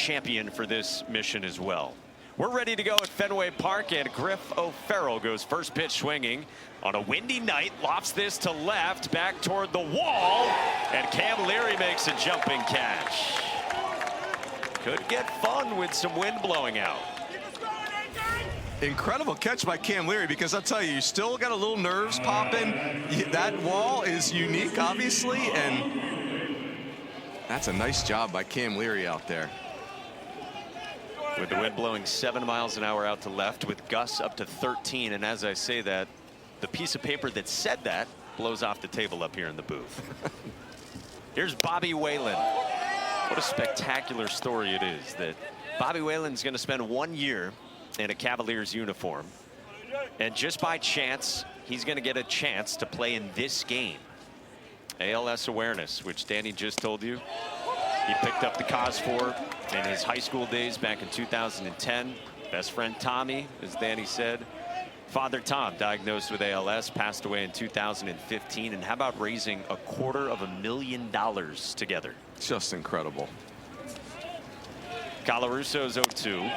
champion for this mission as well. We're ready to go at Fenway Park, and Griff O'Farrell goes first pitch swinging on a windy night, lofts this to left, back toward the wall, and Cam Leary makes a jumping catch. Could get fun with some wind blowing out. Incredible catch by Cam Leary, because I'll tell you, you still got a little nerves popping. That wall is unique, obviously, and that's a nice job by Cam Leary out there. With the wind blowing 7 miles an hour out to left, with gusts up to 13. And as I say that, the piece of paper that said that blows off the table up here in the booth. Here's Bobby Whalen. What a spectacular story it is that Bobby Whalen's going to spend 1 year in a Cavaliers uniform. And just by chance, he's going to get a chance to play in this game. ALS awareness, which Danny just told you he picked up the cause for in his high school days back in 2010. Best friend Tommy, as Danny said. Father Tom, diagnosed with ALS, passed away in 2015. And how about raising $250,000 together? Just incredible. Colarusso's 0-2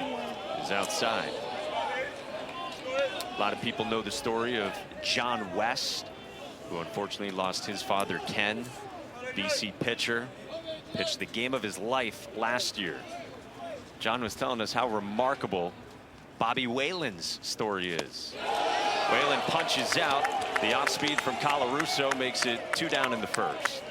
is outside. A lot of people know the story of John West, who unfortunately lost his father Ken, BC pitcher. Pitched the game of his life last year. John was telling us how remarkable Bobby Whalen's story is. Whalen punches out. The off speed from Colarusso makes it 2 down in the first.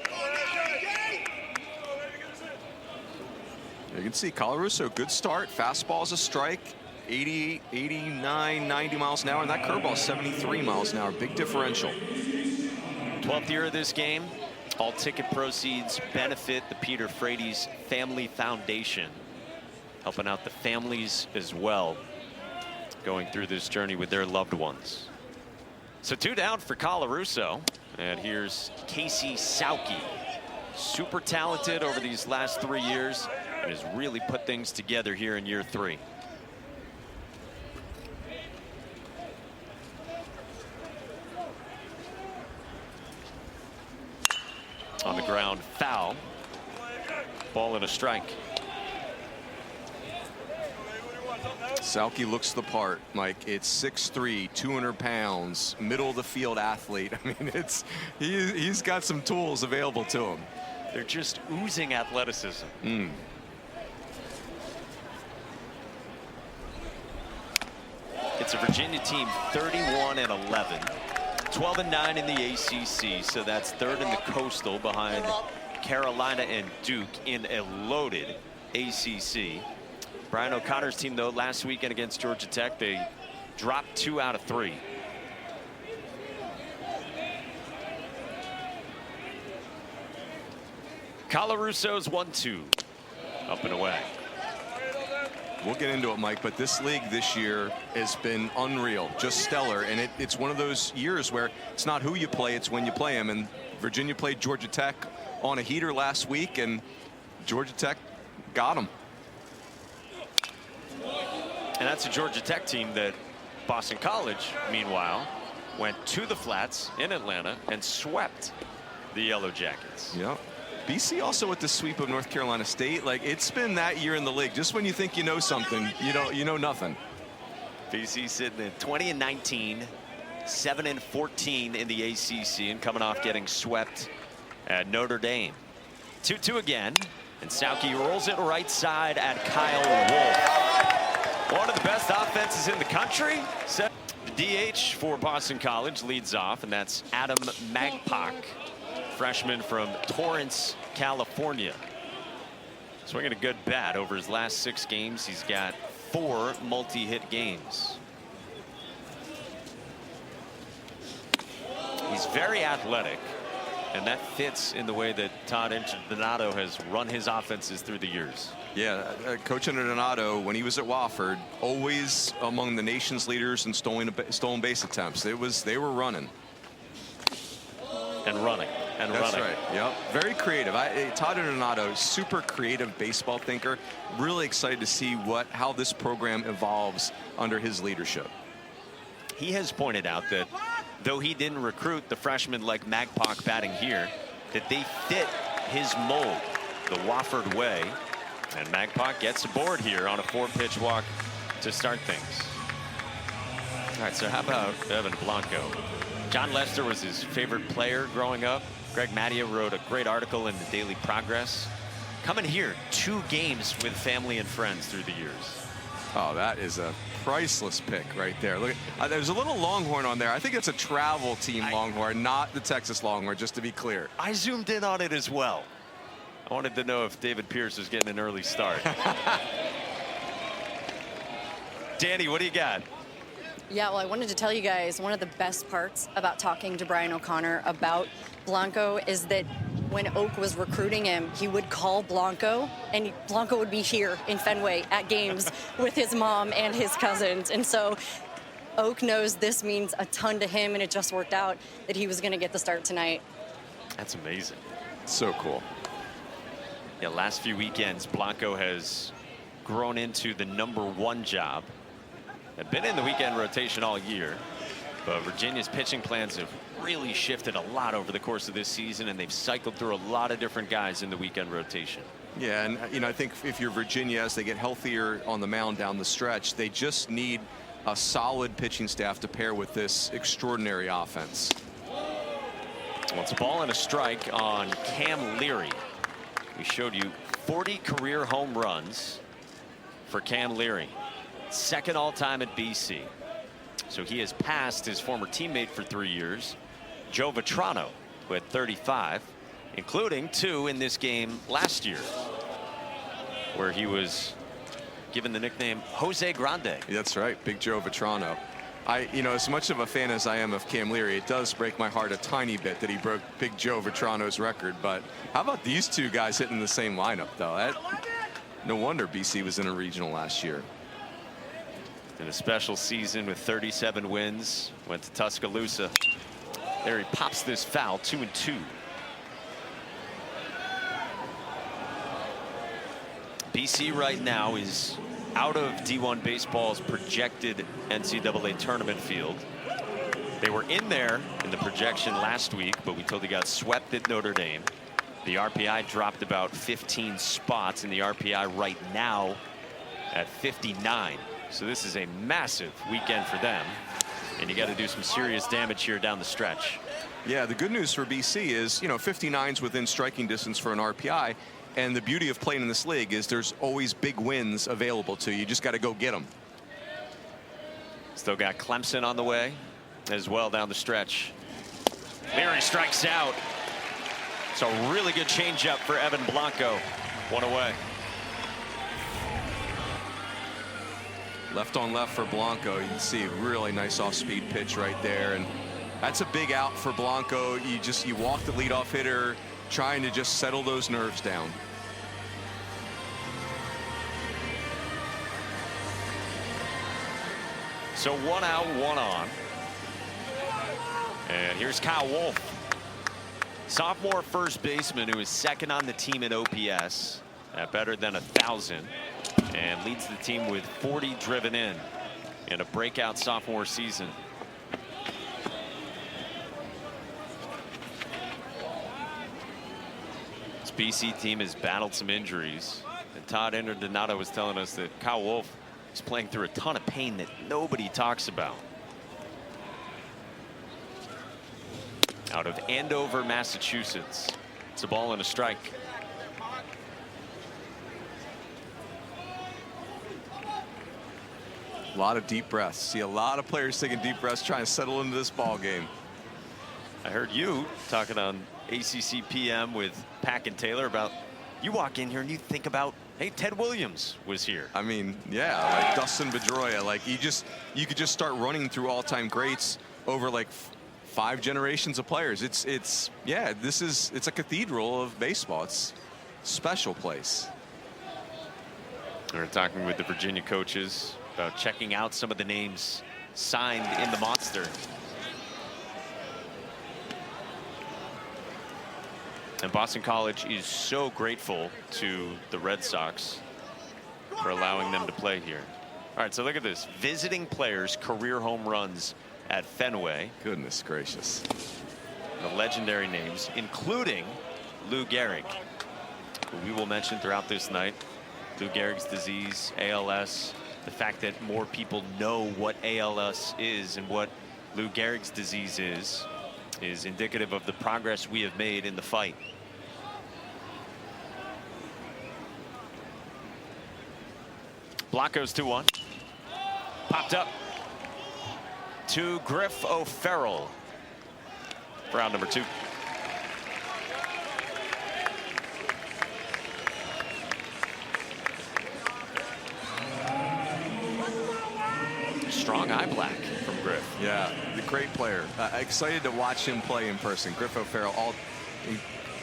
You can see Colarusso, good start. Fastball's a strike. 80, 89, 90 miles an hour, and that curveball 73 miles an hour. Big differential. 12th year of this game. All ticket proceeds benefit the Peter Frates Family Foundation, helping out the families as well, going through this journey with their loved ones. So 2 down for Colarusso, and here's Casey Sauke. Super talented over these last 3 years, and has really put things together here in year 3. On the ground, foul. Ball and a strike. Sauke looks the part, Mike. It's 6'3", 200 pounds, middle of the field athlete. I mean, he's got some tools available to him. They're just oozing athleticism. It's a Virginia team 31-11. 12-9 in the ACC, so that's 3rd in the Coastal behind Carolina and Duke in a loaded ACC. Brian O'Connor's team, though, last weekend against Georgia Tech, they dropped 2 out of 3. Colarusso's 1-2, up and away. We'll get into it, Mike, but this league this year has been unreal, just stellar. And it's one of those years where it's not who you play, it's when you play them. And Virginia played Georgia Tech on a heater last week, and Georgia Tech got them. And that's a Georgia Tech team that Boston College, meanwhile, went to the Flats in Atlanta and swept the Yellow Jackets. Yep. BC also with the sweep of North Carolina State. Like, it's been that year in the league. Just when you think you know something, you know nothing. BC sitting at 20-19, 7-14 in the ACC, and coming off getting swept at Notre Dame. 2-2 again, and Sauke rolls it right side at Kyle Wolf. One of the best offenses in the country. The DH for Boston College leads off, and that's Adam Magpok, freshman from Torrance, California. Swinging a good bat over his last 6 games. He's got 4 multi-hit games. He's very athletic, and that fits in the way that Todd Donato has run his offenses through the years. Yeah, Coach Donato, when he was at Wofford, always among the nation's leaders in stolen base attempts. They were running. And running. And That's running. right. Yep. Very creative. Todd Donato, super creative baseball thinker. Really excited to see how this program evolves under his leadership. He has pointed out that though he didn't recruit the freshmen like Magpok batting here, that they fit his mold, the Wofford way. And Magpie gets aboard here on a 4-pitch walk to start things. All right, so how about Evan Blanco? John Lester was his favorite player growing up. Greg Mattia wrote a great article in the Daily Progress. Coming here, 2 games with family and friends through the years. Oh, that is a priceless pick right there. Look, there's a little Longhorn on there. I think it's a travel team Longhorn, not the Texas Longhorn, just to be clear. I zoomed in on it as well. I wanted to know if David Pierce was getting an early start. Danny, what do you got? Yeah, well, I wanted to tell you guys one of the best parts about talking to Brian O'Connor about Blanco is that when Oak was recruiting him, he would call Blanco, and Blanco would be here in Fenway at games with his mom and his cousins. And so Oak knows this means a ton to him, and it just worked out that he was going to get the start tonight. That's amazing. So cool. Yeah, last few weekends, Blanco has grown into the #1 job. They've been in the weekend rotation all year, but Virginia's pitching plans have really shifted a lot over the course of this season, and they've cycled through a lot of different guys in the weekend rotation. Yeah, and you know, I think if you're Virginia, as they get healthier on the mound down the stretch, they just need a solid pitching staff to pair with this extraordinary offense. Well, it's a ball and a strike on Cam Leary. We showed you 40 career home runs for Cam Leary. Second all-time at BC. So he has passed his former teammate for 3 years, Joe Vitrano, who had 35, including 2 in this game last year, where he was given the nickname Jose Grande. That's right, Big Joe Vitrano. You know, as much of a fan as I am of Cam Leary, it does break my heart a tiny bit that he broke Big Joe Vitrano's record. But how about these 2 guys hitting the same lineup, though? No wonder BC was in a regional last year. In a special season with 37 wins, went to Tuscaloosa. There he pops this foul, 2-2. BC right now is out of D1 baseball's projected NCAA tournament field. They were in there in the projection last week, but we told they got swept at Notre Dame. The RPI dropped about 15 spots, and the RPI right now at 59. So this is a massive weekend for them, and you got to do some serious damage here down the stretch. Yeah, the good news for BC is, you know, 59's within striking distance for an RPI. And the beauty of playing in this league is there's always big wins available to you. You just got to go get them. Still got Clemson on the way as well down the stretch. Leary strikes out. It's a really good changeup for Evan Blanco. 1 away. Left on left for Blanco. You can see a really nice off-speed pitch right there. And that's a big out for Blanco. You walk the leadoff hitter, trying to just settle those nerves down. So 1 out, 1 on. And here's Kyle Wolf, sophomore first baseman who is second on the team in OPS at better than 1,000 and leads the team with 40 driven in a breakout sophomore season. This BC team has battled some injuries, and Todd Interdonato was telling us that Kyle Wolf is playing through a ton of pain that nobody talks about. Out of Andover, Massachusetts. It's a ball and a strike. A lot of deep breaths. See a lot of players taking deep breaths, trying to settle into this ball game. I heard you talking on ACC PM with Pack and Taylor about, you walk in here and you think about, hey, Ted Williams was here. I mean, yeah, like Dustin Pedroia. Like you could just start running through all-time greats over like 5 generations of players. It's a cathedral of baseball. It's a special place. We're talking with the Virginia coaches about checking out some of the names signed in the Monster. And Boston College is so grateful to the Red Sox for allowing them to play here. All right, so look at this. Visiting players' career home runs at Fenway. Goodness gracious. The legendary names, including Lou Gehrig, who we will mention throughout this night. Lou Gehrig's disease, ALS, the fact that more people know what ALS is and what Lou Gehrig's disease is indicative of the progress we have made in the fight. Block goes 2-1. Popped up to Griff O'Farrell for round number 2. Strong eye black from Griff. Yeah, the great player. Excited to watch him play in person. Griff O'Farrell, all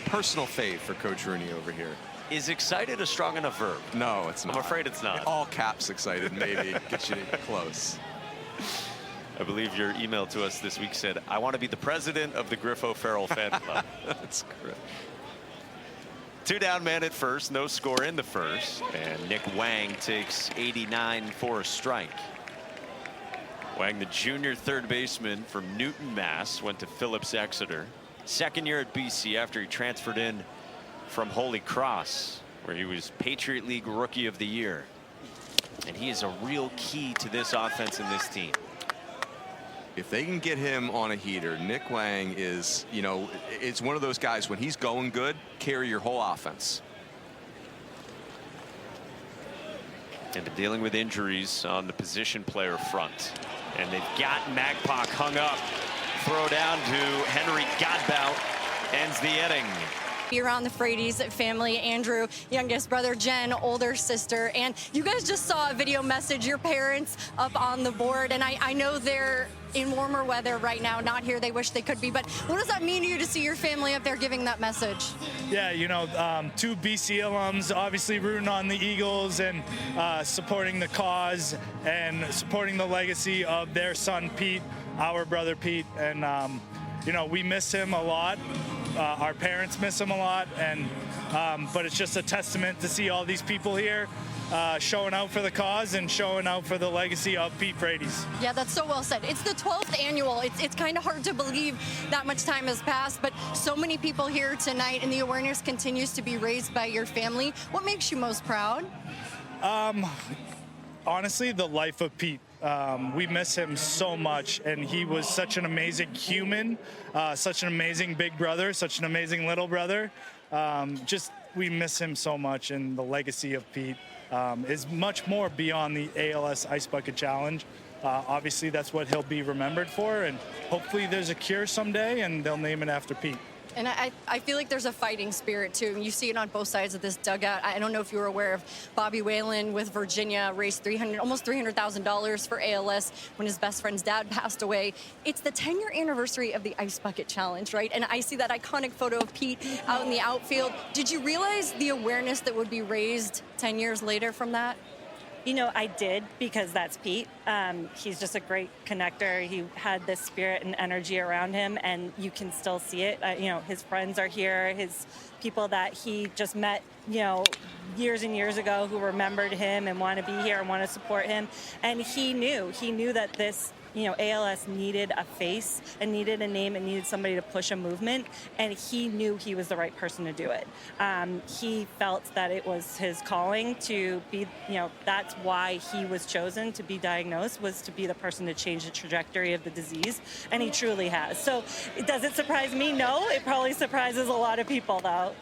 personal fave for Coach Rooney over here. Is excited a strong enough verb? No, it's not. I'm afraid it's not. All caps excited, maybe. Get you close. I believe your email to us this week said, I want to be the president of the Griff O'Farrell fan club. That's correct. 2 down man at first, no score in the first. And Nick Wang takes 89 for a strike. Wang, the junior third baseman from Newton, Mass, went to Phillips Exeter. Second year at BC after he transferred in from Holy Cross, where he was Patriot League Rookie of the Year. And he is a real key to this offense and this team. If they can get him on a heater, Nick Wang is, you know, it's one of those guys, when he's going good, carry your whole offense. And been dealing with injuries on the position player front. And they've got Magpok hung up. Throw down to Henry Godbout. Ends the inning. Around the Frady's family, Andrew, youngest brother, Jen, older sister, and you guys just saw a video message your parents up on the board, and I know they're in warmer weather right now, not here. They wish they could be, but what does that mean to you to see your family up there giving that message? Yeah, you know, 2 BC alums, obviously rooting on the Eagles and supporting the cause and supporting the legacy of their son, Pete, our brother, Pete, and you know, we miss him a lot. Our parents miss him a lot, and but it's just a testament to see all these people here showing out for the cause and showing out for the legacy of Pete Frady's. Yeah, that's so well said. It's the 12th annual. It's kind of hard to believe that much time has passed, but so many people here tonight, and the awareness continues to be raised by your family. What makes you most proud? Honestly, the life of Pete. We miss him so much, and he was such an amazing human, such an amazing big brother, such an amazing little brother. We miss him so much, and the legacy of Pete is much more beyond the ALS Ice Bucket Challenge. Obviously, that's what he'll be remembered for, and hopefully there's a cure someday, and they'll name it after Pete. And I feel like there's a fighting spirit, too. You see it on both sides of this dugout. I don't know if you were aware of Bobby Whalen with Virginia, raised almost $300,000 for ALS when his best friend's dad passed away. It's the 10-year anniversary of the Ice Bucket Challenge, right? And I see that iconic photo of Pete out in the outfield. Did you realize the awareness that would be raised 10 years later from that? You know, I did, because that's Pete. He's just a great connector. He had this spirit and energy around him, and you can still see it. You know, his friends are here, his people that he just met, you know, years and years ago, who remembered him and want to be here and want to support him. And he knew that this, you know, ALS needed a face and needed a name and needed somebody to push a movement, and he knew he was the right person to do it. He felt that it was his calling to be, you know, that's why he was chosen to be diagnosed, was to be the person to change the trajectory of the disease, and he truly has. So does it surprise me? No, it probably surprises a lot of people, though.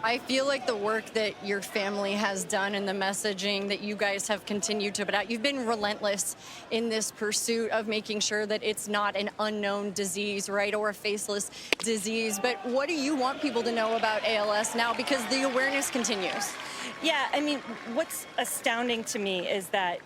I feel like the work that your family has done and the messaging that you guys have continued to put out, you've been relentless in this pursuit of making sure that it's not an unknown disease, right, or a faceless disease. But what do you want people to know about ALS now, because the awareness continues? Yeah, I mean, what's astounding to me is that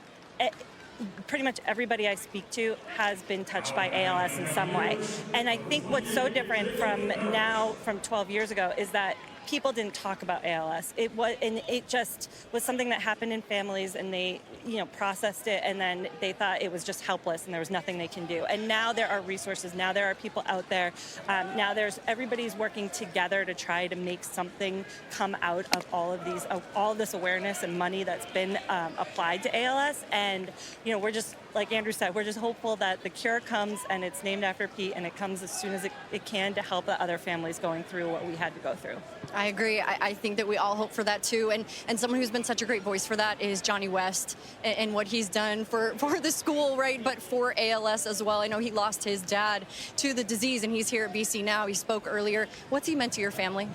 pretty much everybody I speak to has been touched by ALS in some way. And I think what's so different from 12 years ago, is that people didn't talk about ALS. It just was something that happened in families, and they, you know, processed it, and then they thought it was just helpless and there was nothing they can do. And now there are resources. Now there are people out there. Now everybody's working together to try to make something come out of all of this awareness and money that's been applied to ALS. And, you know, we're just, like Andrew said, we're just hopeful that the cure comes and it's named after Pete, and it comes as soon as it can, to help the other families going through what we had to go through. I agree. I think that we all hope for that too. And someone who's been such a great voice for that is Johnny West and what he's done for the school, right? But for ALS as well. I know he lost his dad to the disease and he's here at BC now. He spoke earlier. What's he meant to your family?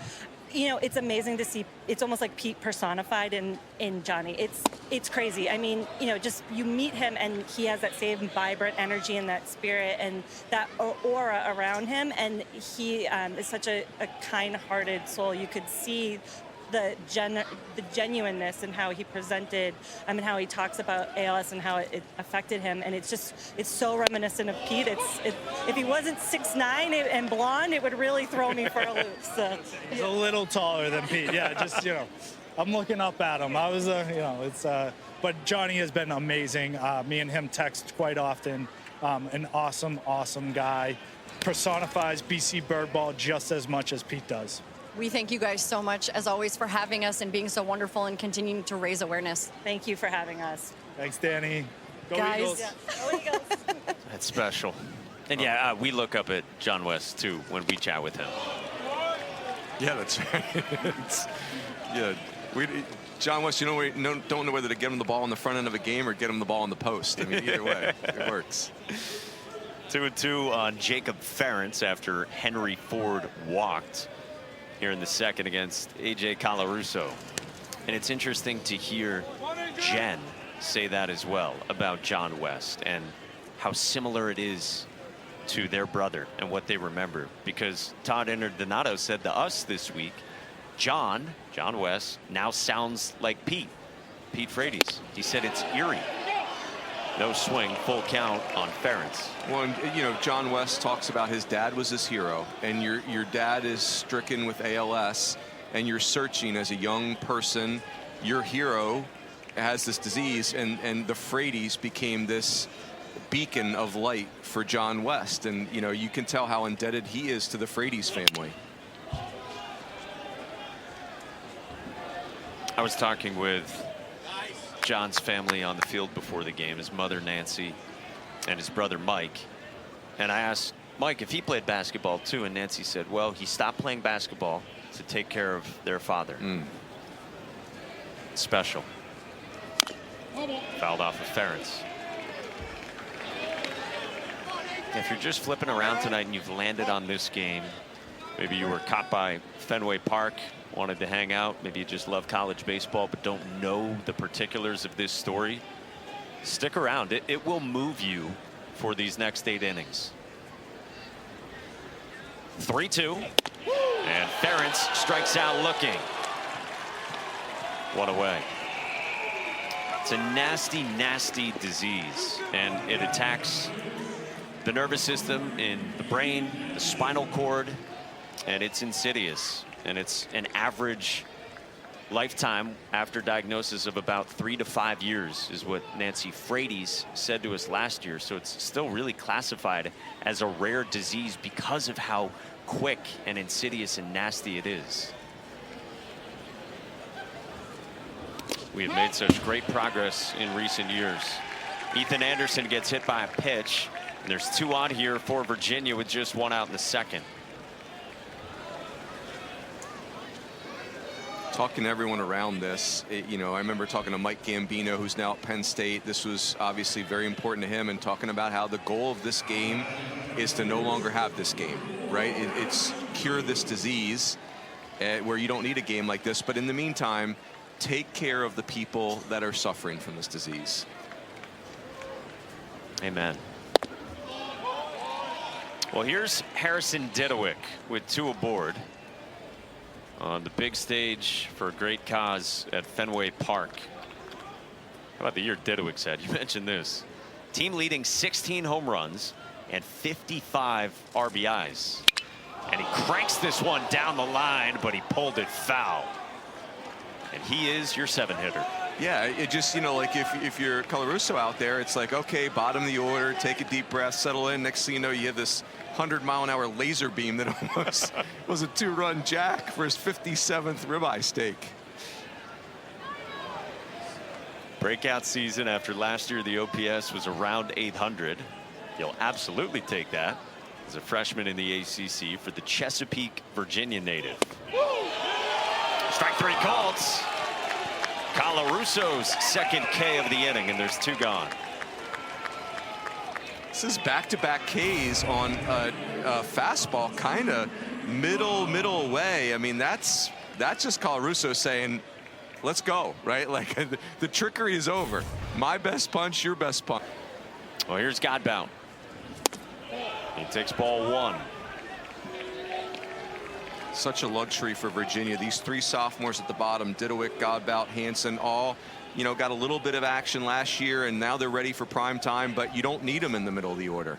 You know, it's amazing to see. It's almost like Pete personified in Johnny. It's crazy. I mean, you know, just you meet him and he has that same vibrant energy and that spirit and that aura around him. And he is such a kind-hearted soul. You could see the genuineness and how he presented, and how he talks about ALS and how it affected him. And it's so reminiscent of Pete. If he wasn't 6'9" and blonde, it would really throw me for a loop. So he's a little taller than Pete. Yeah, just, you know, I'm looking up at him. I was, you know, it's, but Johnny has been amazing. Me and him text quite often. An awesome guy. Personifies BC Birdball just as much as Pete does. We thank you guys so much, as always, for having us and being so wonderful and continuing to raise awareness. Thank you for having us. Thanks, Danny. Go Guys. Eagles. Yeah. Go Eagles. That's special. And yeah, we look up at John West too when we chat with him. Yeah, that's right. Yeah, John West, you know, don't know whether to get him the ball on the front end of a game or get him the ball on the post. I mean, either way, it works. 2-2 on Jacob Ferentz after Henry Ford walked here in the second against AJ Colarusso. And it's interesting to hear Jen say that as well about John West and how similar it is to their brother and what they remember, because Todd Interdonato said to us this week, John West now sounds like Pete Frates. He said it's eerie. No swing, full count on Ferentz. Well, you know, John West talks about his dad was his hero, and your dad is stricken with ALS, and you're searching as a young person. Your hero has this disease, and the Frates became this beacon of light for John West, and you know, you can tell how indebted he is to the Frates family. I was talking with John's family on the field before the game, his mother Nancy and his brother Mike, and I asked Mike if he played basketball too, and Nancy said, well, he stopped playing basketball to take care of their father. Special. Fouled off of Ferentz. If you're just flipping around tonight and you've landed on this game, maybe you were caught by Fenway Park, wanted to hang out, maybe you just love college baseball but don't know the particulars of this story, stick around. It will move you for these next 8 innings. 3-2, and Ferentz strikes out looking. One away. It's a nasty disease, and it attacks the nervous system in the brain, the spinal cord, and it's insidious. And it's an average lifetime after diagnosis of about 3 to 5 years is what Nancy Frates said to us last year. So it's still really classified as a rare disease because of how quick and insidious and nasty it is. We have made such great progress in recent years. Ethan Anderson gets hit by a pitch, and there's 2 on here for Virginia with just 1 out in the second. Talking to everyone around this, you know, I remember talking to Mike Gambino, who's now at Penn State. This was obviously very important to him, and talking about how the goal of this game is to no longer have this game, right? It's cure this disease where you don't need a game like this. But in the meantime, take care of the people that are suffering from this disease. Amen. Well, here's Harrison Didowick with 2 aboard on the big stage for a great cause at Fenway Park. How about the year Didowick's had? You mentioned this. Team leading 16 home runs and 55 RBIs. And he cranks this one down the line, but he pulled it foul. And he is your 7-hitter. Yeah, it just, you know, like if you're Colarusso out there, it's like, okay, bottom of the order, take a deep breath, settle in. Next thing you know, you have this 100-mile-an-hour laser beam that almost was a 2-run jack for his 57th ribeye steak. Breakout season after last year. The OPS was around 800. You'll absolutely take that as a freshman in the ACC for the Chesapeake, Virginia native. Strike 3 called. Colorusso's second K of the inning, and there's 2 gone. This is back-to-back Ks on a fastball, kind of middle way. I mean, that's just Colarusso saying, let's go, right? Like, the trickery is over. My best punch, your best punch. Well, here's Godbout. He takes ball 1. Such a luxury for Virginia. These 3 sophomores at the bottom, Didowick, Godbout, Hansen, all, you know, got a little bit of action last year, and now they're ready for prime time, but you don't need them in the middle of the order.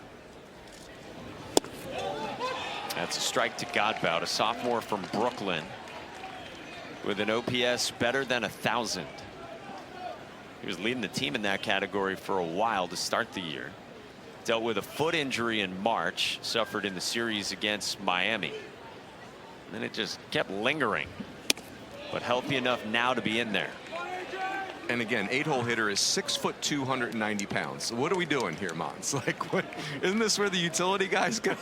That's a strike to Godbout, a sophomore from Brooklyn with an OPS better than 1,000. He was leading the team in that category for a while to start the year. Dealt with a foot injury in March, suffered in the series against Miami. And it just kept lingering, but healthy enough now to be in there. And again, 8-hole hitter is 6 foot 290 pounds. What are we doing here, Mons? Like, what, isn't this where the utility guys go?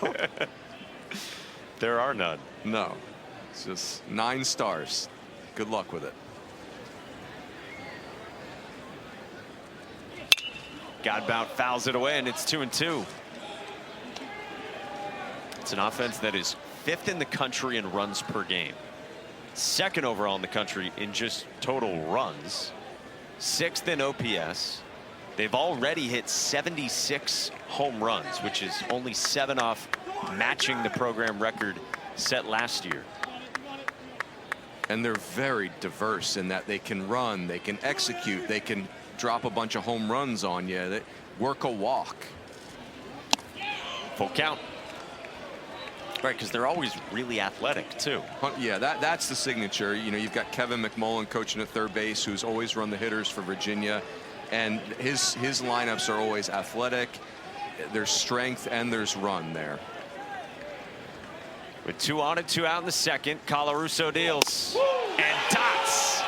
There are none. No, it's just 9 stars. Good luck with it. Godbout fouls it away, and it's 2-2. It's an offense that is 5th in the country in runs per game, 2nd overall in the country in just total runs, 6th in OPS. They've already hit 76 home runs, which is only 7 off matching the program record set last year. And they're very diverse in that they can run, they can execute, they can drop a bunch of home runs on you, they work a walk. Full count. Right, because they're always really athletic too. Yeah, that's the signature. You know, you've got Kevin McMullen coaching at third base, who's always run the hitters for Virginia, and his lineups are always athletic. There's strength and there's run there. With 2 on and 2 out in the second, Colarusso deals and dots.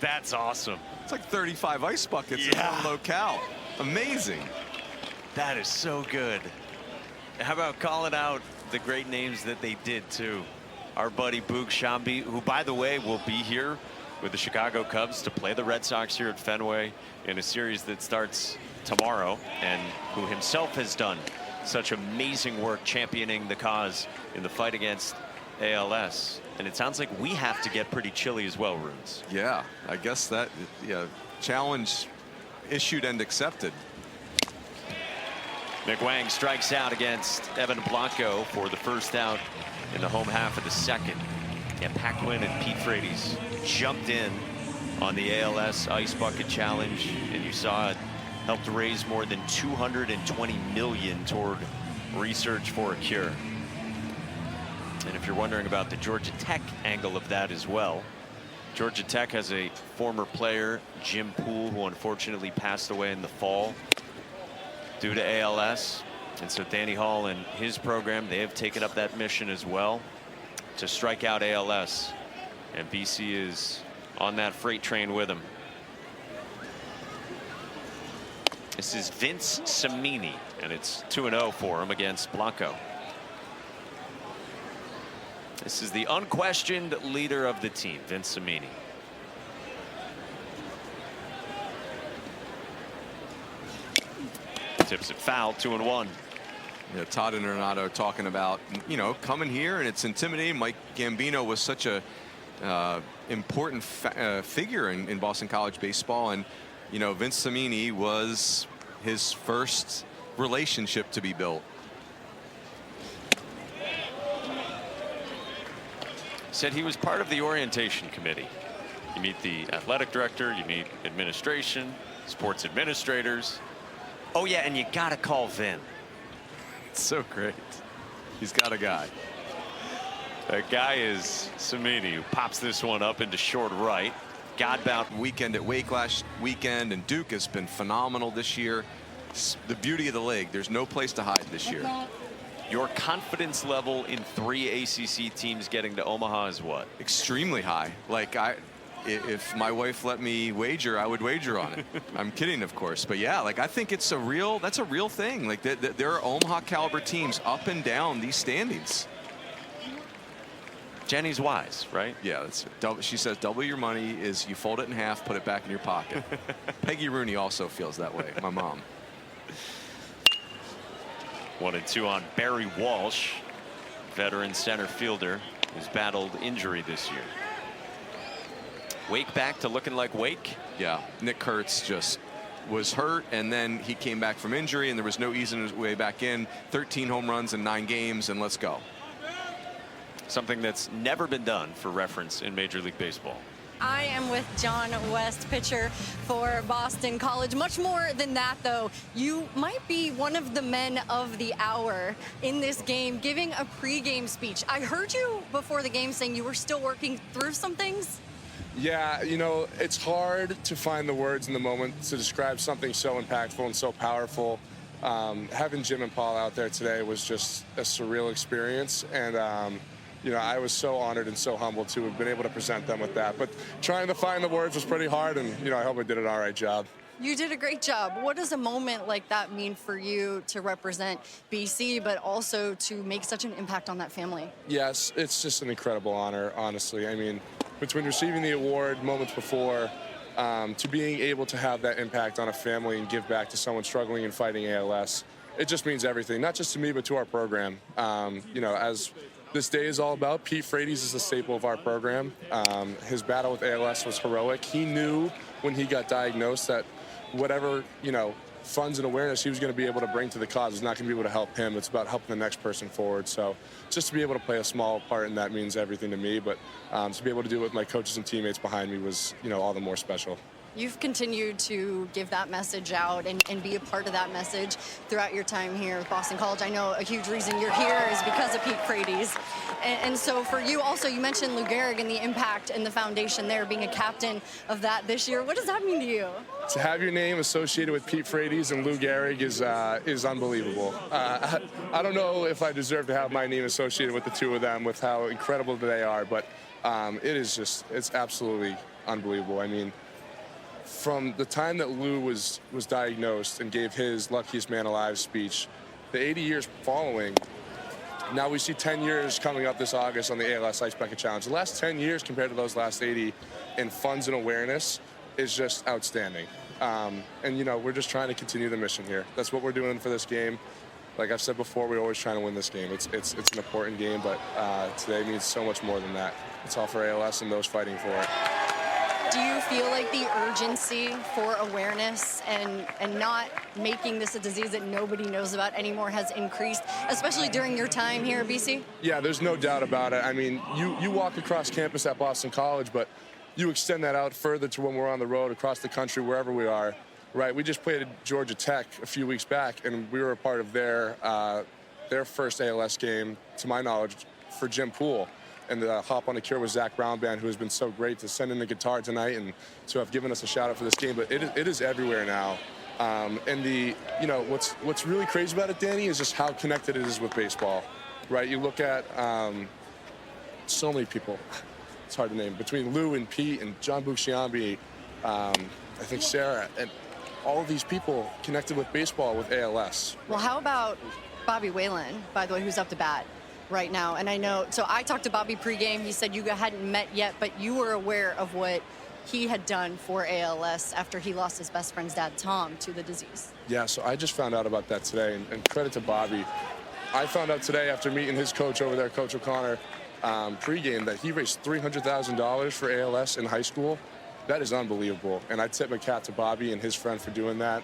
That's awesome. It's like 35 ice buckets in one locale. Amazing. That is so good. How about calling out the great names that they did too? Our buddy Boog Shambi, who by the way will be here with the Chicago Cubs to play the Red Sox here at Fenway in a series that starts tomorrow, and who himself has done such amazing work championing the cause in the fight against ALS. And it sounds like we have to get pretty chilly as well, Runes. Yeah, I guess that, yeah, challenge issued and accepted. McWang strikes out against Evan Blanco for the first out in the home half of the second. And Paquin and Pete Frates jumped in on the ALS Ice Bucket Challenge, and you saw it helped raise more than $220 million toward research for a cure. And if you're wondering about the Georgia Tech angle of that as well, Georgia Tech has a former player, Jim Poole, who unfortunately passed away in the fall due to ALS. And so Danny Hall and his program, they have taken up that mission as well to strike out ALS. And BC is on that freight train with him. This is Vince Cimini, and it's 2-0 for him against Blanco. This is the unquestioned leader of the team, Vince Cimini. Tips it foul, 2-1. Yeah, Todd Internato talking about, you know, coming here and it's intimidating. Mike Gambino was such a important figure in Boston College baseball, and you know, Vince Cimini was his first relationship to be built. Said he was part of the orientation committee. You meet the athletic director, you meet administration, sports administrators. Oh yeah, and you gotta call Vin. It's so great. He's got a guy. That guy is Cimini, who pops this one up into short right. Godbout Weekend at Wake last weekend, and Duke has been phenomenal this year. It's the beauty of the league. There's no place to hide this year. Your confidence level in 3 ACC teams getting to Omaha is what? Extremely high. Like if my wife let me wager, I would wager on it. I'm kidding, of course. But yeah, like I think that's a real thing. Like there are Omaha caliber teams up and down these standings. Jenny's wise, right? Yeah, she says double your money is you fold it in half, put it back in your pocket. Peggy Rooney also feels that way, my mom. 1-2 on Barry Walsh, veteran center fielder who's battled injury this year. Wake back to looking like Wake. Yeah, Nick Kurtz just was hurt, and then he came back from injury, and there was no easing his way back in. 13 home runs in 9 games, and let's go. Something that's never been done for reference in Major League Baseball. I am with John West, pitcher for Boston College. Much more than that, though. You might be one of the men of the hour in this game, giving a pregame speech. I heard you before the game saying you were still working through some things. Yeah, you know, it's hard to find the words in the moment to describe something so impactful and so powerful. Having Jim and Paul out there today was just a surreal experience, and you know, I was so honored and so humbled to have been able to present them with that. But trying to find the words was pretty hard, and you know, I hope I did an all right job. You did a great job. What does a moment like that mean for you to represent BC, but also to make such an impact on that family? Yes, it's just an incredible honor, honestly. I mean, between receiving the award moments before to being able to have that impact on a family and give back to someone struggling and fighting ALS, it just means everything, not just to me, but to our program. You know, as this day is all about, Pete Frates is a staple of our program. His battle with ALS was heroic. He knew when he got diagnosed that whatever, you know, funds and awareness he was going to be able to bring to the cause is not going to be able to help him. It's about helping the next person forward. So just to be able to play a small part in that means everything to me. But to be able to do it with my coaches and teammates behind me was, you know, all the more special. You've continued to give that message out and be a part of that message throughout your time here at Boston College. I know a huge reason you're here is because of Pete Frates. And so for you also, you mentioned Lou Gehrig and the impact and the foundation there, being a captain of that this year. What does that mean to you? To have your name associated with Pete Frates and Lou Gehrig is unbelievable. I don't know if I deserve to have my name associated with the two of them, with how incredible they are, but it's absolutely unbelievable. I mean, from the time that Lou was diagnosed and gave his Luckiest Man Alive speech, the 80 years following, now we see 10 years coming up this August on the ALS Ice Bucket Challenge. The last 10 years compared to those last 80 in funds and awareness is just outstanding. And, you know, we're just trying to continue the mission here. That's what we're doing for this game. Like I've said before, we're always trying to win this game. It's an important game, but today means so much more than that. It's all for ALS and those fighting for it. Do you feel like the urgency for awareness and not making this a disease that nobody knows about anymore has increased, especially during your time here at BC? Yeah, there's no doubt about it. I mean, you walk across campus at Boston College, but you extend that out further to when we're on the road across the country, wherever we are, right? We just played at Georgia Tech a few weeks back, and we were a part of their first ALS game, to my knowledge, for Jim Poole. And the Hop on a Cure with Zach Brown band, who has been so great to send in the guitar tonight and to have given us a shout out for this game. But it is everywhere now. And you know, what's really crazy about it, Danny, is just how connected it is with baseball, right? You look at so many people, it's hard to name, between Lou and Pete and John Bucciambi, I think Sarah, and all of these people connected with baseball with ALS. Well, how about Bobby Whalen, by the way, who's up to bat right now? And I know, so I talked to Bobby pregame. He said you hadn't met yet, but you were aware of what he had done for ALS after he lost his best friend's dad, Tom, to the disease. Yeah, so I just found out about that today, and credit to Bobby. I found out today after meeting his coach over there, Coach O'Connor, pregame, that he raised $300,000 for ALS in high school. That is unbelievable, and I tip my cap to Bobby and his friend for doing that.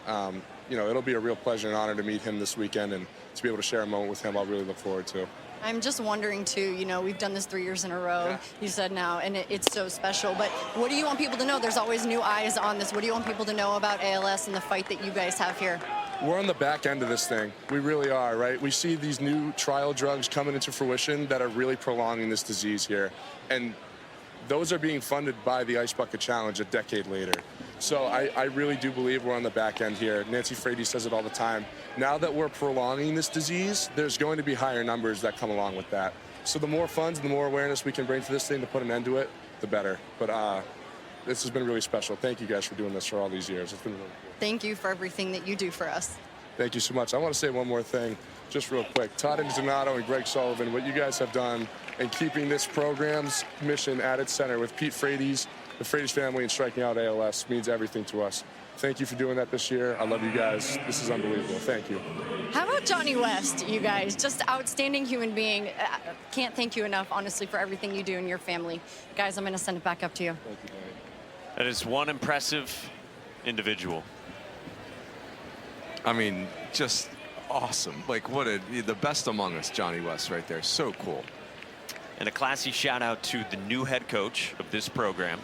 You know, it'll be a real pleasure and honor to meet him this weekend, and to be able to share a moment with him, I'll really look forward to. I'm just wondering, too, you know, we've done this 3 years in a row, Yeah. you said now, and it's so special. But what do you want people to know? There's always new eyes on this. What do you want people to know about ALS and the fight that you guys have here? We're on the back end of this thing. We really are, right? We see these new trial drugs coming into fruition that are really prolonging this disease here. And those are being funded by the Ice Bucket Challenge a decade later. So I really do believe we're on the back end here. Nancy Frates says it all the time. Now that we're prolonging this disease, there's going to be higher numbers that come along with that. So the more funds and the more awareness we can bring to this thing to put an end to it, the better. But this has been really special. Thank you guys for doing this for all these years. It's been really cool. Thank you for everything that you do for us. Thank you so much. I want to say one more thing, just real quick. Todd Donato and Greg Sullivan, what you guys have done in keeping this program's mission at its center with Pete Frates, the Frates family, and striking out ALS means everything to us. Thank you for doing that this year. I love you guys. This is unbelievable. Thank you. How about Johnny West, you guys? Just outstanding human being. Can't thank you enough, honestly, for everything you do and your family. Guys, I'm going to send it back up to you. Thank you, Danny. That is one impressive individual. I mean, just awesome. Like, the best among us, Johnny West right there. So cool. And a classy shout out to the new head coach of this program,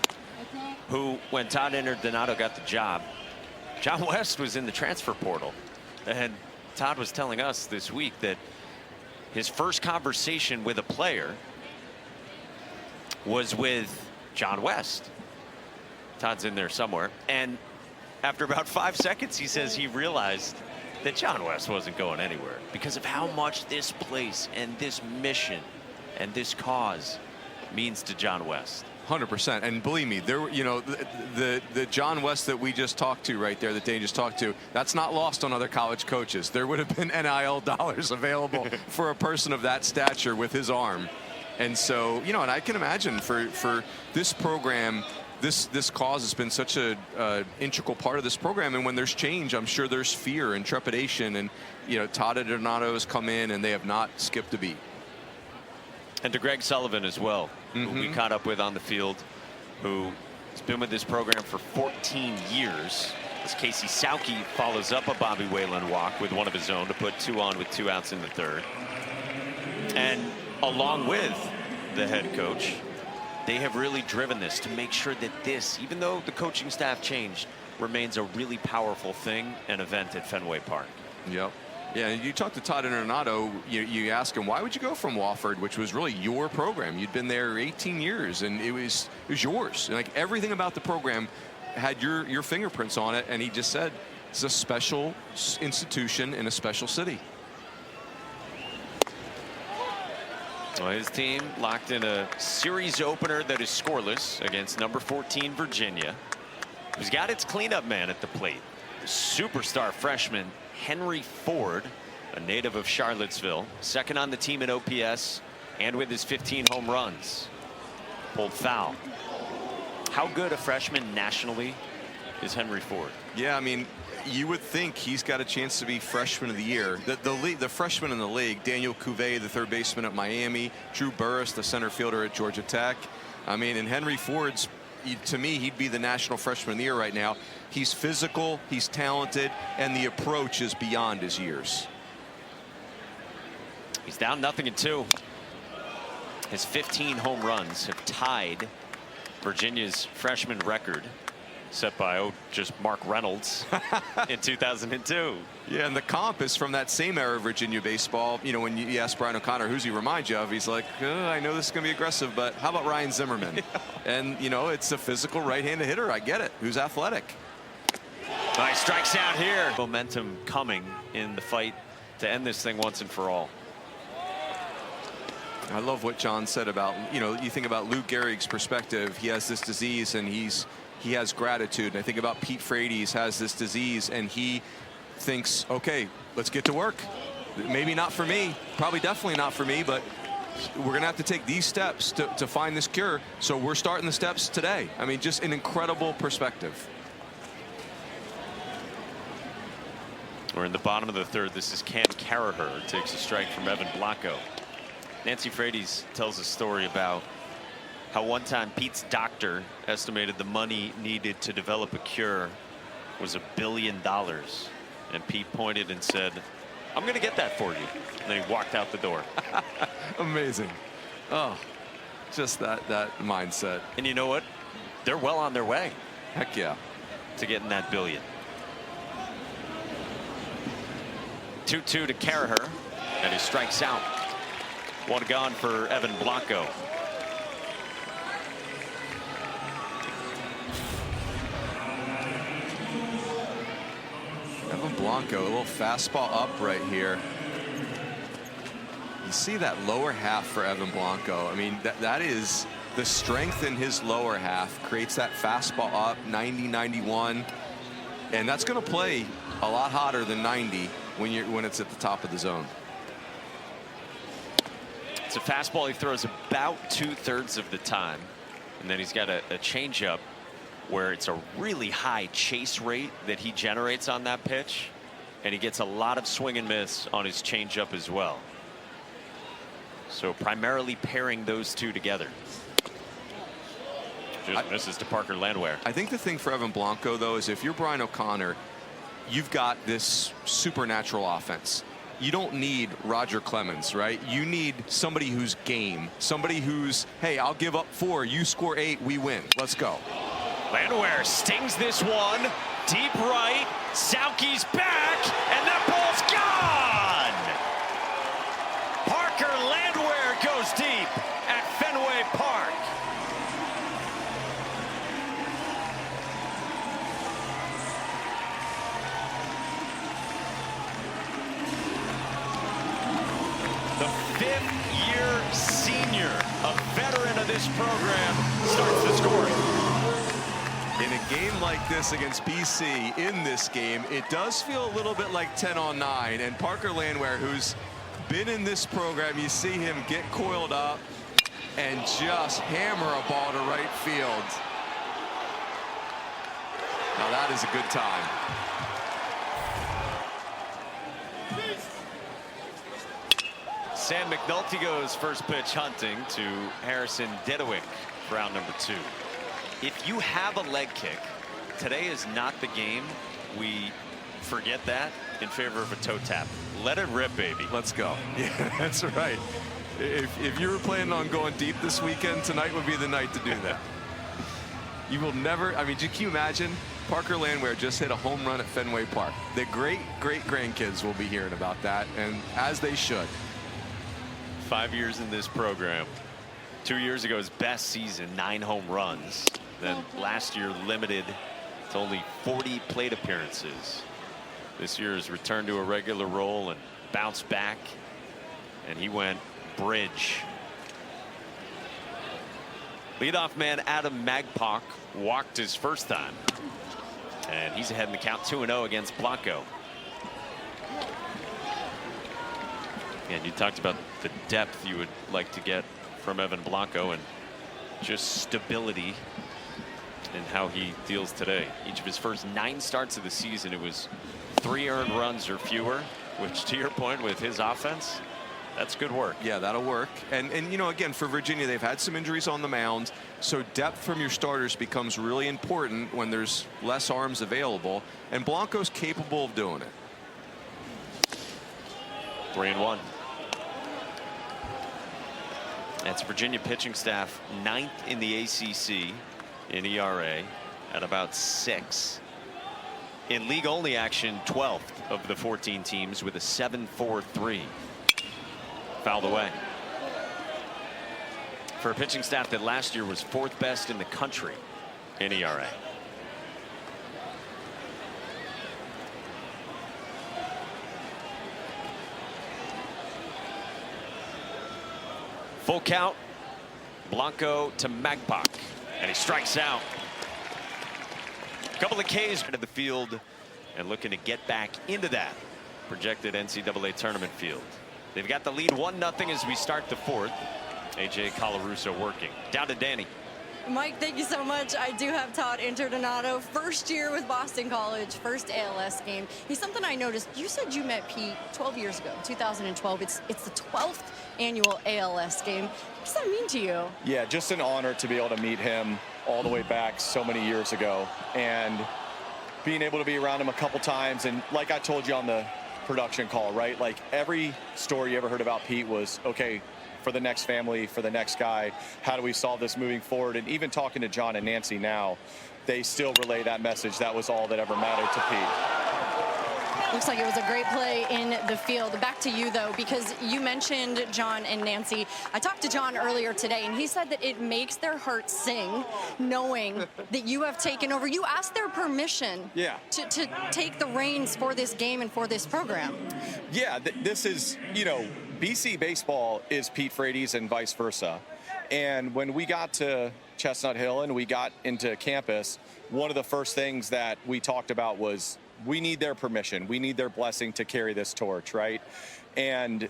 who, when Todd Donato got the job, John West was in the transfer portal. And Todd was telling us this week that his first conversation with a player was with John West. Todd's in there somewhere. And after about 5 seconds, he says he realized that John West wasn't going anywhere because of how much this place and this mission and this cause means to John West. 100%. And believe me, there, you know, the John West that we just talked to right there, that Dane just talked to, that's not lost on other college coaches. There would have been NIL dollars available for a person of that stature with his arm. And so, you know, and I can imagine for this program, this cause has been such a integral part of this program. And when there's change, I'm sure there's fear and trepidation. And, you know, Todd Donato has come in and they have not skipped a beat. And to Greg Sullivan as well, who we caught up with on the field, who has been with this program for 14 years. As Casey Sauke follows up a Bobby Whalen walk with one of his own to put 2 on with 2 outs in the 3rd. And along with the head coach, they have really driven this to make sure that this, even though the coaching staff changed, remains a really powerful thing and event at Fenway Park. Yep. Yeah, you talk to Todd Donato, you ask him, why would you go from Wofford, which was really your program? You'd been there 18 years, and it was yours. Like, everything about the program had your fingerprints on it, and he just said, it's a special institution in a special city. Well, his team locked in a series opener that is scoreless against number 14 Virginia, who's got its cleanup man at the plate. The superstar freshman Henry Ford, a native of Charlottesville, second on the team in OPS and with his 15 home runs. Pulled foul. How good a freshman nationally is Henry Ford? Yeah, I mean, you would think he's got a chance to be freshman of the year. The freshman in the league, Daniel Cuvée, the third baseman at Miami, Drew Burris, the center fielder at Georgia Tech. I mean, and Henry Ford's, to me, he'd be the national freshman of the year right now. He's physical, he's talented, and the approach is beyond his years. He's down 0-2. His 15 home runs have tied Virginia's freshman record, set by just Mark Reynolds in 2002. Yeah, and the comp is from that same era of Virginia baseball. You know, when you ask Brian O'Connor, who's he remind you of? He's like, I know this is going to be aggressive, but how about Ryan Zimmerman? And, you know, it's a physical right-handed hitter. I get it. Who's athletic. Nice strikes out here. Momentum coming in the fight to end this thing once and for all. I love what John said about, you know, you think about Lou Gehrig's perspective. He has this disease and he has gratitude. And I think about Pete Frates has this disease and he thinks, okay, let's get to work. Maybe not for me, probably definitely not for me, but we're going to have to take these steps to find this cure. So we're starting the steps today. I mean, just an incredible perspective. We're in the bottom of the 3rd. This is Cam Carraher, takes a strike from Evan Blanco. Nancy Frates tells a story about how one time Pete's doctor estimated the money needed to develop a cure was $1 billion. And Pete pointed and said, I'm going to get that for you. And then he walked out the door. Amazing. Oh, just that mindset. And you know what? They're well on their way. Heck yeah. To getting that $1 billion. 2-2 to Carraher, and he strikes out. One gone for Evan Blanco. Evan Blanco, a little fastball up right here. You see that lower half for Evan Blanco. I mean, that is the strength in his lower half creates that fastball up 90, 91, and that's going to play a lot hotter than 90 when it's at the top of the zone. It's a fastball he throws about 2/3 of the time, and then he's got a changeup where it's a really high chase rate that he generates on that pitch, and he gets a lot of swing and miss on his changeup as well. So primarily pairing those two together. Just misses to Parker Landwehr. I think the thing for Evan Blanco, though, is if you're Brian O'Connor, you've got this supernatural offense. You don't need Roger Clemens, right? You need somebody who's game, somebody who's, hey, I'll give up 4, you score 8, we win. Let's go. Landwehr stings this one. Deep right. Sauke's back, and that ball's gone! Parker Landwehr goes deep at Fenway Park. The 5th-year senior, a veteran of this program, starts the scoring. In a game like this against BC, in this game, it does feel a little bit like 10-on-9. And Parker Landwehr, who's been in this program, you see him get coiled up and just hammer a ball to right field. Now that is a good time. Sam McNulty goes first pitch hunting to Harrison Dedewick for round number 2. If you have a leg kick, today is not the game we forget that in favor of a toe tap. Let it rip, baby. Let's go. Yeah, that's right. If you were planning on going deep this weekend, tonight would be the night to do that. You will never, I mean, can you imagine? Parker Landwehr just hit a home run at Fenway Park. The great grandkids will be hearing about that, and as they should. 5 years in this program. 2 years ago, his best season, 9 home runs. Then last year, limited to only 40 plate appearances. This year has returned to a regular role and bounced back. And he went bridge. Leadoff man Adam Magpok walked his first time. And he's ahead in the count 2-0 against Blanco. And you talked about the depth you would like to get from Evan Blanco and just stability in how he deals today. Each of his first 9 starts of the season, it was 3 earned runs or fewer, which, to your point, with his offense, that's good work. Yeah, that'll work. And you know, again, for Virginia, they've had some injuries on the mound, so depth from your starters becomes really important when there's less arms available, and Blanco's capable of doing it. 3-1. That's Virginia pitching staff 9th in the ACC in ERA at about 6. In league only action, 12th of the 14 teams with a 7.43. Fouled away. For a pitching staff that last year was 4th best in the country in ERA. Full count. Blanco to Magpok, and he strikes out. A couple of Ks into the field and looking to get back into that projected NCAA tournament field. They've got the lead 1-0 as we start the 4th. AJ Colarusso working. Down to Danny. Mike, thank you so much. I do have Todd Interdonato, first year with Boston College, first ALS game. He's something I noticed. You said you met Pete 12 years ago, 2012. It's the 12th annual ALS game. What does that mean to you? Yeah, just an honor to be able to meet him all the way back so many years ago, and being able to be around him a couple times. And like I told you on the production call, right? Like every story you ever heard about Pete was, okay, for the next family, for the next guy, how do we solve this moving forward? And even talking to John and Nancy now, they still relay that message. That was all that ever mattered to Pete. Looks like it was a great play in the field. Back to you, though, because you mentioned John and Nancy. I talked to John earlier today, and he said that it makes their hearts sing knowing that you have taken over. You asked their permission to take the reins for this game and for this program. Yeah, this is, you know, BC baseball is Pete Frates and vice versa. And when we got to Chestnut Hill and we got into campus, one of the first things that we talked about was we need their permission. We need their blessing to carry this torch, right? And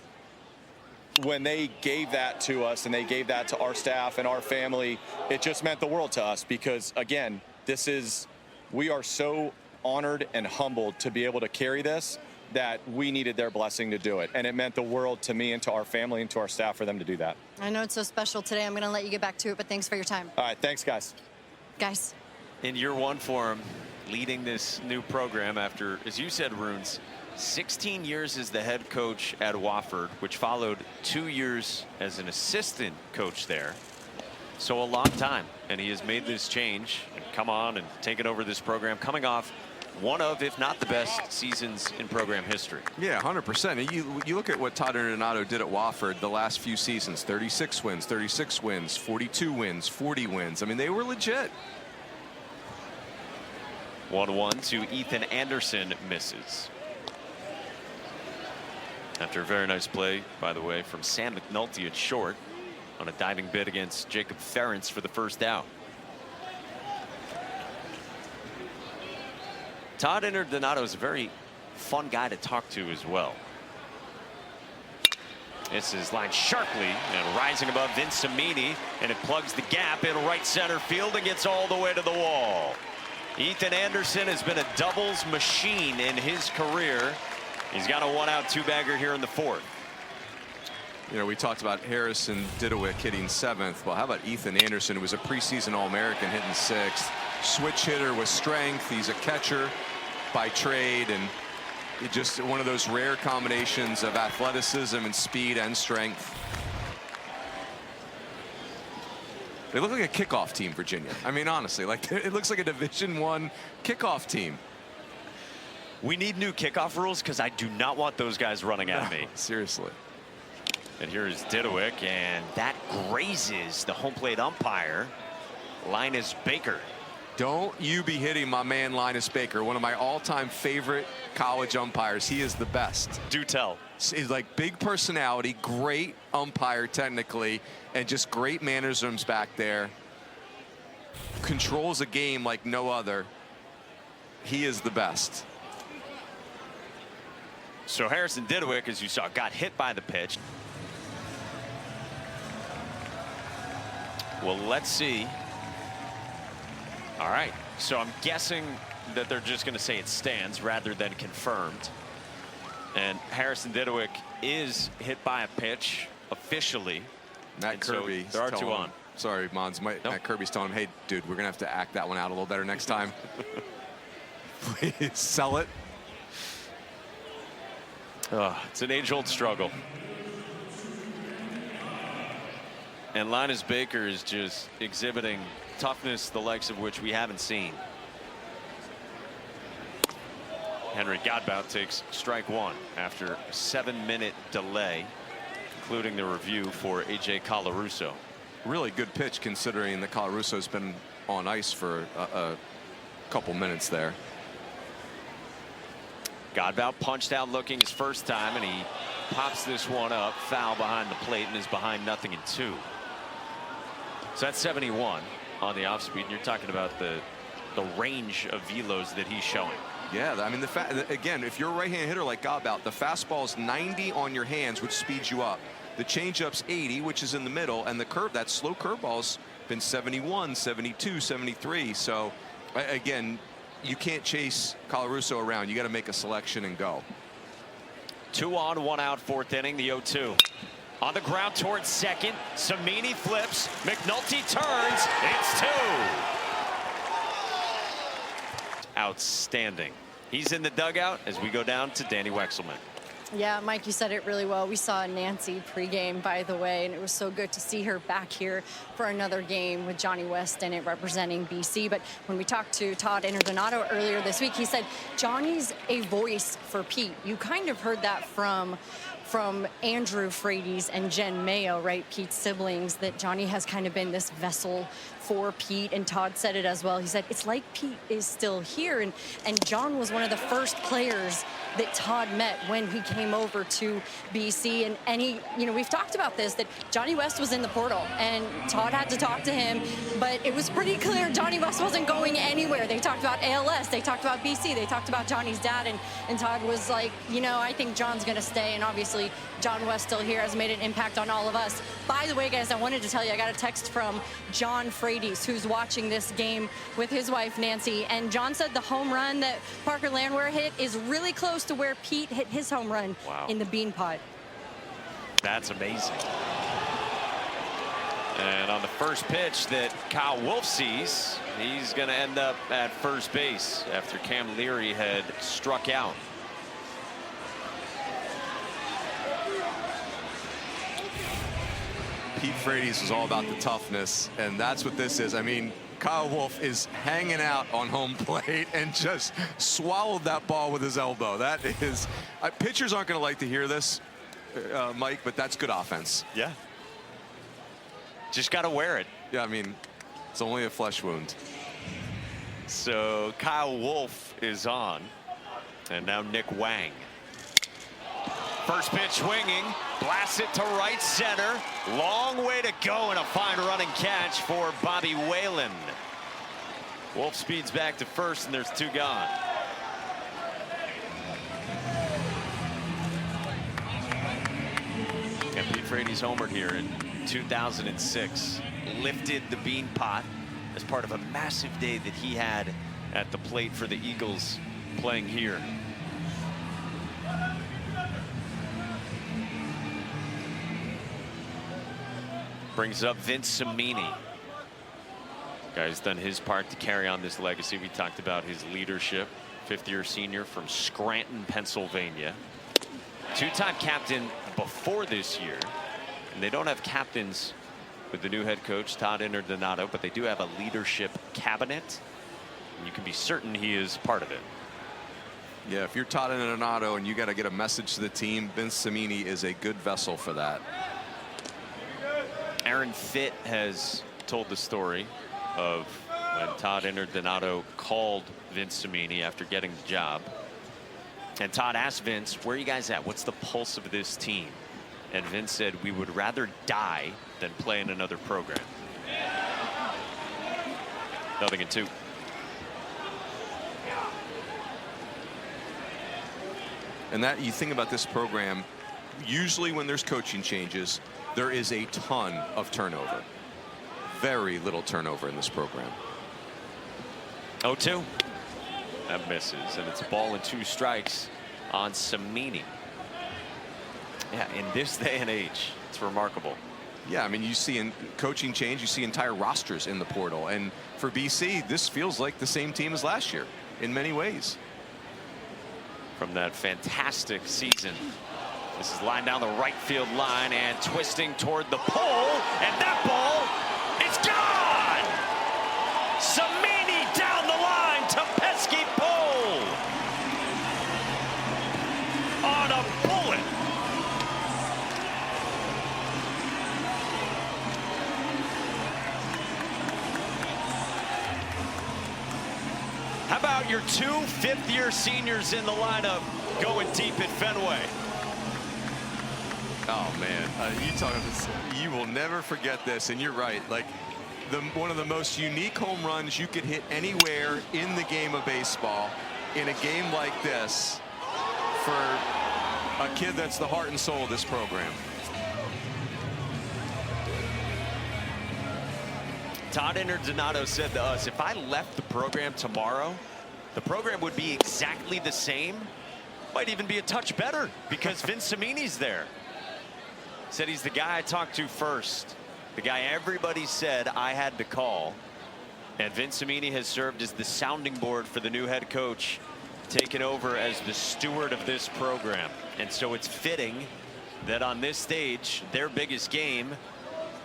when they gave that to us and they gave that to our staff and our family, it just meant the world to us because, again, we are so honored and humbled to be able to carry this that we needed their blessing to do it. And it meant the world to me and to our family and to our staff for them to do that. I know it's so special today. I'm going to let you get back to it, but thanks for your time. All right, thanks, guys. Guys. In year one for him, leading this new program after, as you said, Runes, 16 years as the head coach at Wofford, which followed 2 years as an assistant coach there. So a long time, and he has made this change and come on and taken over this program, coming off one of, if not the best seasons in program history. Yeah, 100%. You look at what Todd Interdonato did at Wofford the last few seasons: 36 wins, 36 wins, 42 wins, 40 wins. I mean, they were legit. 1-1 to Ethan Anderson, misses. After a very nice play, by the way, from Sam McNulty at short on a diving bid against Jacob Ferentz for the first out. Todd Interdonato is a very fun guy to talk to as well. This is lined sharply and rising above Vince Cimini, and it plugs the gap in right center field and gets all the way to the wall. Ethan Anderson has been a doubles machine in his career. He's got a 1-out 2-bagger here in the fourth. You know, we talked about Harrison Didowick hitting 7th. Well, how about Ethan Anderson, who was a preseason All-American, hitting 6th? Switch hitter with strength. He's a catcher by trade, and it just one of those rare combinations of athleticism and speed and strength. They look like a kickoff team, Virginia. I mean, honestly, like it looks like a Division I kickoff team. We need new kickoff rules because I do not want those guys running at me. Seriously. And here is Didowick, and that grazes the home plate umpire, Linus Baker. Don't you be hitting my man Linus Baker, one of my all-time favorite college umpires. He is the best. Do tell. He's like big personality, great umpire technically, and just great mannerisms back there. Controls a game like no other. He is the best. So Harrison Didowick, as you saw, got hit by the pitch. Well, let's see. All right, so I'm guessing that they're just going to say it stands rather than confirmed. And Harrison Didowick is hit by a pitch officially. Matt Kirby. So there are two on. Sorry, Mons. Matt Kirby's telling him, hey, dude, we're going to have to act that one out a little better next time. Please sell it. It's an age-old struggle. And Linus Baker is just exhibiting toughness, the likes of which we haven't seen. Henry Godbout takes strike one after a 7-minute delay, concluding the review for A.J. Colarusso. Really good pitch considering that Colarusso's been on ice for a couple minutes there. Godbout punched out looking his first time, and he pops this one up, foul behind the plate, and is behind 0-2. So that's 71 on the off speed. And you're talking about the range of velos that he's showing. Yeah, I mean, again, if you're a right-hand hitter like Godbout, the fastball's 90 on your hands, which speeds you up. The changeup's 80, which is in the middle, and the curve, that slow curveball's been 71, 72, 73. So again, you can't chase Colarusso around. You got to make a selection and go. 2 on, 1 out, 4th inning, the 0-2. On the ground towards second. Cimini flips. McNulty turns. It's 2. Outstanding. He's in the dugout as we go down to Danny Wexelman. Yeah, Mike, you said it really well. We saw Nancy pregame, by the way, and it was so good to see her back here for another game with Johnny West in it representing BC. But when we talked to Todd Interdonato earlier this week, he said Johnny's a voice for Pete. You kind of heard that from from Andrew Frates and Jen Mayo, right, Pete's siblings, that Johnny has kind of been this vessel for Pete, and Todd said it as well. He said it's like Pete is still here, and John was one of the first players that Todd met when he came over to BC, and he, you know, we've talked about this, that Johnny West was in the portal and Todd had to talk to him, but it was pretty clear Johnny West wasn't going anywhere. They talked about ALS, they talked about BC, they talked about Johnny's dad, and Todd was like, you know, I think John's gonna stay, and obviously John West still here has made an impact on all of us. By the way, guys, I wanted to tell you, I got a text from John Frates, who's watching this game with his wife Nancy, and John said the home run that Parker Landwehr hit is really close to where Pete hit his home run in the Beanpot. That's amazing. And on the first pitch that Kyle Wolf sees, he's going to end up at first base after Cam Leary had struck out. Pete Frates is all about the toughness, and that's what this is. I mean, Kyle Wolf is hanging out on home plate and just swallowed that ball with his elbow. That is, pitchers aren't going to like to hear this, Mike, but that's good offense. Yeah. Just got to wear it. Yeah, I mean, it's only a flesh wound. So Kyle Wolf is on, and now Nick Wang. First pitch swinging, blasts it to right center. Long way to go, and a fine running catch for Bobby Whalen. Wolf speeds back to first, and there's two gone. And Pete Frates homered here in 2006. Lifted the Beanpot as part of a massive day that he had at the plate for the Eagles playing here. Brings up Vince Cimini. Guy's done his part to carry on this legacy. We talked about his leadership. Fifth-year senior from Scranton, Pennsylvania. Two-time captain before this year. And they don't have captains with the new head coach, Todd Interdonato, but they do have a leadership cabinet. And you can be certain he is part of it. Yeah, if you're Todd Interdonato and you got to get a message to the team, Vince Cimini is a good vessel for that. Aaron Fitt has told the story of when Todd Interdonato called Vince Cimini after getting the job. And Todd asked Vince, where are you guys at? What's the pulse of this team? And Vince said, we would rather die than play in another program. 0-2. And that, you think about this program, usually when there's coaching changes, there is a ton of turnover. Very little turnover in this program. 0-2. That misses, and it's a ball and 2 strikes on Cimini. Yeah, in this day and age, it's remarkable. Yeah, I mean, you see in coaching change, you see entire rosters in the portal. And for BC, this feels like the same team as last year in many ways. From that fantastic season. This is lined down the right field line and twisting toward the pole, and that ball is gone! Cimini down the line to pesky pole on a bullet. How about your 2 fifth-year seniors in the lineup going deep at Fenway? Oh man, you talk about this, you will never forget this, and you're right. Like one of the most unique home runs you could hit anywhere in the game of baseball, in a game like this, for a kid that's the heart and soul of this program. Todd Interdonato said to us, if I left the program tomorrow, the program would be exactly the same, might even be a touch better because Vince Cimini's there. Said he's the guy I talked to first, the guy everybody said I had to call. And Vince Cimini has served as the sounding board for the new head coach, taken over as the steward of this program. And so it's fitting that on this stage, their biggest game,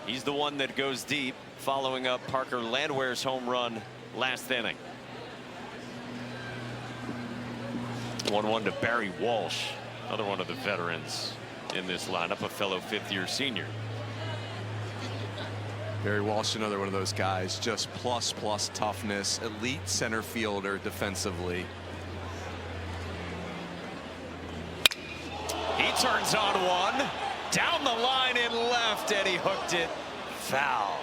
he's the one that goes deep, following up Parker Landwehr's home run last inning. 1-1 to Barry Walsh, another one of the veterans in this lineup, a fellow fifth-year senior. Barry Walsh, another one of those guys, just plus toughness, elite center fielder defensively. He turns on one, down the line in left, and he hooked it foul.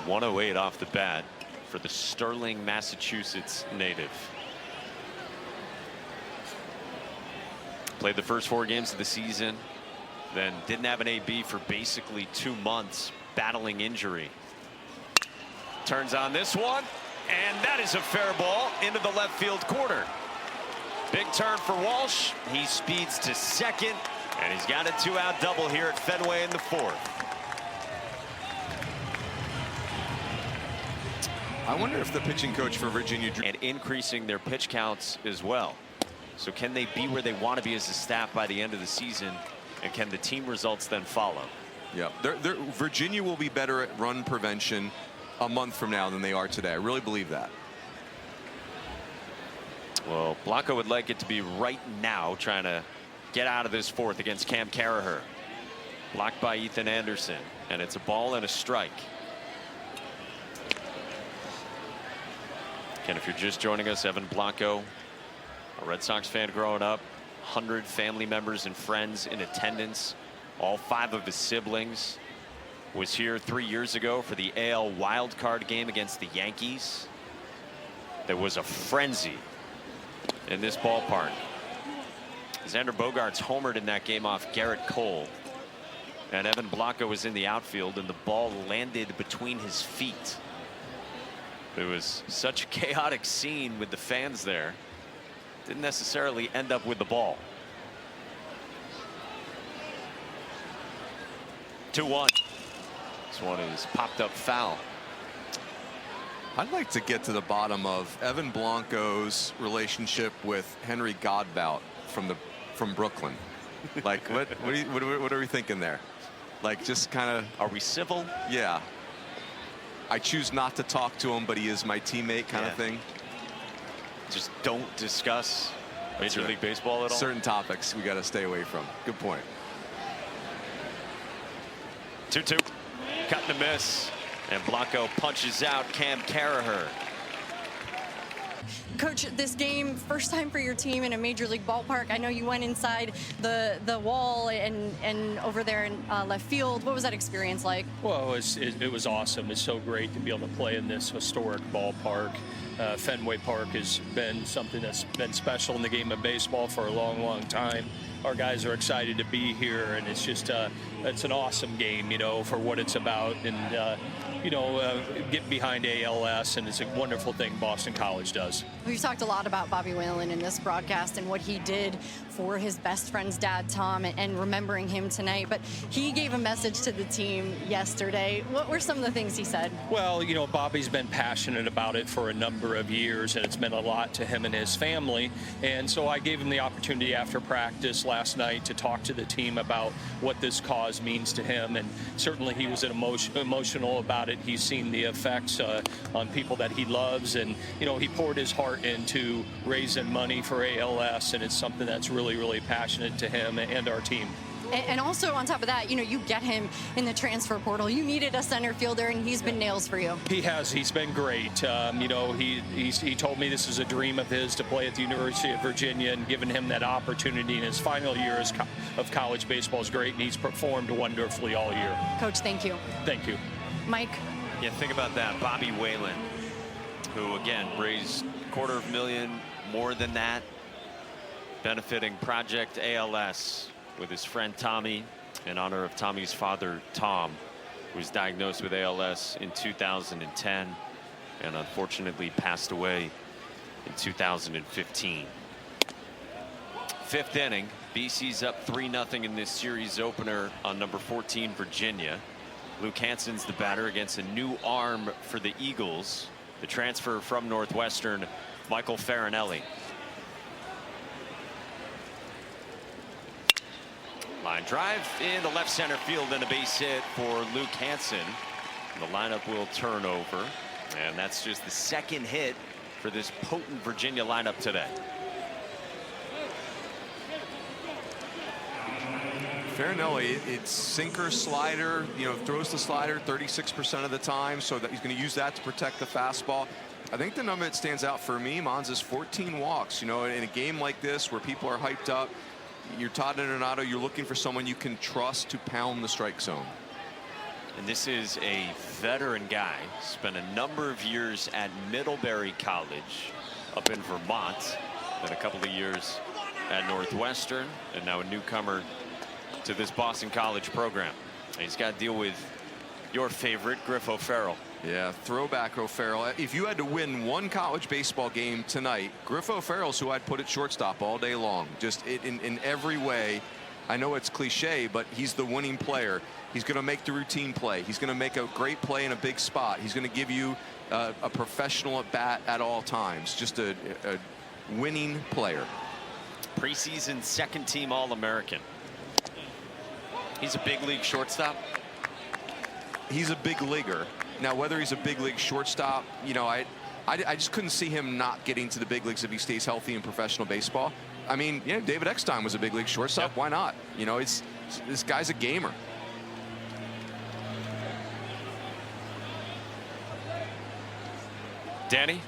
.108 off the bat for the Sterling, Massachusetts native. Played the first 4 games of the season, then didn't have an AB for basically 2 months, battling injury. Turns on this one, and that is a fair ball into the left field corner. Big turn for Walsh. He speeds to second, and he's got a 2-out double here at Fenway in the 4th. I wonder if the pitching coach for Virginia and increasing their pitch counts as well. So can they be where they want to be as a staff by the end of the season, and can the team results then follow? Yeah, Virginia will be better at run prevention a month from now than they are today. I really believe that. Well, Blanco would like it to be right now, trying to get out of this 4th against Cam Carraher. Blocked by Ethan Anderson, and it's a ball and a strike. And if you're just joining us, Evan Blanco, a Red Sox fan growing up, 100 family members and friends in attendance. All 5 of his siblings. Was here 3 years ago for the AL wild card game against the Yankees. There was a frenzy in this ballpark. Xander Bogaerts homered in that game off Garrett Cole. And Evan Blanco was in the outfield, and the ball landed between his feet. It was such a chaotic scene with the fans there. Didn't necessarily end up with the ball. 2-1. This one is popped up foul. I'd like to get to the bottom of Evan Blanco's relationship with Henry Godbout from Brooklyn. Like, what are we thinking there? Like, just kind of. Are we civil? Yeah. I choose not to talk to him, but he is my teammate, kind of thing. Just don't discuss Major League Baseball at all. Certain topics we got to stay away from. Good point. 2-2. Cut and a miss. And Blanco punches out Cam Carraher. Coach, this game, first time for your team in a major league ballpark. I know you went inside the wall and over there in left field. What was that experience like? Well, it was awesome. It's so great to be able to play in this historic ballpark. Fenway Park has been something that's been special in the game of baseball for a long, long time. Our guys are excited to be here, and it's just it's an awesome game, you know, for what it's about, and get behind ALS, and it's a wonderful thing Boston College does. We've talked a lot about Bobby Whalen in this broadcast and what he did for his best friend's dad, Tom, and remembering him tonight. But he gave a message to the team yesterday. What were some of the things he said? Well, you know, Bobby's been passionate about it for a number of years, and it's meant a lot to him and his family. And so I gave him the opportunity after practice last night to talk to the team about what this cause means to him. And certainly he was emotional about it. He's seen the effects on people that he loves, and he poured his heart into raising money for ALS, and it's something that's really, really passionate to him and our team. And also on top of that, you get him in the transfer portal. You needed a center fielder, and he's been nails for you. He has. He's been great. He told me this is a dream of his to play at the University of Virginia, and giving him that opportunity in his final year of college baseball is great, and he's performed wonderfully all year. Coach, thank you. Thank you. Mike? Yeah, think about that. Bobby Whalen, who, again, raised $250,000, more than that, benefiting Project ALS with his friend Tommy, in honor of Tommy's father, Tom, who was diagnosed with ALS in 2010 and unfortunately passed away in 2015. 5th inning, BC's up 3-0 in this series opener on number 14, Virginia. Luke Hansen's the batter against a new arm for the Eagles, the transfer from Northwestern, Michael Farinelli. Line drive in the left center field, and a base hit for Luke Hansen. The lineup will turn over, and that's just the second hit for this potent Virginia lineup today. Farinelli, it's sinker, slider, throws the slider 36% of the time, so that he's going to use that to protect the fastball. I think the number that stands out for me, Mons, is 14 walks. In a game like this where people are hyped up, you're Todd Interdonato, you're looking for someone you can trust to pound the strike zone. And this is a veteran guy, spent a number of years at Middlebury College up in Vermont, then a couple of years at Northwestern, and now a newcomer to this Boston College program. And he's got to deal with your favorite, Griff O'Farrell. Yeah, throwback O'Farrell. If you had to win one college baseball game tonight, Griff O'Farrell's who I'd put at shortstop all day long. Just in every way. I know it's cliche, but he's the winning player. He's going to make the routine play. He's going to make a great play in a big spot. He's going to give you a professional at bat at all times. Just a winning player. Preseason second team All-American. He's a big league shortstop. He's a big leaguer. Now, whether he's a big league shortstop, I just couldn't see him not getting to the big leagues if he stays healthy in professional baseball. I mean, David Eckstein was a big league shortstop. Yep. Why not? This guy's a gamer. Danny?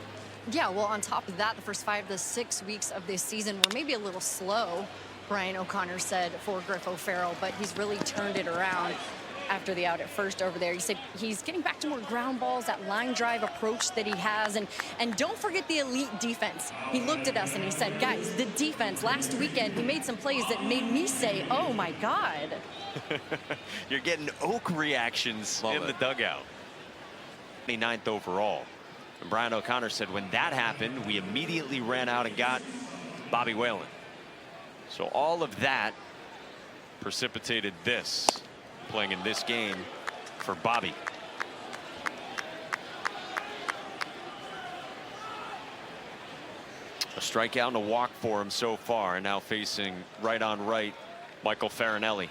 Yeah, well, on top of that, the first 5 to 6 weeks of this season were maybe a little slow, Brian O'Connor said, for Griff O'Farrell, but he's really turned it around after the out at first over there. He said he's getting back to more ground balls, that line drive approach that he has. And don't forget the elite defense. He looked at us and he said, guys, the defense last weekend, he made some plays that made me say, oh, my God. You're getting Oak reactions in the dugout. 29th overall. And Brian O'Connor said when that happened, we immediately ran out and got Bobby Whalen. So all of that precipitated this, playing in this game for Bobby. A strikeout and a walk for him so far, and now facing right on right Michael Farinelli.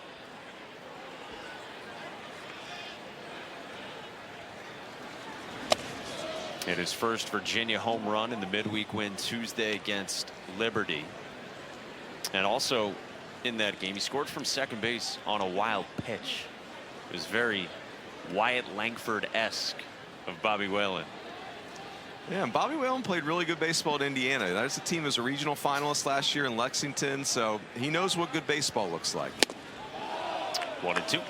Hit his first Virginia home run in the midweek win Tuesday against Liberty. And also in that game, he scored from second base on a wild pitch. It was very Wyatt Langford-esque of Bobby Whalen. Yeah, and Bobby Whalen played really good baseball at Indiana. That's a team that was a regional finalist last year in Lexington, so he knows what good baseball looks like. 1-2.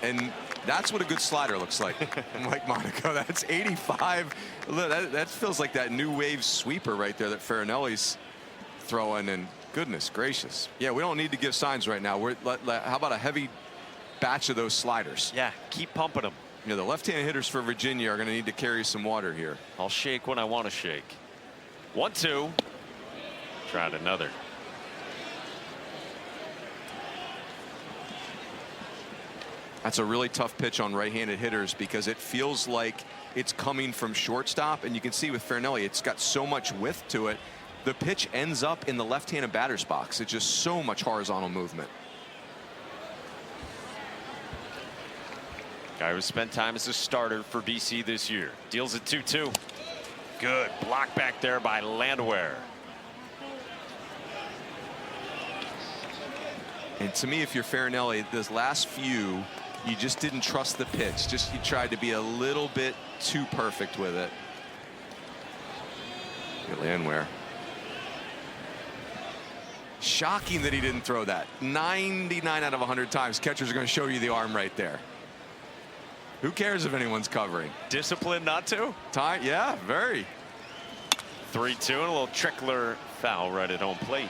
And that's what a good slider looks like. Mike Monaco, that's 85. Look, that feels like that new wave sweeper right there that Farinelli's throwing, and goodness gracious. Yeah, we don't need to give signs right now. How about a heavy batch of those sliders? Yeah, keep pumping them. The left-hand hitters for Virginia are going to need to carry some water here. I'll shake when I want to shake. 1-2. Tried another. That's a really tough pitch on right-handed hitters because it feels like it's coming from shortstop, and you can see with Farinelli, it's got so much width to it. The pitch ends up in the left-handed batter's box. It's just so much horizontal movement. Guy who spent time as a starter for BC this year. Deals it 2-2. Good block back there by Landwehr. And to me, if you're Farinelli, those last few, you just didn't trust the pitch. You tried to be a little bit too perfect with it. Landwehr. Shocking that he didn't throw that. 99 out of 100 times, catchers are going to show you the arm right there. Who cares if anyone's covering? Discipline not to? Time, yeah, very. 3-2 and a little trickler foul right at home plate.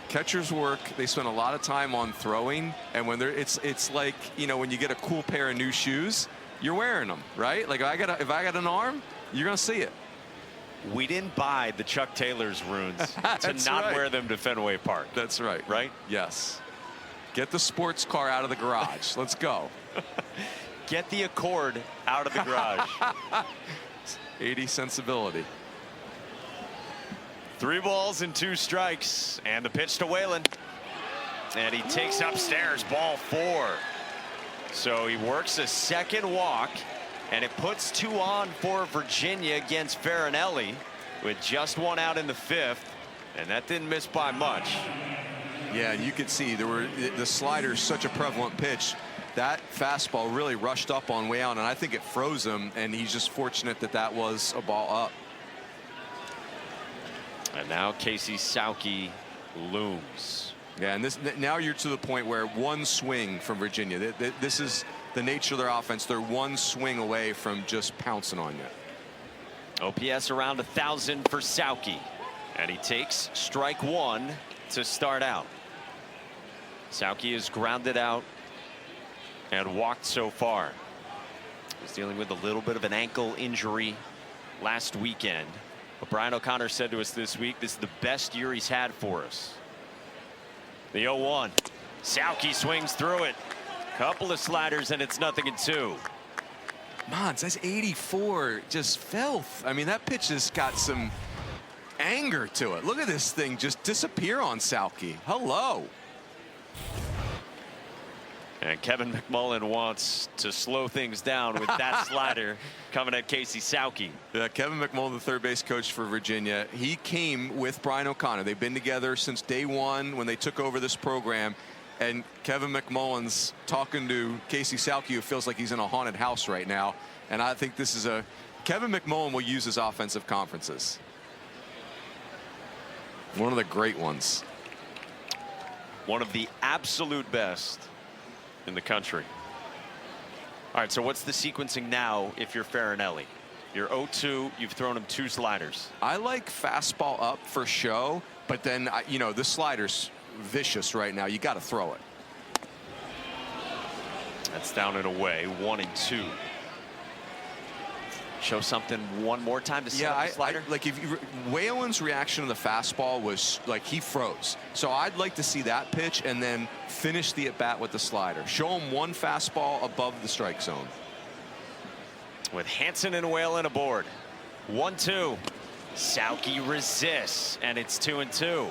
Catchers work, they spend a lot of time on throwing, and when it's like, when you get a cool pair of new shoes, you're wearing them, right? Like if I got an arm, you're gonna see it. We didn't buy the Chuck Taylor's runes to not wear them to Fenway Park. That's right. Right? Yes. Get the sports car out of the garage. Let's go. Get the Accord out of the garage. 80 sensibility. 3 balls and 2 strikes, and the pitch to Whalen, and he takes upstairs, ball 4. So he works a second walk, and it puts 2 on for Virginia against Farinelli with just 1 out in the 5th, and that didn't miss by much. Yeah, and you could see the slider's such a prevalent pitch. That fastball really rushed up on way out, and I think it froze him, and he's just fortunate that that was a ball up. And now Casey Sauke looms. Yeah, and now you're to the point where one swing from Virginia. This is the nature of their offense. They're one swing away from just pouncing on you. OPS around 1,000 for Sauke, and he takes strike 1 to start out. Sauke is grounded out and walked so far. He's dealing with a little bit of an ankle injury last weekend. But Brian O'Connor said to us this week, this is the best year he's had for us. The 0-1. Sauke swings through it. Couple of sliders, and it's 0-2. Mons, that's 84. Just filth. I mean, that pitch has got some anger to it. Look at this thing just disappear on Sauke. Hello. And Kevin McMullen wants to slow things down with that slider coming at Casey Sauke. Yeah, Kevin McMullen, the third base coach for Virginia, he came with Brian O'Connor. They've been together since day 1 when they took over this program. And Kevin McMullen's talking to Casey Sauke, who feels like he's in a haunted house right now. And I think this is Kevin McMullen will use his offensive conferences. One of the great ones. One of the absolute best in the country. All right, so what's the sequencing now if you're Farinelli? You're 0-2, you've thrown him 2 sliders. I like fastball up for show, but then, you know, the slider's vicious right now. You got to throw it. That's down and away, 1-2. Show something one more time to set up the slider? Like Whalen's reaction to the fastball was like he froze. So I'd like to see that pitch and then finish the at bat with the slider. Show him one fastball above the strike zone. With Hansen and Whalen aboard. 1-2. Sauke resists, and it's 2-2.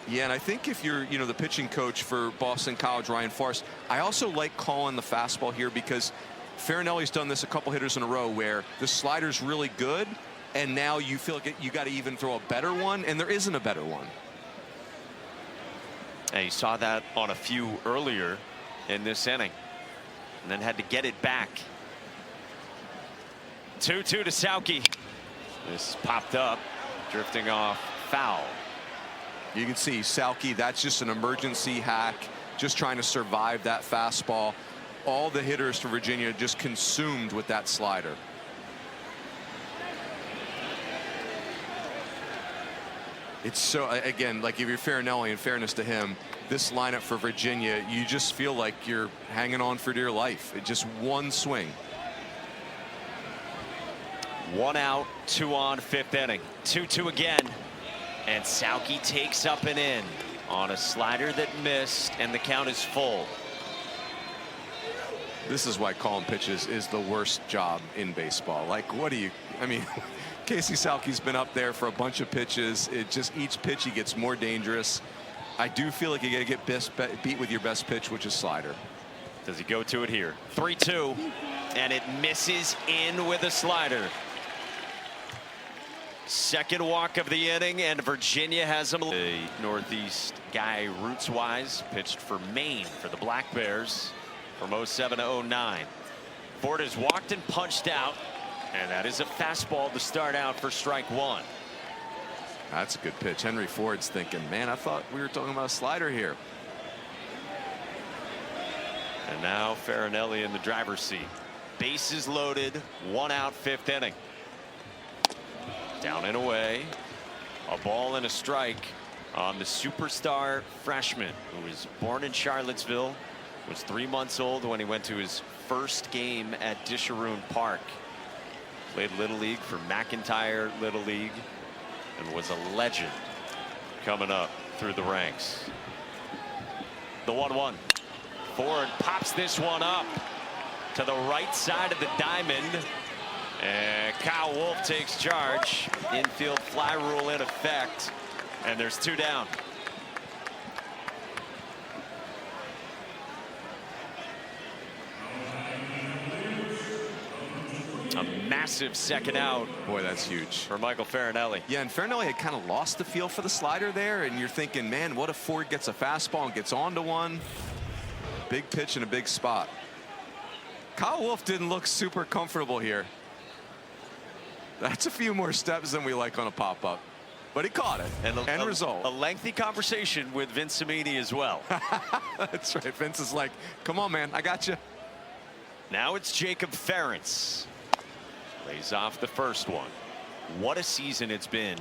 Yeah, and I think if you're, the pitching coach for Boston College, Ryan Forrest, I also like calling the fastball here because Farinelli's done this a couple hitters in a row where the slider's really good, and now you feel like you got to even throw a better one, and there isn't a better one. And you saw that on a few earlier in this inning, and then had to get it back. 2-2 to Sauke. This popped up, drifting off foul. You can see Sauke, that's just an emergency hack, just trying to survive that fastball. All the hitters for Virginia just consumed with that slider. It's so, again, like if you're Farinelli, in fairness to him, this lineup for Virginia, you just feel like you're hanging on for dear life. It's just one swing. 1 out, 2 on, 5th inning. 2-2 again. And Sauke takes up and in on a slider that missed, and the count is full. This is why calling pitches is the worst job in baseball. Like, what do you, I mean, Casey Sauke's been up there for a bunch of pitches. It just, each pitch he gets more dangerous. I do feel like you got to get beat with your best pitch, which is slider. Does he go to it here? 3-2, and it misses in with a slider. Second walk of the inning, and Virginia has him. A Northeast guy, roots-wise, pitched for Maine for the Black Bears from 07 to 09. Ford has walked and punched out, and that is a fastball to start out for strike 1. That's a good pitch. Henry Ford's thinking, man, I thought we were talking about a slider here. And now Farinelli in the driver's seat. Bases loaded, 1 out, 5th inning. Down and away. A ball and a strike on the superstar freshman who was born in Charlottesville, was 3 months old when he went to his first game at Disharoon Park. Played Little League for McIntyre Little League and was a legend coming up through the ranks. The 1-1. Ford pops this one up to the right side of the diamond. And Kyle Wolf takes charge. Infield fly rule in effect, and there's 2 down. massive second out Boy, that's huge. for Michael Farinelli. Yeah, and Farinelli had kind of lost the feel for the slider there, and you're thinking, man, what if Ford gets a fastball and gets onto one? Big pitch in a big spot. Kyle Wolf didn't look super comfortable here. That's a few more steps than we like on a pop-up. But he caught it. And end result. A lengthy conversation with Vince Cimini as well. That's right. Vince is like, come on, man, I got you. Now it's Jacob Ferentz. Lays off the first one. What a season it's been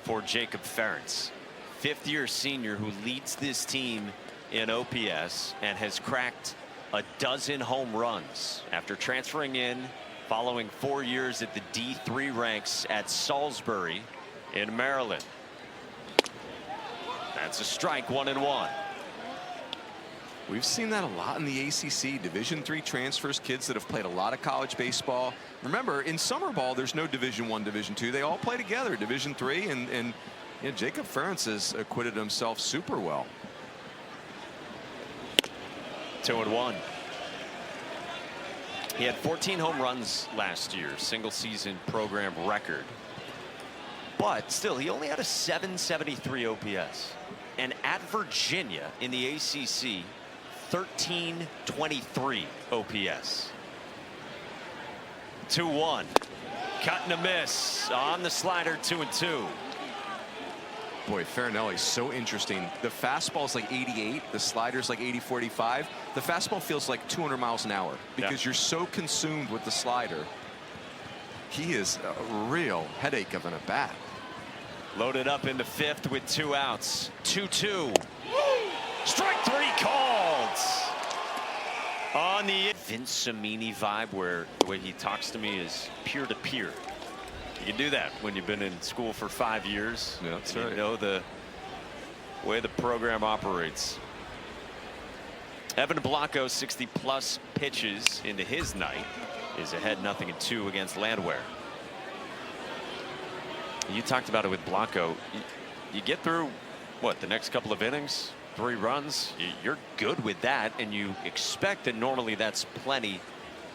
for Jacob Ferentz. Fifth-year senior who leads this team in OPS and has cracked a dozen home runs after transferring in following 4 years at the D3 ranks at Salisbury in Maryland. That's a strike, 1-1. We've seen that a lot in the ACC. Division III transfers, kids that have played a lot of college baseball. Remember, in summer ball, there's no Division I, Division II. They all play together, Division III, and yeah, Jacob Ferentz has acquitted himself super well. 2-1. He had 14 home runs last year, single season program record. But still, he only had a 773 OPS. And at Virginia in the ACC, 1323 OPS. 2-1. Cut and a miss on the slider, 2-2. Boy, Farinelli's so interesting. The fastball is like 88. The slider's like 80-45. The fastball feels like 200 miles an hour because you're so consumed with the slider. He is a real headache of an at bat. Loaded up into fifth with 2 outs. 2-2. Strike 3 called. On the Vince Cimini vibe, where the way he talks to me is peer-to-peer. You can do that when you've been in school for 5 years. Yeah, that's You right. know the way the program operates. Evan Blanco, 60-plus pitches into his night, is ahead 0-2 against Landwehr. You talked about it with Blanco. You get through, what, the next couple of innings, 3 runs, you're good with that, and you expect that normally that's plenty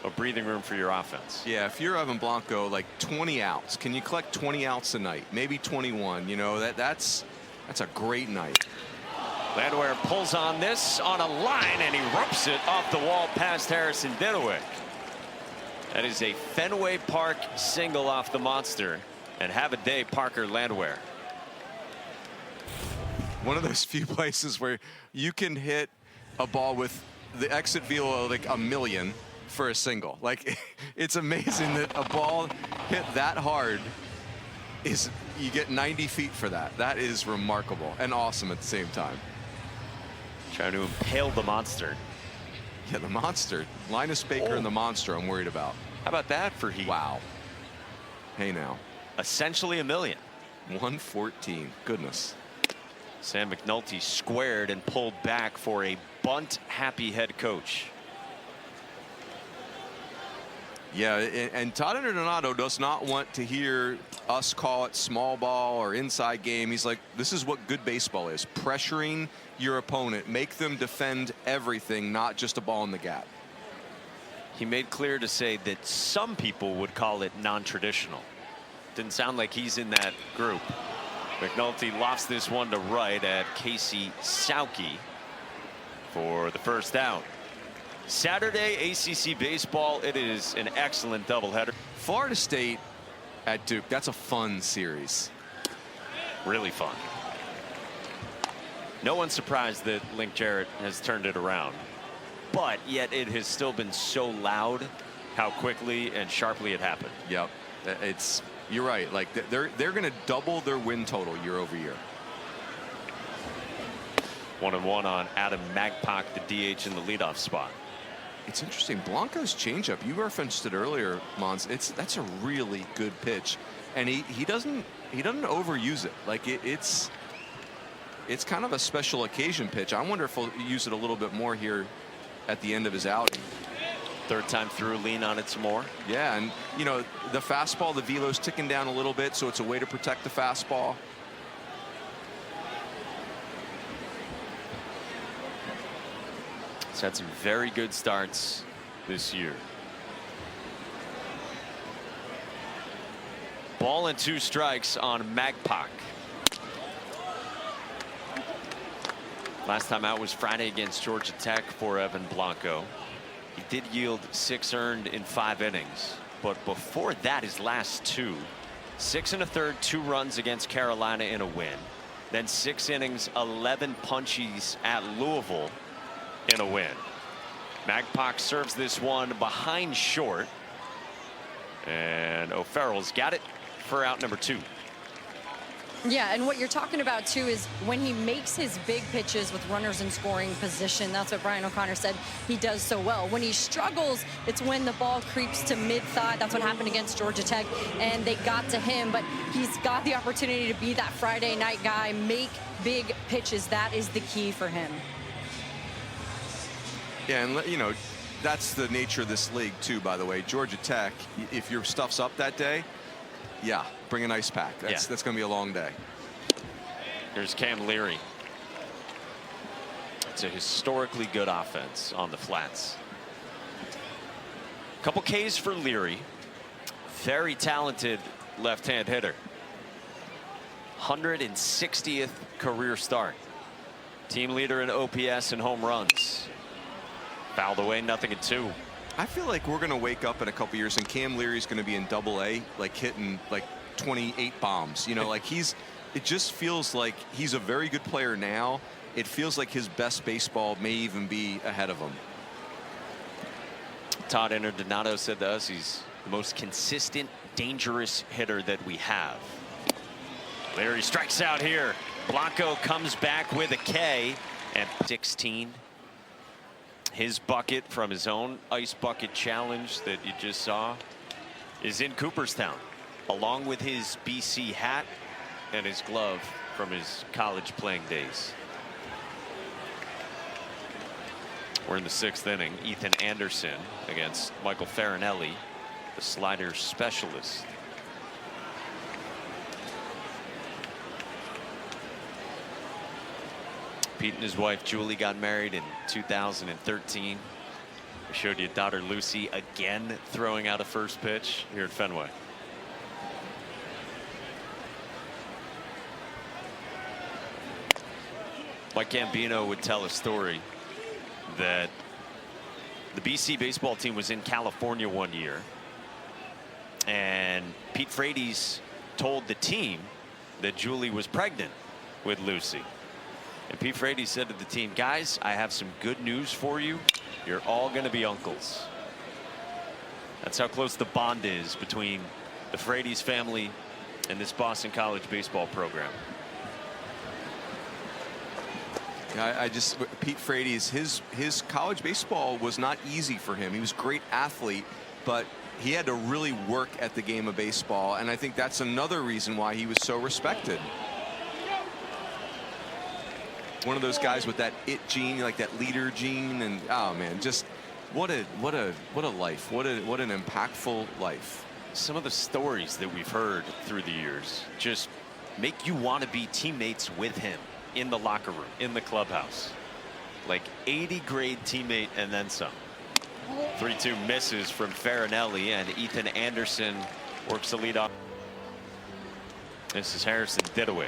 of breathing room for your offense. Yeah, if you're Evan Blanco, like 20 outs, can you collect 20 outs a night? Maybe 21. You know, that's a great night. Landwehr pulls on this on a line, and he ropes it off the wall past Harrison Dinowick. That is a Fenway Park single off the monster. And have a day, Parker Landwehr. One of those few places where you can hit a ball with the exit velo like a million for a single. Like, it's amazing that a ball hit that hard is, you get 90 feet for that. That is remarkable and awesome at the same time. Trying to impale the monster. Yeah, the monster. Linus Baker and the monster I'm worried about. How about that for heat? Wow. Hey now. Essentially a million. 114. Goodness. Sam McNulty squared and pulled back for a bunt-happy head coach. Yeah, and Todd Donato does not want to hear us call it small ball or inside game. He's like, this is what good baseball is. Pressuring your opponent. Make them defend everything, not just a ball in the gap. He made clear to say that some people would call it non-traditional. Didn't sound like he's in that group. McNulty lofts this one to right at Casey Sauke for the first out. Saturday ACC baseball, it is an excellent doubleheader. Florida State at Duke, that's a fun series. Really fun. No one's surprised that Link Jarrett has turned it around, but yet it has still been so loud how quickly and sharply it happened. Yep, you're right. Like they're going to double their win total year over year. 1-1 on Adam Magpok, the DH in the leadoff spot. It's interesting. Blanco's changeup, you referenced it earlier, Mons. That's a really good pitch, and he doesn't overuse it. Like it's kind of a special occasion pitch. I wonder if he'll use it a little bit more here at the end of his outing. Third time through, lean on it some more. Yeah, and you know the fastball, the velo's ticking down a little bit, so it's a way to protect the fastball. He's had some very good starts this year. Ball and 2 strikes on Magpok. Last time out was Friday against Georgia Tech for Evan Blanco. He did yield 6 earned in 5 innings, but before that, his last 2, 6 1/3, 2 runs against Carolina in a win, then 6 innings, 11 punchies at Louisville in a win. Magpok serves this one behind short, and O'Farrell's got it for out number 2. Yeah, and what you're talking about, too, is when he makes his big pitches with runners in scoring position, that's what Brian O'Connor said he does so well. When he struggles, it's when the ball creeps to mid-thigh. That's what happened against Georgia Tech, and they got to him. But he's got the opportunity to be that Friday night guy, make big pitches. That is the key for him. Yeah, and you know, that's the nature of this league, too, by the way. Georgia Tech, if your stuff's up that day, yeah, bring an ice pack. That's going to be a long day. Here's Cam Leary. It's a historically good offense on the flats. Couple Ks for Leary. Very talented left-hand hitter. 160th career start. Team leader in OPS and home runs. Fouled away, 0-2. I feel like we're going to wake up in a couple years and Cam Leary's going to be in Double-A, like hitting like 28 bombs. You know, like it just feels like he's a very good player now. It feels like his best baseball may even be ahead of him. Todd Interdonato said to us he's the most consistent, dangerous hitter that we have. Leary strikes out here. Blanco comes back with a K at 16. His bucket from his own ice bucket challenge that you just saw is in Cooperstown, along with his BC hat and his glove from his college playing days. We're in the 6th inning. Ethan Anderson against Michael Farinelli, the slider specialist. Pete and his wife Julie got married in 2013. I showed you daughter Lucy again throwing out a first pitch here at Fenway. Mike Gambino would tell a story that the BC baseball team was in California one year, and Pete Frates told the team that Julie was pregnant with Lucy. And Pete Frates said to the team, guys, I have some good news for you. You're all going to be uncles. That's how close the bond is between the Frates family and this Boston College baseball program. Pete Frates, his college baseball was not easy for him. He was a great athlete, but he had to really work at the game of baseball. And I think that's another reason why he was so respected. One of those guys with that it gene, like that leader gene, and oh man, just what a life, what an impactful life. Some of the stories that we've heard through the years just make you want to be teammates with him in the locker room, in the clubhouse. Like 80 grade teammate and then some. 3-2 misses from Farinelli, and Ethan Anderson works the lead off. This is Harrison Didowick.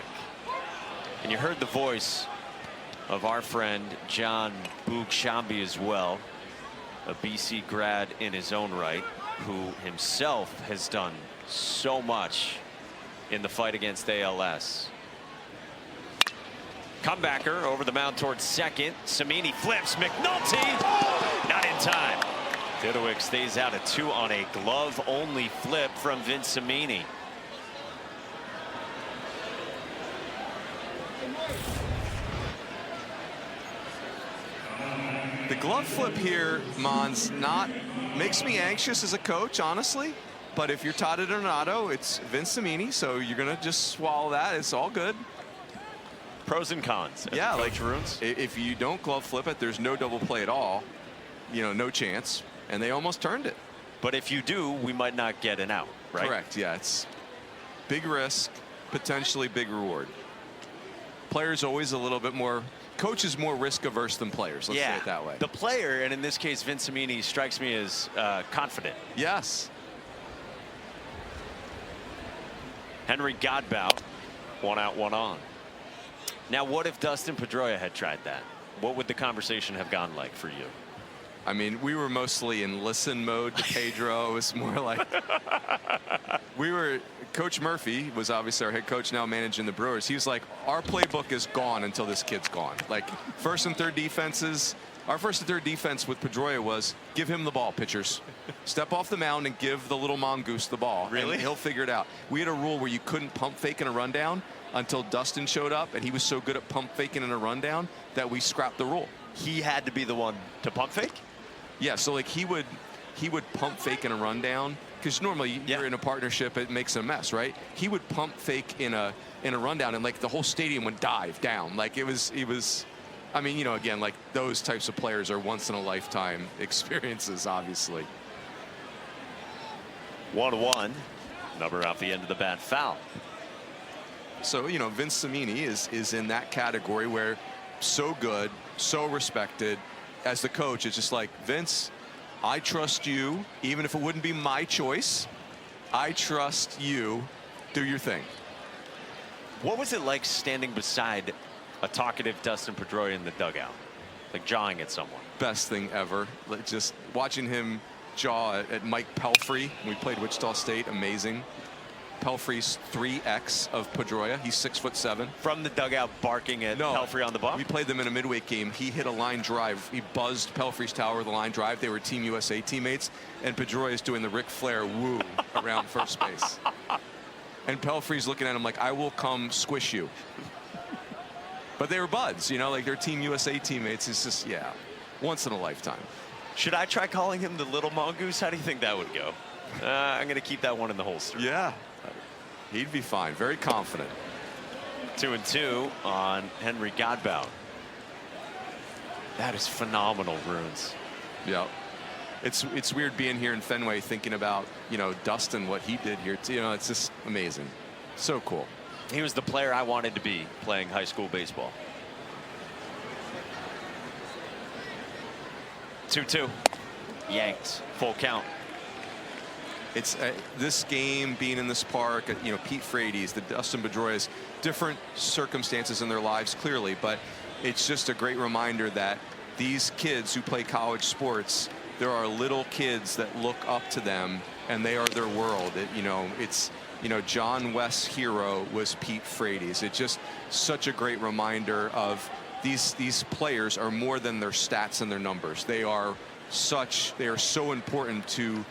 And you heard the voice of our friend John Boog Shambi as well, a BC grad in his own right, who himself has done so much in the fight against ALS. Comebacker over the mound towards second. Cimini flips. McNulty not in time. Didowick stays out at 2 on a glove-only flip from Vince Cimini. The glove flip here, Mons, makes me anxious as a coach, honestly. But if you're Todd Donato, it's Vince Cimini, so you're gonna just swallow that. It's all good. Pros and cons. Yeah, like runes. If you don't glove flip it, there's no double play at all. You know, no chance. And they almost turned it. But if you do, we might not get an out, right? Correct. Yeah, it's big risk, potentially big reward. Players always a little bit more. Coach is more risk averse than players. Let's say it that way. The player, and in this case, Vince Cimini, strikes me as confident. Yes. Henry Godbout, 1 out, 1 on. Now, what if Dustin Pedroia had tried that? What would the conversation have gone like for you? I mean, we were mostly in listen mode to Pedro. It was more like Coach Murphy was obviously our head coach, now managing the Brewers. He was like, our playbook is gone until this kid's gone. Like, first and third defenses, our first and third defense with Pedroia was give him the ball, pitchers. Step off the mound and give the little mongoose the ball. Really? And he'll figure it out. We had a rule where you couldn't pump fake in a rundown until Dustin showed up, and he was so good at pump faking in a rundown that we scrapped the rule. He had to be the one to pump fake? Yeah, so like he would pump fake in a rundown, because normally you're in a partnership, it makes a mess, right? He would pump fake in a rundown, and like the whole stadium would dive down. Like it was I mean, you know, again, like those types of players are once in a lifetime experiences, obviously. 1-1. Number off the end of the bat, foul. So, you know, Vince Cimini is in that category where so good, so respected. As the coach, it's just like, Vince, I trust you, even if it wouldn't be my choice. I trust you. Do your thing. What was it like standing beside a talkative Dustin Pedroia in the dugout, like jawing at someone? Best thing ever. Like just watching him jaw at Mike Pelfrey. We played Wichita State. Amazing. Pelfrey's 3x of Pedroia. He's 6'7". From the dugout barking at Pelfrey on the bump? We played them in a midweek game. He hit a line drive. He buzzed Pelfrey's tower with a line drive. They were Team USA teammates. And Pedroia is doing the Ric Flair woo around first base. And Pelfrey's looking at him like, I will come squish you. But they were buds, you know, like they're Team USA teammates. It's just, yeah, once in a lifetime. Should I try calling him the little mongoose? How do you think that would go? I'm going to keep that one in the holster. Yeah. He'd be fine. Very confident. 2-2 on Henry Godbout. That is phenomenal, Runes. Yeah. It's weird being here in Fenway thinking about, you know, Dustin, what he did here. You know, it's just amazing. So cool. He was the player I wanted to be playing high school baseball. 2-2. Yanked. Full count. It's this game being in this park, you know, Pete Frates, the Dustin Pedroias, different circumstances in their lives, clearly, but it's just a great reminder that these kids who play college sports, there are little kids that look up to them and they are their world. You know, it's, you know, John West's hero was Pete Frates. It's just such a great reminder of these players are more than their stats and their numbers. They are so important to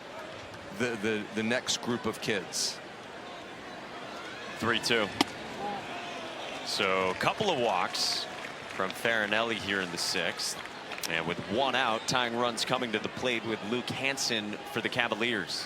the next group of kids. 3-2. So a couple of walks from Farinelli here in the 6th. And with 1 out, tying runs coming to the plate with Luke Hansen for the Cavaliers.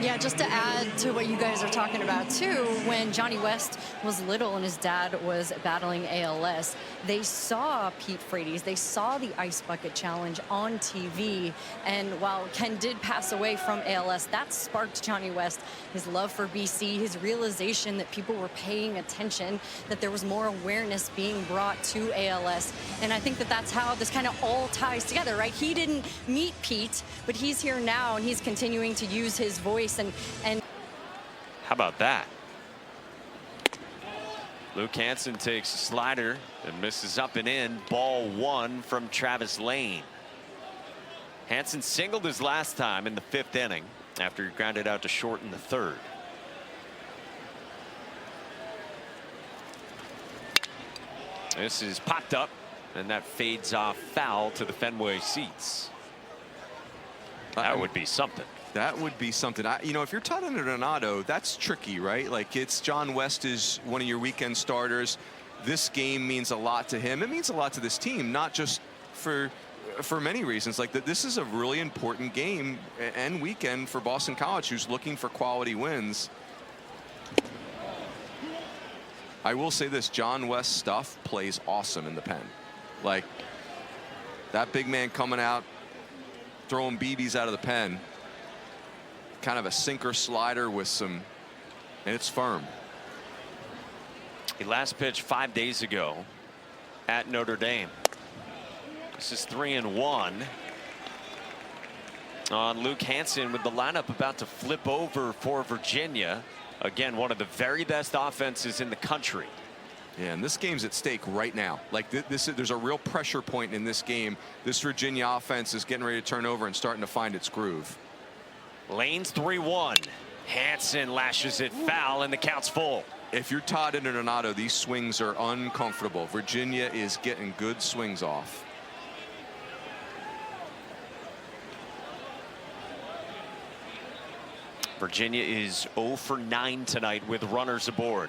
Yeah, just to add to what you guys are talking about too, when Johnny West was little and his dad was battling ALS, they saw Pete Frates, they saw the Ice Bucket Challenge on TV, and while Ken did pass away from ALS, that sparked Johnny West, his love for BC, his realization that people were paying attention, that there was more awareness being brought to ALS, and I think that that's how this kind of all ties together, right? He didn't meet Pete, but he's here now and he's continuing to use his voice and how about that? Luke Hansen takes a slider and misses up and in. Ball 1 from Travis Lane. Hansen singled his last time in the 5th inning after he grounded out to short in the 3rd. This is popped up and that fades off foul to the Fenway seats. That would be something. That would be something. You know, if you're Todd Arenado, that's tricky, right? Like, it's John West is one of your weekend starters. This game means a lot to him. It means a lot to this team, not just for many reasons. Like, this is a really important game and weekend for Boston College, who's looking for quality wins. I will say this, John West stuff plays awesome in the pen. Like, that big man coming out, throwing BBs out of the pen. Kind of a sinker slider with some, and it's firm. He last pitched 5 days ago at Notre Dame. This is 3-1 on Luke Hansen with the lineup about to flip over for Virginia. Again, one of the very best offenses in the country. Yeah, and this game's at stake right now. Like there's a real pressure point in this game. This Virginia offense is getting ready to turn over and starting to find its groove. Lane's 3-1. Hansen lashes it foul, and the count's full. If you're Todd Interdonato, these swings are uncomfortable. Virginia is getting good swings off. Virginia is 0 for 9 tonight with runners aboard.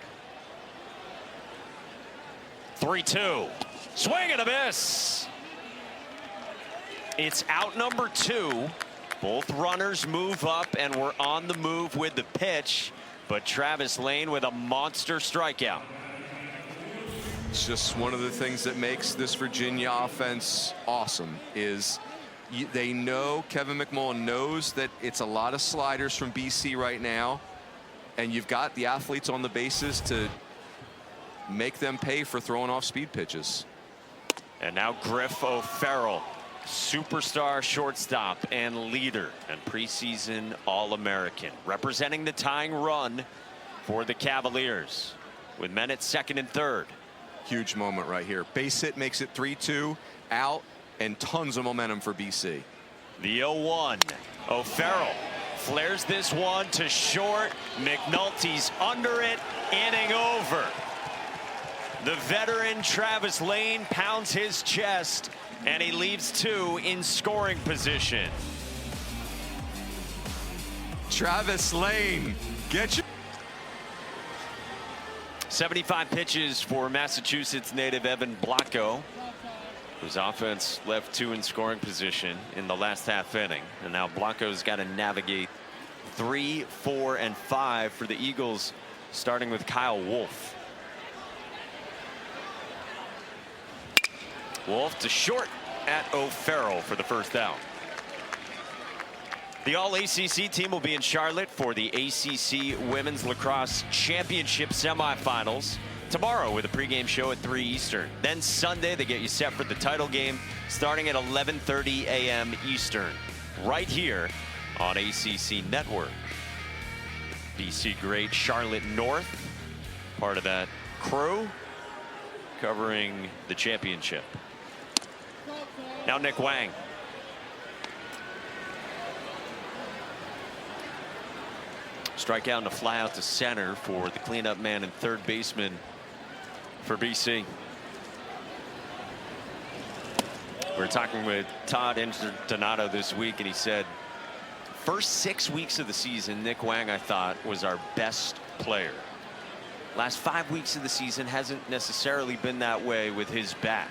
3-2. Swing and a miss. It's out number 2. Both runners move up, and we're on the move with the pitch. But Travis Lane with a monster strikeout. It's just one of the things that makes this Virginia offense awesome is they know, Kevin McMullen knows that it's a lot of sliders from BC right now, and you've got the athletes on the bases to make them pay for throwing off speed pitches. And now Griff O'Farrell, superstar shortstop and leader and preseason All-American, representing the tying run for the Cavaliers with men at second and third. Huge moment right here. Base hit makes it 3-2, out, and tons of momentum for BC. The 0-1. O'Farrell flares this one to short. McNulty's under it, inning over. The veteran Travis Lane pounds his chest, and he leaves 2 in scoring position. Travis Lane, get you. 75 pitches for Massachusetts native Evan Blanco, whose offense left 2 in scoring position in the last half inning. And now Blanco's got to navigate 3, 4, and 5 for the Eagles, starting with Kyle Wolf. Wolf to short at O'Farrell for the first out. The All-ACC team will be in Charlotte for the ACC Women's Lacrosse Championship semifinals tomorrow with a pregame show at 3 Eastern. Then Sunday they get you set for the title game starting at 11:30 a.m. Eastern right here on ACC Network. BC great Charlotte North, part of that crew covering the championship. Now Nick Wang. Strikeout and a fly out to center for the cleanup man and third baseman for BC. We were talking with Todd Interdonato this week, and he said first 6 weeks of the season, Nick Wang, I thought, was our best player. Last 5 weeks of the season hasn't necessarily been that way with his bat.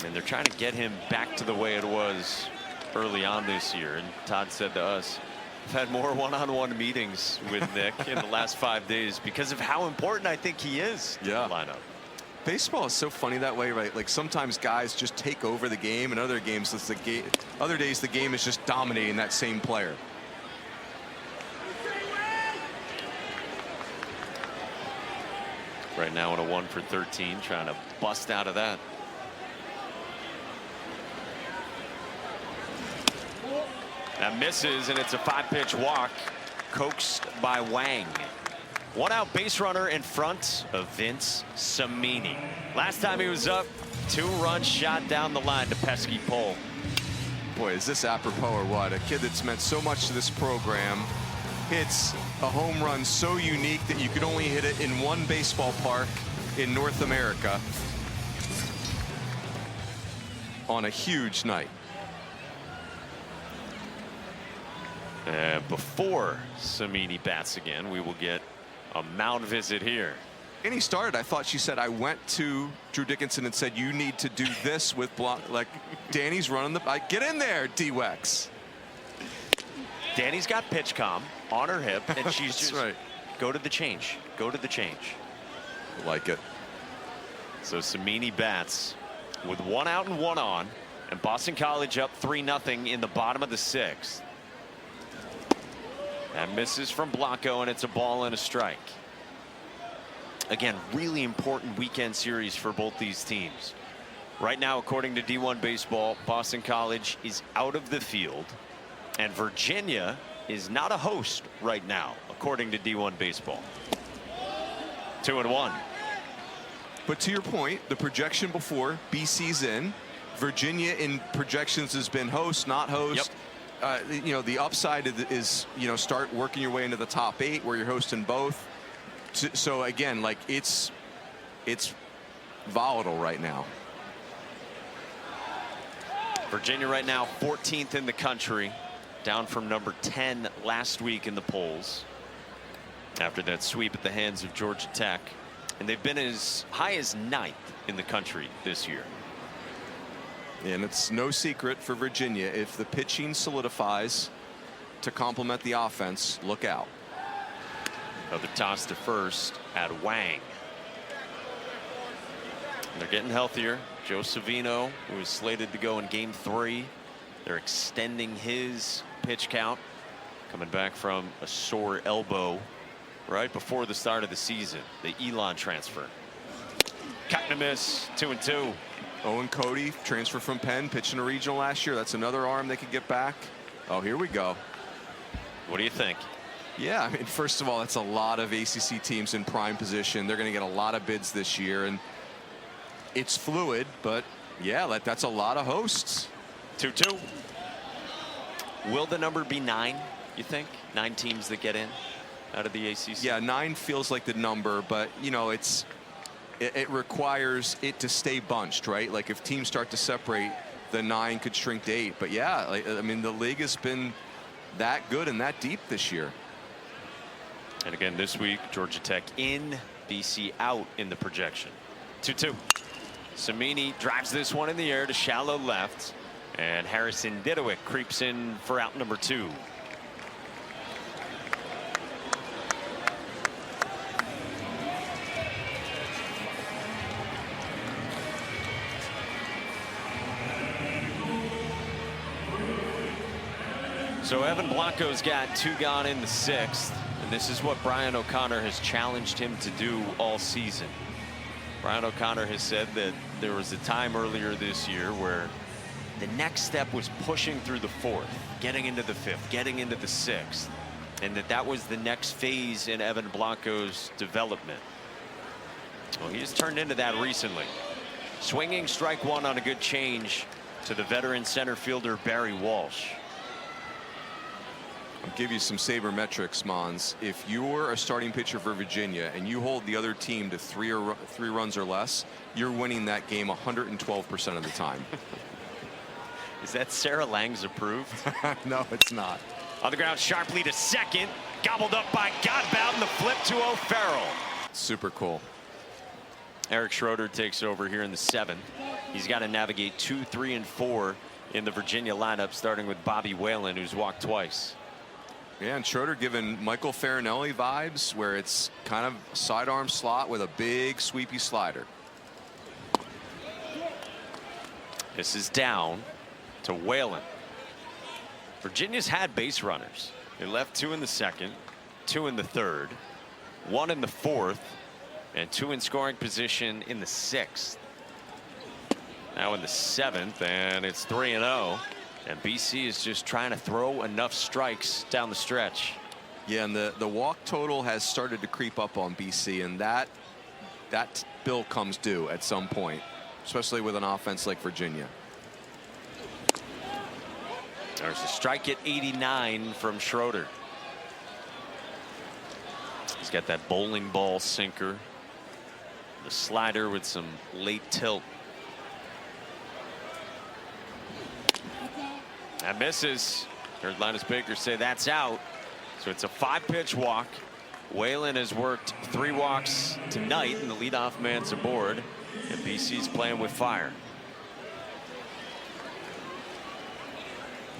And they're trying to get him back to the way it was early on this year. And Todd said to us, I've had more one-on-one meetings with Nick in the last 5 days because of how important I think he is to the lineup. Baseball is so funny that way, right? Like sometimes guys just take over the game, and other games, it's the game. Other days, the game is just dominating that same player. Right now in a 1 for 13, trying to bust out of that. That misses, and it's a 5-pitch walk, coaxed by Wang. 1 out base runner in front of Vince Cimini. Last time he was up, 2-run shot down the line to pesky pole. Boy, is this apropos or what? A kid that's meant so much to this program hits a home run so unique that you could only hit it in one baseball park in North America on a huge night. Before Cimini bats again, we will get a mound visit here. And he started, I thought she said, I went to Drew Dickinson and said, you need to do this with Blanc. Like, Danny's running the, get in there, D-Wex. Danny's got pitch comm on her hip, and she's just, right. Go to the change. Go to the change. Like it. So Cimini bats with 1 out and 1 on, and Boston College up 3-0 in the bottom of the 6th. That misses from Blanco, and it's a ball and a strike. Again, really important weekend series for both these teams. Right now, according to D1 Baseball, Boston College is out of the field, and Virginia is not a host right now, according to D1 Baseball. 2-1. But to your point, the projection before, BC's in. Virginia in projections has been host, not host. You know, the upside is, you know, start working your way into the top 8 where you're hosting both. So again, like it's volatile right now. Virginia right now 14th in the country, down from number 10 last week in the polls after that sweep at the hands of Georgia Tech. And they've been as high as 9th in the country this year. And it's no secret for Virginia, if the pitching solidifies to complement the offense, look out. Another toss to first at Wang. And they're getting healthier. Joe Savino, who is slated to go in game 3, they're extending his pitch count, coming back from a sore elbow right before the start of the season. The Elon transfer. Cut and a miss. 2-2. Owen Cody, transfer from Penn, pitching a regional last year. That's another arm they could get back. Oh, here we go. What do you think? Yeah, I mean, first of all, that's a lot of ACC teams in prime position. They're going to get a lot of bids this year, and it's fluid, but yeah, that's a lot of hosts. 2-2. Will the number be 9, you think? 9 teams that get in out of the ACC? Yeah, 9 feels like the number, but you know, it requires it to stay bunched, right? Like if teams start to separate, the 9 could shrink to 8. But yeah, like, I mean, the league has been that good and that deep this year. And again this week, Georgia Tech in, BC out in the projection. 2-2. Samini drives this one in the air to shallow left, and Harrison Didowick creeps in for out number 2. So Evan Blanco's got 2 gone in the 6th, and this is what Brian O'Connor has challenged him to do all season. Brian O'Connor has said that there was a time earlier this year where the next step was pushing through the 4th, getting into the 5th, getting into the 6th, and that was the next phase in Evan Blanco's development. Well, he's turned into that recently. Swinging strike 1 on a good change to the veteran center fielder Barry Walsh. I'll give you some sabermetrics, Mons. If you're a starting pitcher for Virginia and you hold the other team to 3 runs or less, you're winning that game 112% of the time. Is that Sarah Langs approved? No, it's not. On the ground sharply to second, gobbled up by Godbout, and the flip to O'Farrell. Super cool. Eric Schroeder takes over here in the 7th. He's got to navigate 2, 3, and 4 in the Virginia lineup, starting with Bobby Whalen, who's walked twice. Yeah, and Schroeder giving Michael Farinelli vibes, where it's kind of sidearm slot with a big sweepy slider. This is down to Whalen. Virginia's had base runners. They left 2 in the 2nd, 2 in the 3rd, 1 in the 4th, and 2 in scoring position in the 6th. Now in the 7th, and it's 3-0. And BC is just trying to throw enough strikes down the stretch. Yeah, and the walk total has started to creep up on BC, and that bill comes due at some point, especially with an offense like Virginia. There's a strike at 89 from Schroeder. He's got that bowling ball sinker, the slider with some late tilt. That misses. Heard Linus Baker say that's out. So it's a 5-pitch walk. Whalen has worked 3 walks tonight, and the leadoff man's aboard. And BC's playing with fire.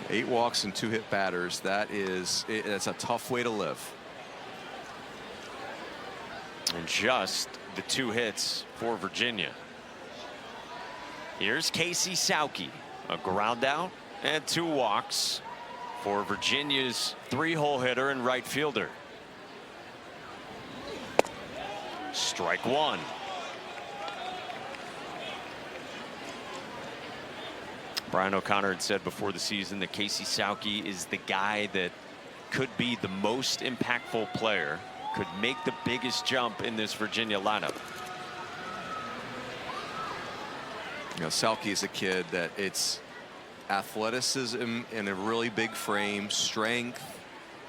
8 walks and 2 hit batters. That's a tough way to live. And just the 2 hits for Virginia. Here's Casey Sauke. A ground out and 2 walks for Virginia's 3-hole hitter and right fielder. Strike 1. Brian O'Connor had said before the season that Casey Sauke is the guy that could be the most impactful player, could make the biggest jump in this Virginia lineup. You know, Selke is a kid that it's athleticism in a really big frame, strength,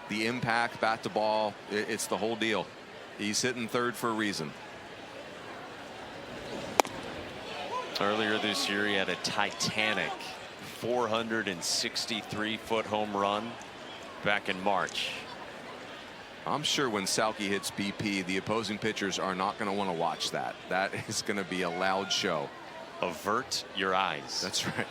the impact, bat to ball. It's the whole deal. He's hitting third for a reason. Earlier this year, he had a titanic 463-foot home run back in March. I'm sure when Selke hits BP, the opposing pitchers are not going to want to watch that. That is going to be a loud show. Avert your eyes. That's right.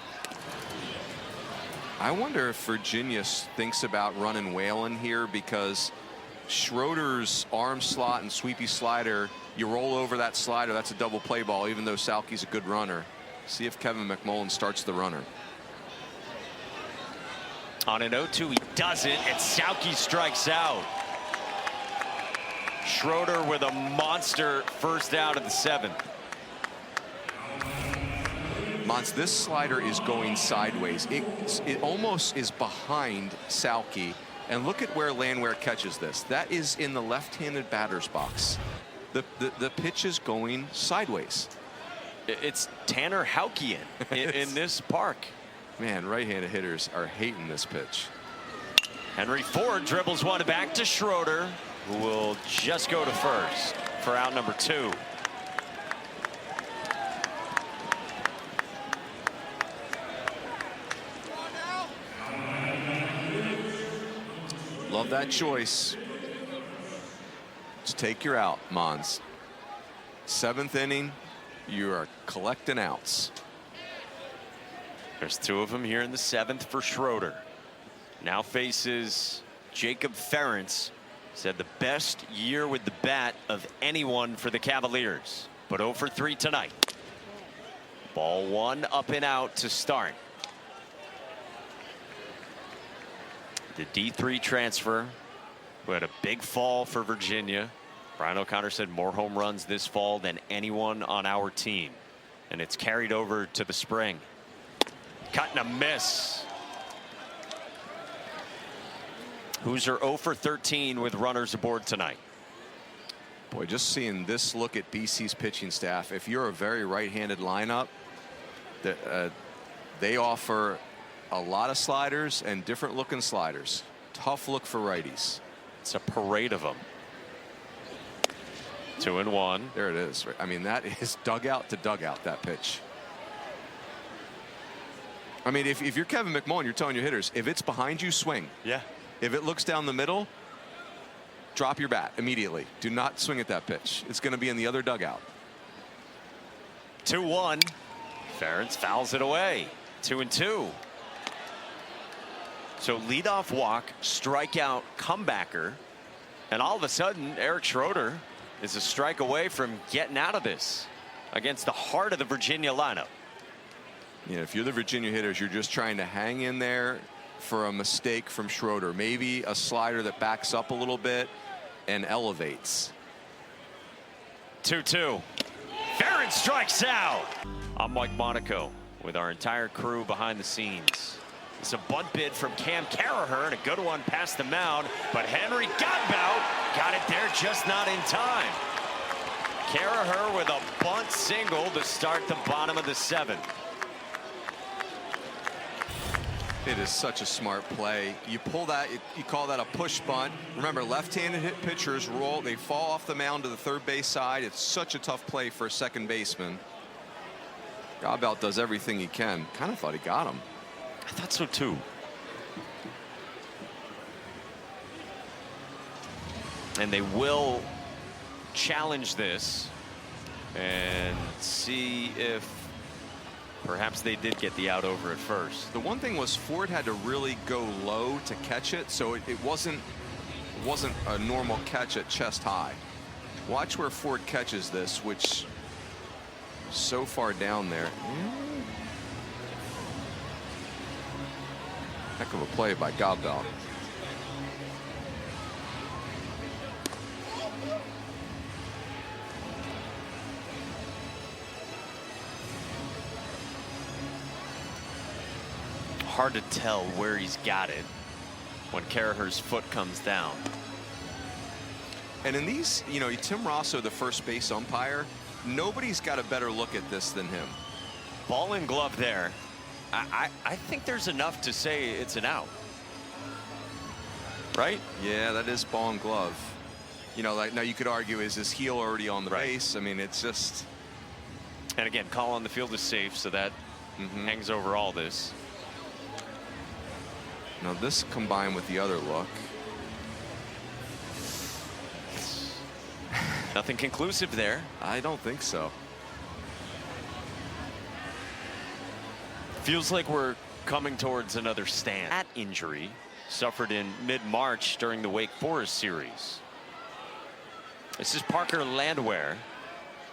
I wonder if Virginia thinks about running Whalen here, because Schroeder's arm slot and sweepy slider, you roll over that slider, that's a double play ball, even though Selke's a good runner. See if Kevin McMullen starts the runner. On an 0-2, he doesn't, and Selke strikes out. Schroeder with a monster first out of the 7th. Mons, this slider is going sideways. It almost is behind Selke. And look at where Landwehr catches this. That is in the left-handed batter's box. The pitch is going sideways. It's Tanner Houkian in this park. Man, right-handed hitters are hating this pitch. Henry Ford dribbles one back to Schroeder, who will just go to first for out number 2. Love that choice. Just take your out, Mons. 7th inning, you are collecting outs. There's 2 of them here in the 7th for Schroeder. Now faces Jacob Ferentz. Said the best year with the bat of anyone for the Cavaliers, but 0 for 3 tonight. Ball 1 up and out to start. The D3 transfer, who had a big fall for Virginia. Brian O'Connor said more home runs this fall than anyone on our team, and it's carried over to the spring. Cut and a miss. Hoosier 0 for 13 with runners aboard tonight. Boy, just seeing this look at BC's pitching staff, if you're a very right-handed lineup, they offer a lot of sliders and different looking sliders. Tough look for righties. It's a parade of them. 2-1. There it is. I mean, that is dugout to dugout, that pitch. I mean, if you're Kevin McMullen, you're telling your hitters, if it's behind you, swing. Yeah. If it looks down the middle, drop your bat immediately. Do not swing at that pitch. It's going to be in the other dugout. 2-1. Ferentz fouls it away. 2-2. So leadoff walk, strikeout, comebacker, and all of a sudden Eric Schroeder is a strike away from getting out of this against the heart of the Virginia lineup. Yeah, if you're the Virginia hitters, you're just trying to hang in there for a mistake from Schroeder. Maybe a slider that backs up a little bit and elevates. 2-2. Ferentz strikes out. I'm Mike Monaco with our entire crew behind the scenes. It's a bunt bid from Cam Carraher and a good one past the mound, but Henry Godbout got it there just not in time. Carraher with a bunt single to start the bottom of the 7th. It is such a smart play. You pull that, you call that a push bunt. Remember, left-handed hit pitchers roll, they fall off the mound to the third base side. It's such a tough play for a second baseman. Godbout does everything he can. Kind of thought he got him. I thought so too. And they will challenge this and see if perhaps they did get the out over at first. The one thing was Ford had to really go low to catch it, so it wasn't a normal catch at chest high. Watch where Ford catches this, which is so far down there. Heck of a play by Godbout. Hard to tell where he's got it. when Caraher's foot comes down. And in these, you know, Tim Rosso, the first base umpire, nobody's got a better look at this than him. Ball and glove there. I think there's enough to say it's an out. Right? Yeah, that is ball and glove. You know, like now you could argue, is his heel already on the base? I mean, it's just. And again, call on the field is safe, so that hangs over all this. Now this combined with the other look. Nothing conclusive there. I don't think so. Feels like we're coming towards another stand. That injury suffered in mid-March during the Wake Forest series. This is Parker Landwehr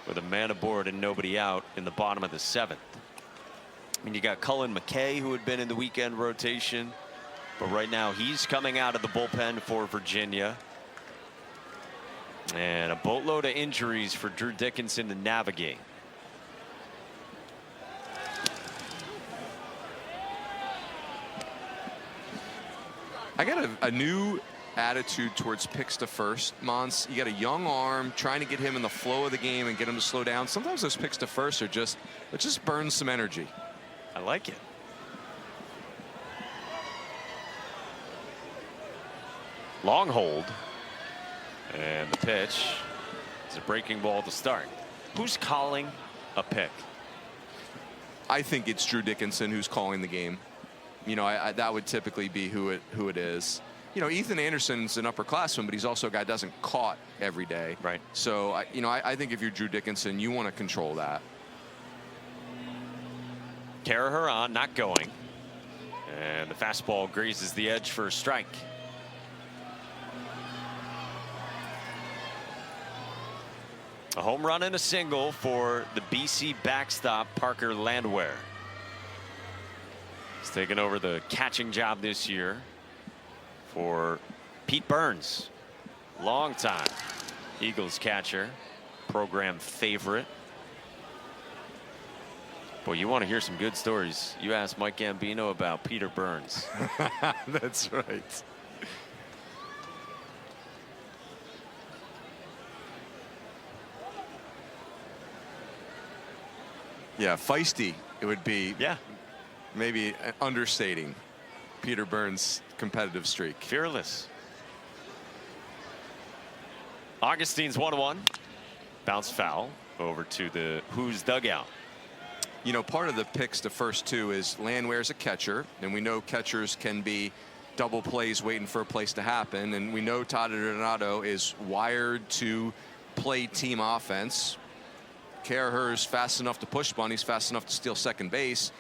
with a man aboard and nobody out in the bottom of the 7th. I mean, you got Cullen McKay, who had been in the weekend rotation, but right now he's coming out of the bullpen for Virginia. And a boatload of injuries for Drew Dickinson to navigate. I got a new attitude towards picks to first. Mons, you got a young arm, trying to get him in the flow of the game and get him to slow down. Sometimes those picks to first are just, it just burns some energy. I like it. Long hold. And the pitch is a breaking ball to start. Who's calling a pick? I think it's Drew Dickinson who's calling the game. You know, that would typically be who it is. You know, Ethan Anderson's an upperclassman, but he's also a guy that doesn't caught every day. Right. So, you know, I think if you're Drew Dickinson, you want to control that. Caraher on, not going. And the fastball grazes the edge for a strike. A home run and a single for the BC backstop, Parker Landwehr. He's taken over the catching job this year for Pete Burns. Long time Eagles catcher, program favorite. Boy, you want to hear some good stories. You asked Mike Gambino about Peter Burns. That's right. Yeah, feisty it would be. Yeah. Maybe understating Peter Burns' competitive streak. Fearless. Augustine's 1-1. Bounce foul over to the Who's dugout. You know, part of the picks to first two is Landwehr's a catcher, and we know catchers can be double plays waiting for a place to happen, and we know Todd Donato is wired to play team offense. Caraher's fast enough to push bunnies, fast enough to steal second base,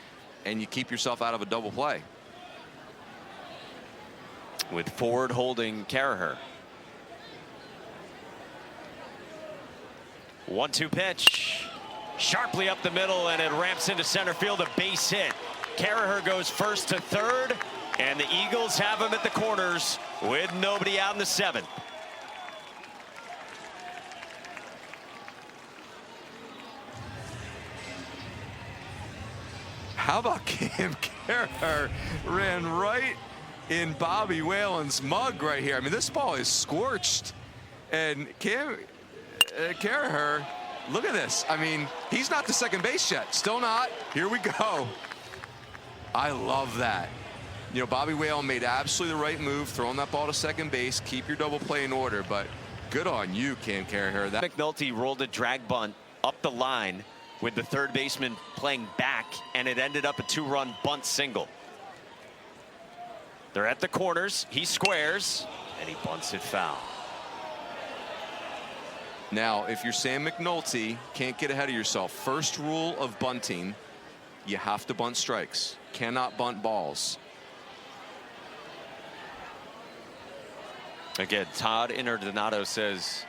and you keep yourself out of a double play. With Ford holding Caraher. 1-2 pitch. Sharply up the middle, and it ramps into center field, a base hit. Caraher goes first to third, and the Eagles have him at the corners with nobody out in the 7th. How about Cam Caraher ran right in Bobby Whalen's mug right here. I mean, this ball is scorched, and Cam Caraher, look at this. I mean, he's not the second base yet. Still not. Here we go. I love that. You know, Bobby Whalen made absolutely the right move, throwing that ball to second base. Keep your double play in order, but good on you, Cam Caraher. That McNulty rolled a drag bunt up the line with the third baseman playing back, and it ended up a 2-run bunt single. They're at the corners. He squares, and he bunts it foul. Now, if you're Sam McNulty, can't get ahead of yourself. First rule of bunting, you have to bunt strikes. Cannot bunt balls. Again, Todd Donato says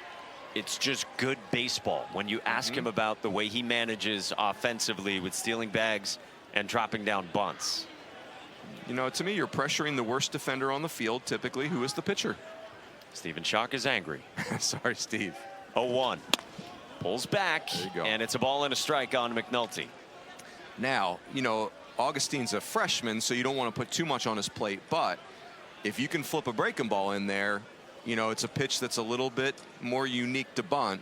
it's just good baseball. When you ask him about the way he manages offensively with stealing bags and dropping down bunts. You know, to me, you're pressuring the worst defender on the field, typically, who is the pitcher. Stephen Schock is angry. Sorry, Steve. 0-1. Pulls back, There you go. and it's a ball and a strike on McNulty. Now, you know, Augustine's a freshman, so you don't want to put too much on his plate, but if you can flip a breaking ball in there, you know, it's a pitch that's a little bit more unique to bunt.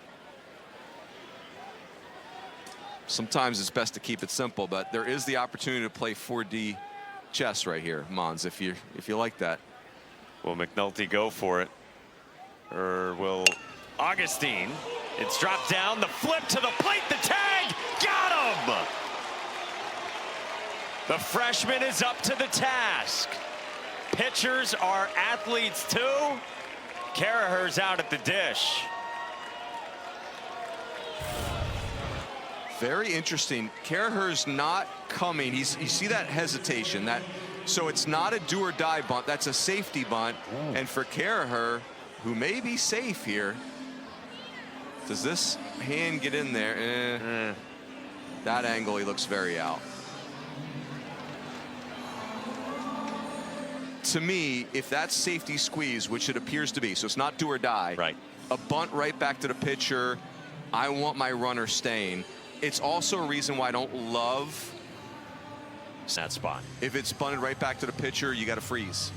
Sometimes it's best to keep it simple, but there is the opportunity to play 4D chess right here, Mons, if you like that. Will McNulty go for it? Or will Augustine? It's dropped down, the flip to the plate, the tag, got him! The freshman is up to the task. Pitchers are athletes too. Caraher's out at the dish. Very interesting. Caraher's not coming. You see that hesitation. So it's not a do or die bunt. That's a safety bunt. And for Caraher, who may be safe here, does this hand get in there? That angle, he looks very out. To me, if that's safety squeeze, which it appears to be, so it's not do or die. Right. A bunt right back to the pitcher. I want my runner staying. It's also a reason why I don't love That spot. if it's bunted right back to the pitcher, you got to freeze.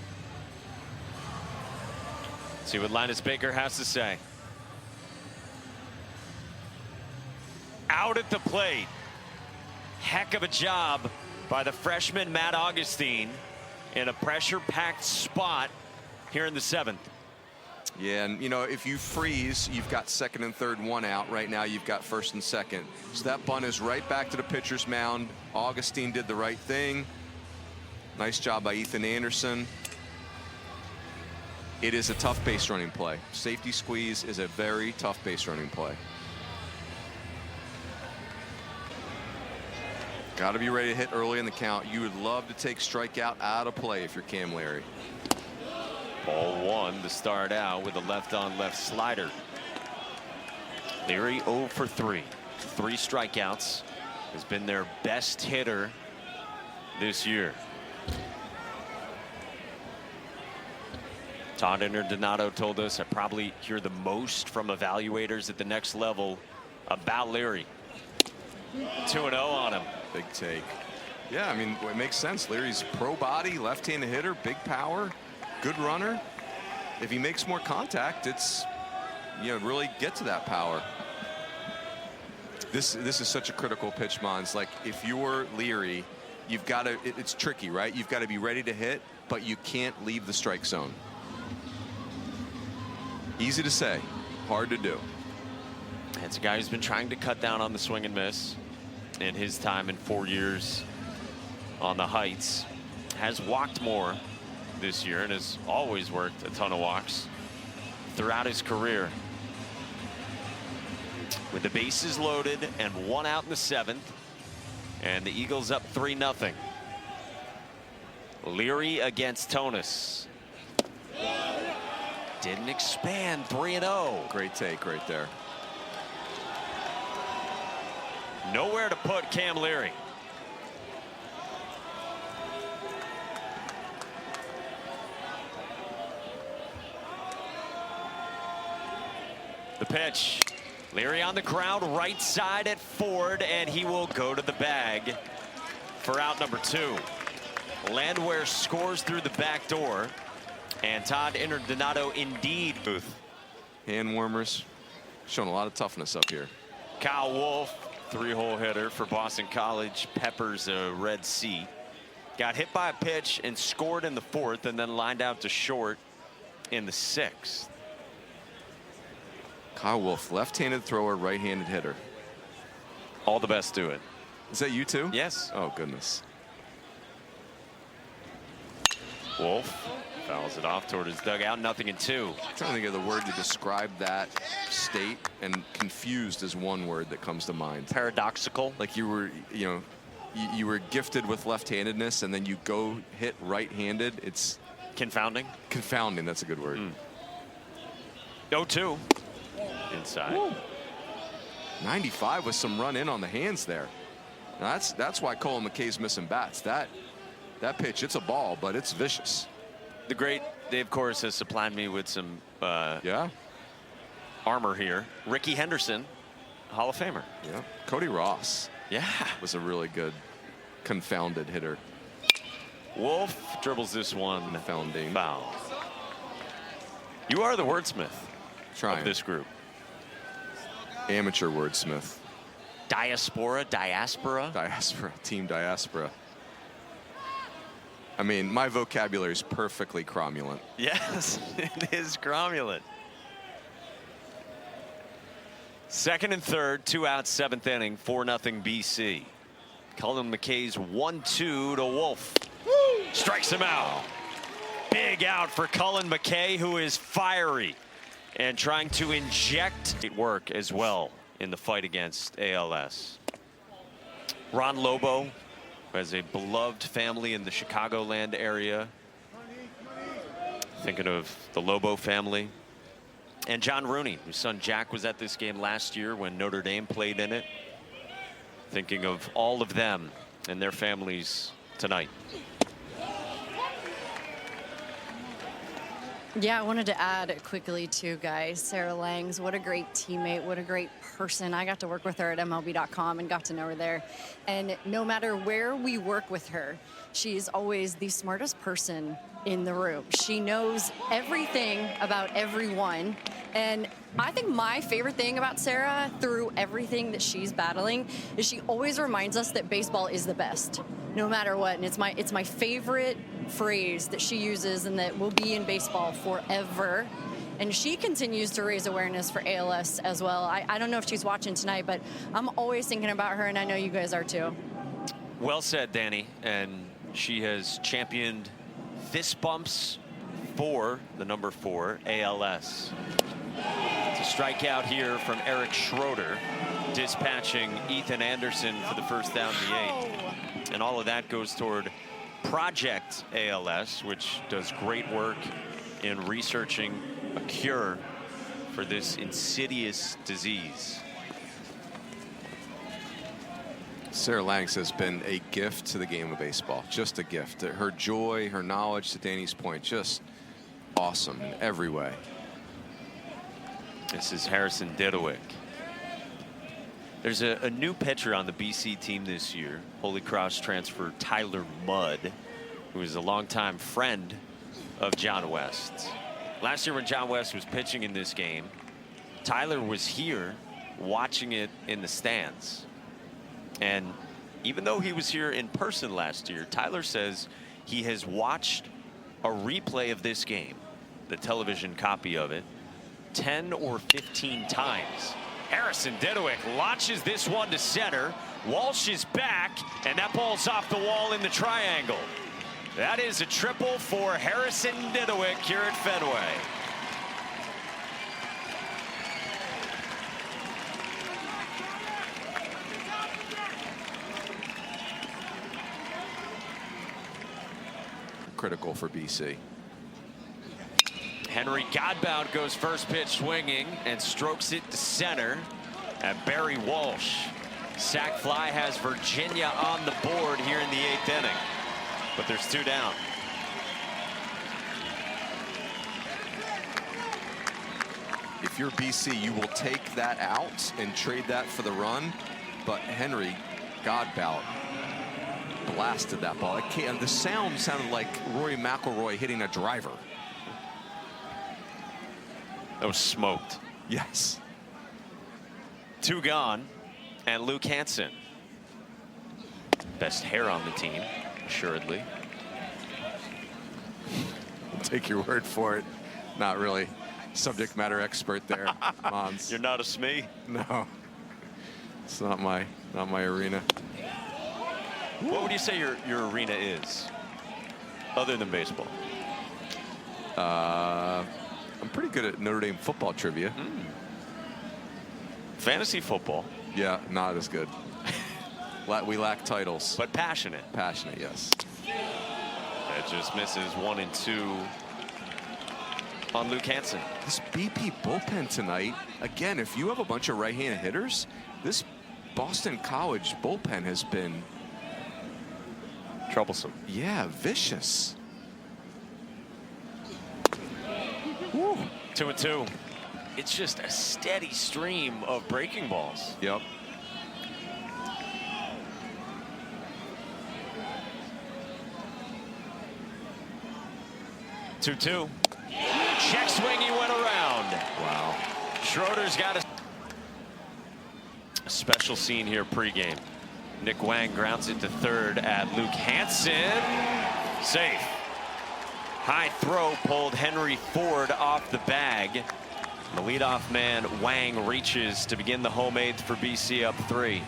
See what Linus Baker has to say. Out at the plate. Heck of a job by the freshman Matt Augustine in a pressure-packed spot here in the 7th. Yeah, and you know, if you freeze, you've got second and third, one out. Right now, you've got first and second. So that bunt is right back to the pitcher's mound. Augustine did the right thing. Nice job by Ethan Anderson. It is a tough base running play. Safety squeeze is a very tough base running play. Got to be ready to hit early in the count. You would love to take strikeout out of play if you're Cam Leary. Ball 1 to start out with a left-on-left slider. Leary 0 for 3. 3 strikeouts. Has been their best hitter this year. Todd Interdonato told us I probably hear the most from evaluators at the next level about Leary. 2-0 on him. Big take. Yeah, I mean, it makes sense. Leary's pro body, left-handed hitter, big power, good runner. If he makes more contact, it's, you know, really get to that power. This is such a critical pitch, Mons. Like, if you're Leary, you've got to, it's tricky, right? You've got to be ready to hit, but you can't leave the strike zone. Easy to say, hard to do. It's a guy who's been trying to cut down on the swing and miss in his time in 4 years on the Heights. Has walked more this year and has always worked a ton of walks throughout his career. With the bases loaded and 1 out in the 7th, and the Eagles up 3-0. Leary against Tonis. Didn't expand. 3-0. Great take right there. Nowhere to put Cam Leary. The pitch. Leary on the ground, right side at Ford, and he will go to the bag for out number 2. Landwehr scores through the back door, and Todd Interdonato indeed. Booth. Hand warmers, showing a lot of toughness up here. Kyle Wolf, 3-hole hitter for Boston College, peppers a Red Sea. Got hit by a pitch and scored in the 4th, and then lined out to short in the 6th. Kyle Wolf, left-handed thrower, right-handed hitter. All the best to it. Is that you too? Yes. Oh, goodness. Wolf fouls it off toward his dugout. 0-2. I'm trying to think of the word to describe that state, and confused is one word that comes to mind. Paradoxical. Like you were, you know, you were gifted with left-handedness, and then you go hit right-handed. It's Confounding. confounding. That's a good word. 0-2. Inside. Woo. 95 with some run in on the hands there. Now that's why Colin McKay's missing bats. That pitch, it's a ball, but it's vicious. The great Dave Corus has supplied me with some Yeah. armor here. Ricky Henderson, Hall of Famer. Yeah. Cody Ross Yeah. was a really good confounded hitter. Wolf dribbles this one. Founding. Foul. You are the wordsmith Trying. of this group. Amateur wordsmith. Diaspora. Diaspora. Team diaspora. I mean, my vocabulary is perfectly cromulent. Yes, it is cromulent. Second and third, 2 out, 7th inning, 4-0 BC. Cullen McKay's 1-2 to Wolf. Strikes him out. Big out for Cullen McKay, who is fiery and trying to inject work as well in the fight against ALS. Ron Lobo, who has a beloved family in the Chicagoland area. Thinking of the Lobo family. And John Rooney, whose son Jack was at this game last year when Notre Dame played in it. Thinking of all of them and their families tonight. Yeah, I wanted to add quickly too, guys. Sarah Langs, what a great teammate, what a great person. I got to work with her at MLB.com and got to know her there. And no matter where we work with her, she's always the smartest person in the room. She knows everything about everyone. And I think my favorite thing about Sarah through everything that she's battling is she always reminds us that baseball is the best, no matter what. And it's my favorite phrase that she uses and that will be in baseball forever. And she continues to raise awareness for ALS as well. I don't know if she's watching tonight, but I'm always thinking about her, and I know you guys are too. Well said, Danny. And she has championed fist bumps for the number 4 ALS. It's a strikeout here from Eric Schroeder, dispatching Ethan Anderson for the first down in the 8th. And all of that goes toward Project ALS, which does great work in researching a cure for this insidious disease. Sarah Langs has been a gift to the game of baseball. Just a gift. Her joy, her knowledge, to Danny's point, just awesome in every way. This is Harrison Didowick. There's a new pitcher on the BC team this year, Holy Cross transfer Tyler Mudd, who is a longtime friend of John West. Last year when John West was pitching in this game, Tyler was here watching it in the stands. And even though he was here in person last year, Tyler says he has watched a replay of this game, the television copy of it, 10 or 15 times. Harrison Didowick launches this one to center. Walsh is back, and that ball's off the wall in the triangle. That is a triple for Harrison Didowick here at Fenway. Critical for BC. Henry Godbout goes first pitch swinging and strokes it to center at Barry Walsh. Sac fly has Virginia on the board here in the 8th inning, but there's 2 down. If you're BC, you will take that out and trade that for the run, but Henry Godbout blasted that ball. The sound sounded like Rory McIlroy hitting a driver. That was smoked. Yes. 2 gone, and Luke Hansen. Best hair on the team, assuredly. I'll take your word for it. Not really. Subject matter expert there, Mons. You're not a Smee? No. It's not my arena. What would you say your arena is, other than baseball? I'm pretty good at Notre Dame football trivia. Fantasy football. Yeah, not as good. We lack titles. But passionate. Passionate, yes. That just misses 1 and 2 on Luke Hansen. This BP bullpen tonight, again, if you have a bunch of right-handed hitters, this Boston College bullpen has been troublesome. Yeah, vicious. 2 and 2. It's just a steady stream of breaking balls. Yep. 2-2. Check swing, he went around. Wow. Schroeder's got a special scene here pregame. Nick Wang grounds it to third at Luke Hansen. Safe. High throw pulled Henry Ford off the bag. The leadoff man Wang reaches to begin the home eighth for BC up 3.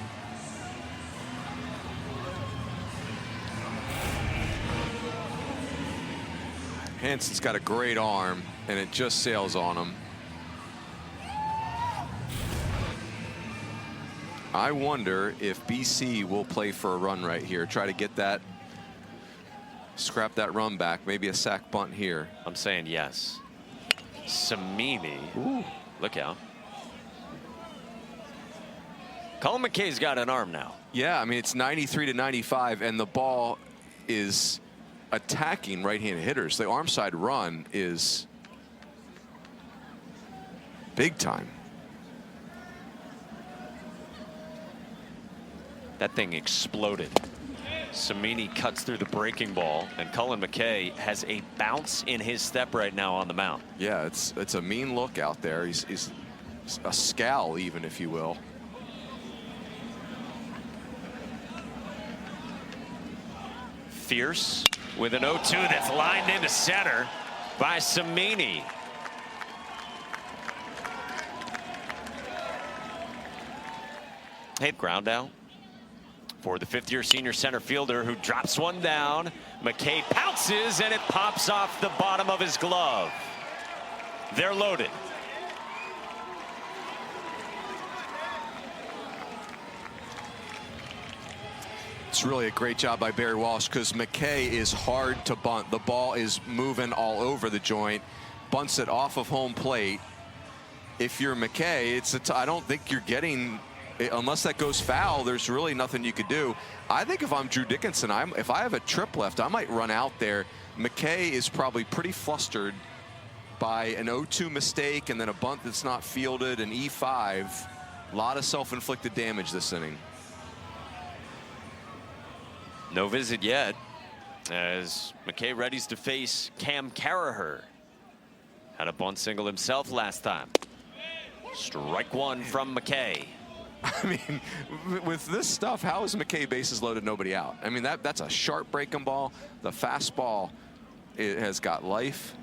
Hansen's got a great arm, and it just sails on him. I wonder if BC will play for a run right here, try to get that, scrap that run back, maybe a sack bunt here. I'm saying yes. Samini. Ooh. Look out. Colin McKay's got an arm now. Yeah, I mean, it's 93 to 95, and the ball is attacking right-handed hitters. The arm side run is big time. That thing exploded. Samini cuts through the breaking ball, and Colin McKay has a bounce in his step right now on the mound. Yeah, it's a mean look out there. He's a scowl, even, if you will. Fierce with an 0-2 that's lined into center by Samini. Hey, ground out for the fifth-year senior center fielder who drops one down. McKay pounces, and it pops off the bottom of his glove. They're loaded. It's really a great job by Barry Walsh, because McKay is hard to bunt. The ball is moving all over the joint. Bunts it off of home plate. If you're McKay, I don't think you're getting, unless that goes foul, there's really nothing you could do. I think if I'm Drew Dickinson, if I have a trip left, I might run out there. McKay is probably pretty flustered by an 0-2 mistake and then a bunt that's not fielded, an E5. A lot of self-inflicted damage this inning. No visit yet, as McKay readies to face Cam Carraher. Had a bunt single himself last time. Strike one from McKay. I mean, with this stuff, how is McKay bases loaded, nobody out? I mean, that's a sharp breaking ball. The fastball, it has got life.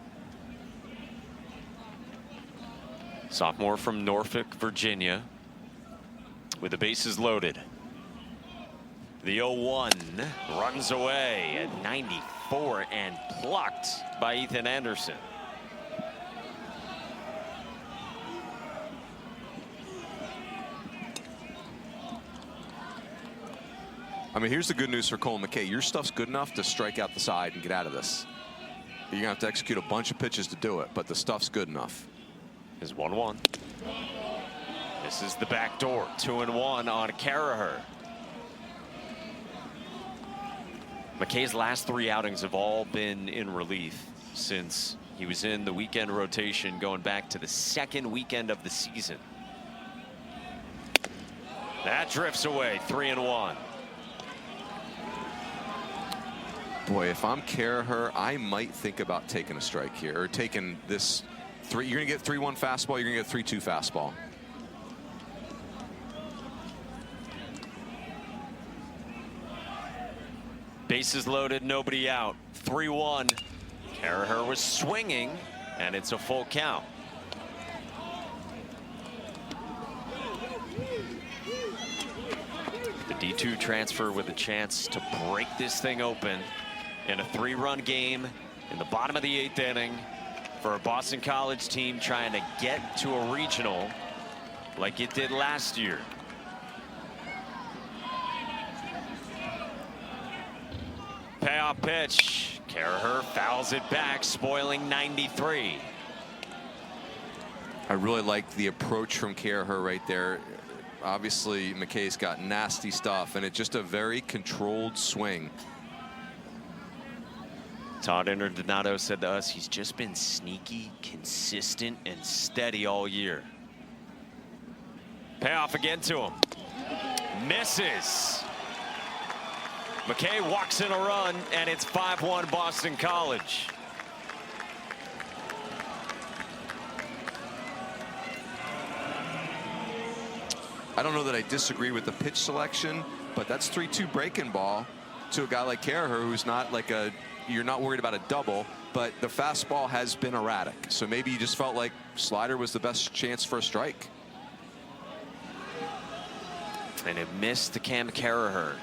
Sophomore from Norfolk, Virginia, with the bases loaded. The 0-1 runs away at 94 and plucked by Ethan Anderson. I mean, here's the good news for Colin McKay. Your stuff's good enough to strike out the side and get out of this. You're gonna have to execute a bunch of pitches to do it, but the stuff's good enough. Is 1-1. This is the back door. 2-1 on Carraher. McKay's last 3 outings have all been in relief since he was in the weekend rotation going back to the second weekend of the season. That drifts away. 3-1. Boy, if I'm Carraher, I might think about taking a strike here, or taking this 3. You're gonna get 3-1 fastball. You're gonna get 3-2 fastball. Bases loaded, nobody out. 3-1. Carraher was swinging, and it's a full count. The D2 transfer with a chance to break this thing open in a 3-run game in the bottom of the 8th inning for a Boston College team trying to get to a regional like it did last year. Payoff pitch. Carraher fouls it back, spoiling 93. I really like the approach from Carraher right there. Obviously, McKay's got nasty stuff, and it's just a very controlled swing. Todd Interdonato said to us he's just been sneaky, consistent, and steady all year. Payoff again to him. Misses. McKay walks in a run, and it's 5-1 Boston College. I don't know that I disagree with the pitch selection, but that's 3-2 breaking ball to a guy like Caraher, who's not like you're not worried about a double, but the fastball has been erratic. So maybe you just felt like slider was the best chance for a strike. And it missed to Cam Caraher.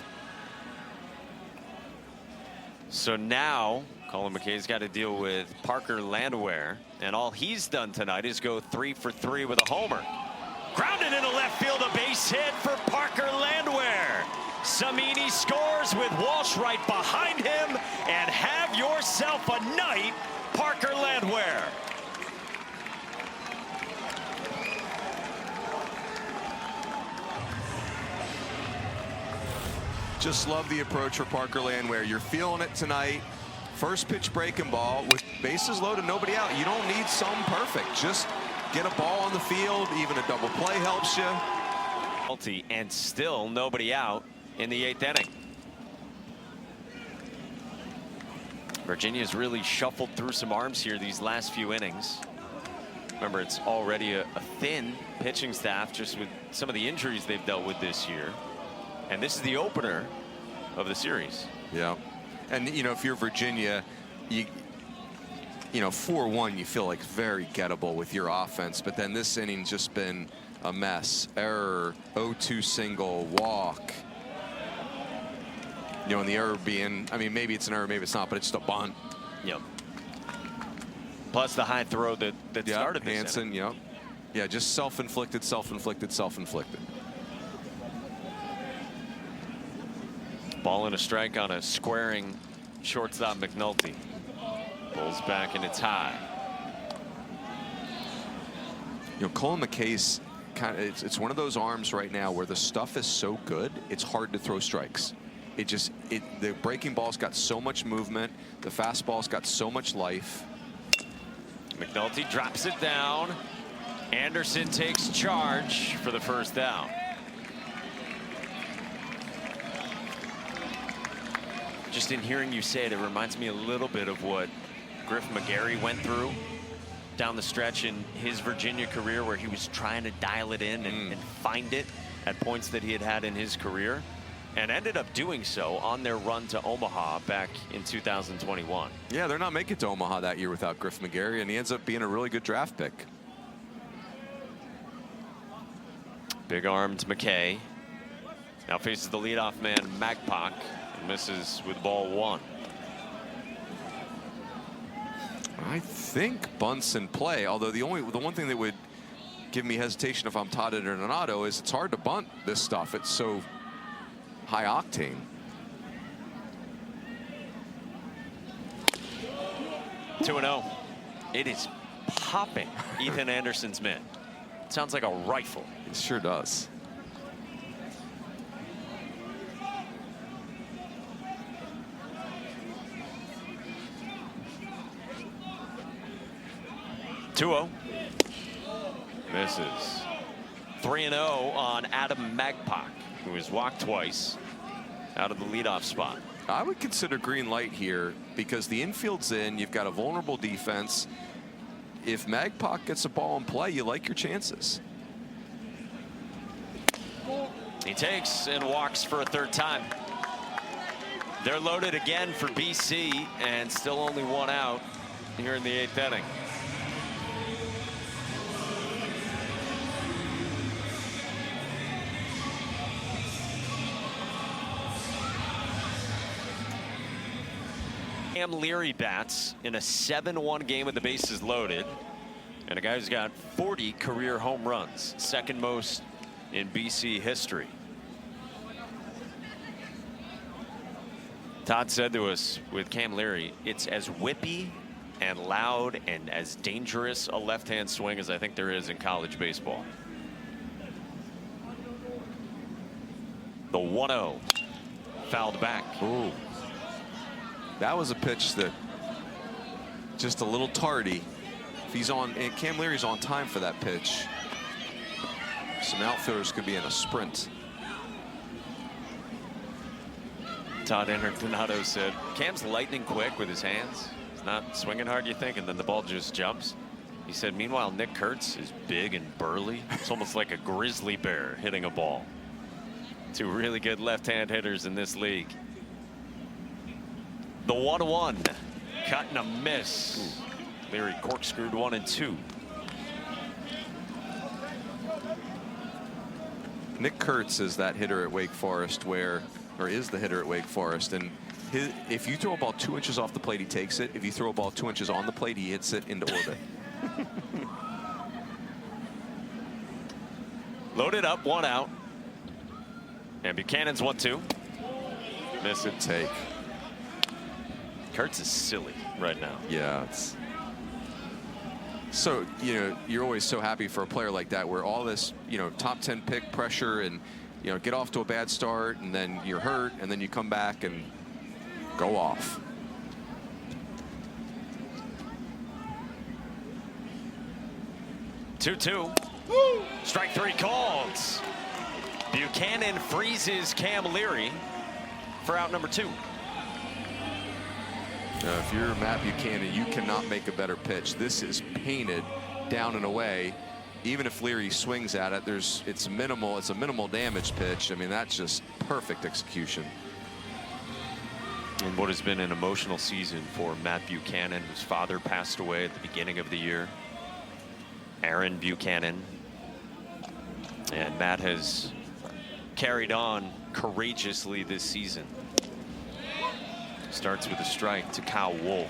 So now Colin McKay's got to deal with Parker Landwehr, and all he's done tonight is go 3 for 3 with a homer. Grounded into left field, a base hit for Parker Landwehr. Samini scores with Walsh right behind him, and have yourself a night, Parker Landwehr. Just love the approach for Parker Landwehr. You're feeling it tonight. First pitch breaking ball with bases loaded, nobody out. You don't need something perfect. Just get a ball on the field. Even a double play helps you. And still nobody out in the 8th inning. Virginia's really shuffled through some arms here these last few innings. Remember, it's already a thin pitching staff just with some of the injuries they've dealt with this year. And this is the opener of the series. Yeah. And, you know, if you're Virginia, you know, 4-1, you feel like very gettable with your offense. But then this inning's just been a mess. Error, 0-2 single, walk. You know, and the error being, I mean, maybe it's an error, maybe it's not, but it's just a bunt. Yep. Plus the high throw that started this Hansen, inning. yep. Yeah, just self-inflicted, self-inflicted, self-inflicted. Ball and a strike on a squaring shortstop McNulty. Pulls back and it's high. You know, Colin McKay's kind of, it's one of those arms right now where the stuff is so good, it's hard to throw strikes. The breaking ball's got so much movement, the fastball's got so much life. McNulty drops it down. Anderson takes charge for the first down. Just in hearing you say it, it reminds me a little bit of what Griff McGarry went through down the stretch in his Virginia career, where he was trying to dial it in and find it at points that he had had in his career, and ended up doing so on their run to Omaha back in 2021. Yeah, they're not making it to Omaha that year without Griff McGarry, and he ends up being a really good draft pick. Big-armed McKay now faces the leadoff man Magpok. Misses with ball 1. I think bunts in play, although the one thing that would give me hesitation if I'm Todd Interdonato is it's hard to bunt this stuff. It's so high octane. Two 2-0. It is popping Ethan Anderson's mitt. It sounds like a rifle. It sure does. Misses. 3-0 on Adam Magpok, who has walked twice out of the leadoff spot. I would consider green light here because the infield's in. You've got a vulnerable defense. If Magpok gets a ball in play, you like your chances. He takes and walks for a 3rd time. They're loaded again for BC, and still only 1 out here in the 8th inning. Cam Leary bats in a 7-1 game with the bases loaded, and a guy who's got 40 career home runs, 2nd most in BC history. Todd said to us with Cam Leary, it's as whippy and loud and as dangerous a left-hand swing as I think there is in college baseball. The 1-0 fouled back. Ooh. That was a pitch that just a little tardy. If he's on, and Cam Leary's on time for that pitch, some outfielders could be in a sprint. Todd Interdonato said Cam's lightning quick with his hands. He's not swinging hard, you think, and then the ball just jumps. He said, meanwhile, Nick Kurtz is big and burly. It's almost like a grizzly bear hitting a ball. Two really good left-hand hitters in this league. The 1-1, cut and a miss. Leary corkscrewed 1 and 2. Nick Kurtz is that hitter at Wake Forest is the hitter at Wake Forest, and if you throw a ball 2 inches off the plate, he takes it. If you throw a ball 2 inches on the plate, he hits it into orbit. Loaded up, 1 out. And Buchanan's 1-2. Miss it. Take. Kurtz is silly right now. Yeah, it's so, you know, you're always so happy for a player like that, where all this, you know, top 10 pick pressure and, you know, get off to a bad start and then you're hurt and then you come back and go off. Two. Strike 3 called. Buchanan freezes Cam Leary for out number 2. If you're Matt Buchanan, you cannot make a better pitch. This is painted down and away. Even if Leary swings at it, it's minimal. It's a minimal damage pitch. I mean, that's just perfect execution. And what has been an emotional season for Matt Buchanan, whose father passed away at the beginning of the year. Aaron Buchanan. And Matt has carried on courageously this season. Starts with a strike to Kyle Wolf.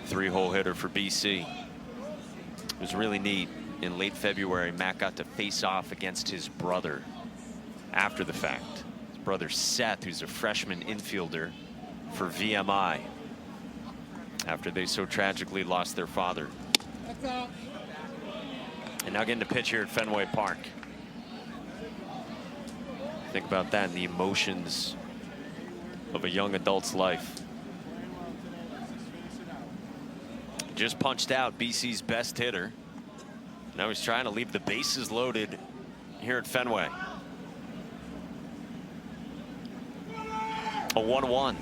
3-hole hitter for BC. It was really neat. In late February, Matt got to face off against his brother after the fact. His brother Seth, who's a freshman infielder for VMI, after they so tragically lost their father. And now getting to pitch here at Fenway Park. Think about that and the emotions of a young adult's life. Just punched out BC's best hitter. Now he's trying to leave the bases loaded here at Fenway. A 1-1.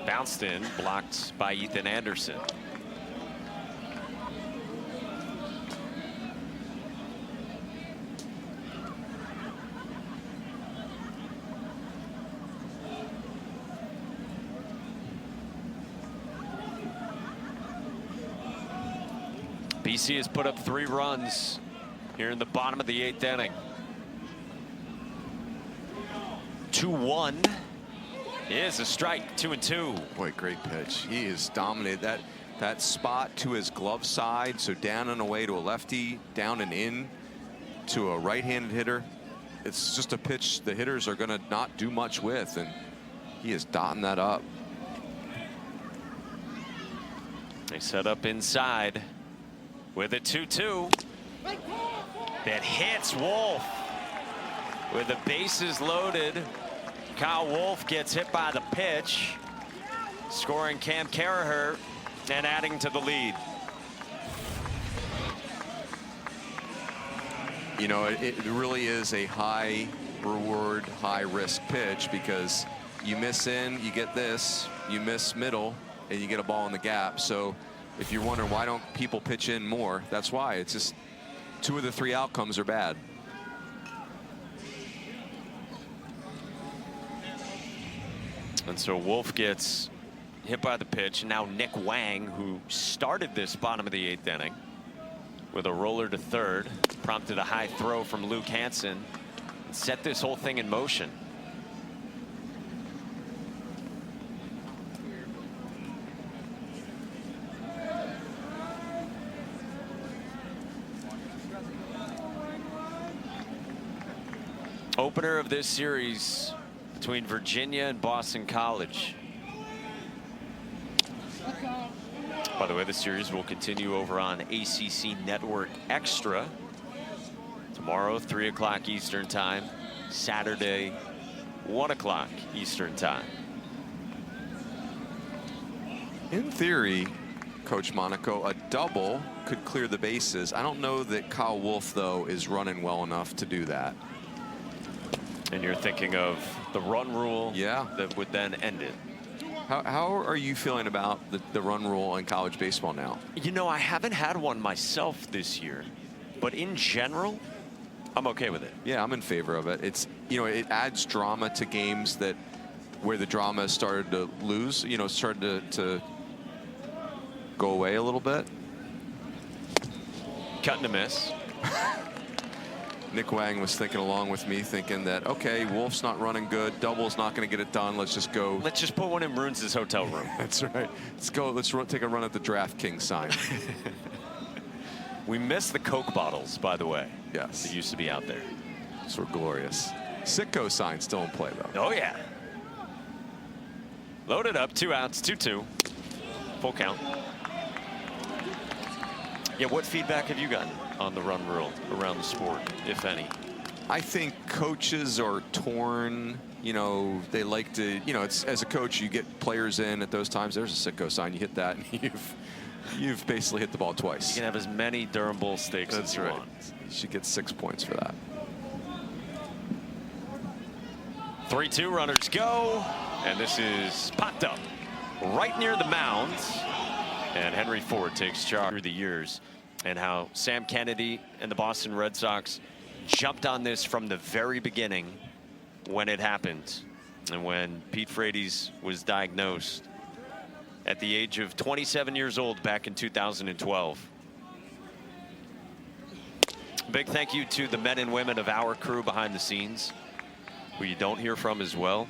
Bounced in, blocked by Ethan Anderson. BC has put up 3 runs here in the bottom of the 8th inning. 2-1 is a strike. 2-2. Boy, great pitch. He has dominated that spot to his glove side, so down and away to a lefty, down and in to a right-handed hitter. It's just a pitch the hitters are going to not do much with, and he is dotting that up. They set up inside with a 2-2 that hits Wolf with the bases loaded. Kyle Wolf gets hit by the pitch, scoring Cam Carraher and adding to the lead. You know, it really is a high reward, high risk pitch, because you miss in, you get this, you miss middle, and you get a ball in the gap. So if you're wondering why don't people pitch in more, that's why. It's just 2 of the 3 outcomes are bad. And so Wolf gets hit by the pitch. And now Nick Wang, who started this bottom of the 8th inning with a roller to third, prompted a high throw from Luke Hansen, and set this whole thing in motion. Opener of this series between Virginia and Boston College. By the way, the series will continue over on ACC Network Extra tomorrow, 3 o'clock Eastern Time. Saturday, 1 o'clock Eastern Time. In theory, Coach Monaco, a double could clear the bases. I don't know that Kyle Wolf, though, is running well enough to do that. And you're thinking of the run rule, yeah, that would then end it. How are you feeling about the run rule in college baseball now? You know, I haven't had one myself this year, but in general, I'm okay with it. Yeah, I'm in favor of it. It's, you know, it adds drama to games that where the drama started to lose, you know, started to go away a little bit. Cutting a miss. Nick Wang was thinking along with me, thinking that, okay, Wolf's not running good, Double's not going to get it done. Let's just go. Let's just put one in Maroons' hotel room. That's right. Let's go. Let's take a run at the DraftKings sign. We missed the Coke bottles, by the way. Yes. That used to be out there. Those were glorious. Sitco sign still in play, though. Oh, yeah. Loaded up, 2 outs, 2-2. Full count. Yeah, what feedback have you gotten on the run rule around the sport, if any? I think coaches are torn. You know, they like to, you know, it's, as a coach, you get players in at those times. There's a Sitco sign. You hit that, and you've basically hit the ball twice. You can have as many Durham Bull steaks as you want. You should get 6 points for that. 3-2, runners go. And this is popped up right near the mound. And Henry Ford takes charge through the years, and how Sam Kennedy and the Boston Red Sox jumped on this from the very beginning when it happened. And when Pete Frates was diagnosed at the age of 27 years old back in 2012. Big thank you to the men and women of our crew behind the scenes, who you don't hear from as well.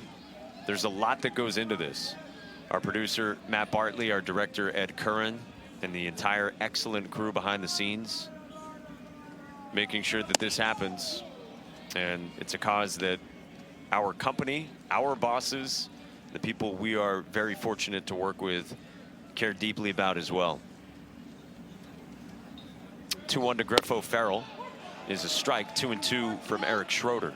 There's a lot that goes into this. Our producer, Matt Bartley, our director, Ed Curran, and the entire excellent crew behind the scenes, making sure that this happens. And it's a cause that our company, our bosses, the people we are very fortunate to work with, care deeply about as well. 2-1 to Griffo Farrell is a strike. 2-2 from Eric Schroeder.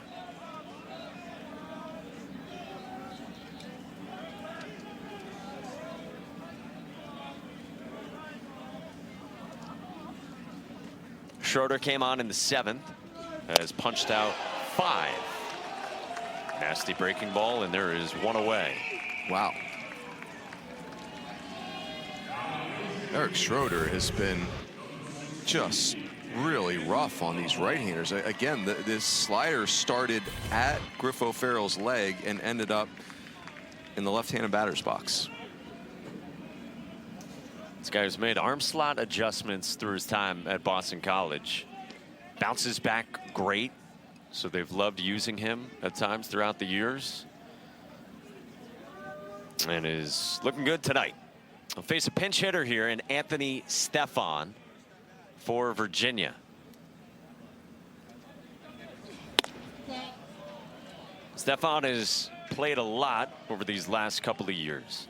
Schroeder came on in the 7th, has punched out 5. Nasty breaking ball, and there is 1 away. Wow. Eric Schroeder has been just really rough on these right-handers. Again, this slider started at Griffo Farrell's leg and ended up in the left-handed batter's box. This guy who's made arm slot adjustments through his time at Boston College. Bounces back great, so they've loved using him at times throughout the years. And is looking good tonight. He'll face a pinch hitter here in Anthony Stefan for Virginia. Stefan has played a lot over these last couple of years.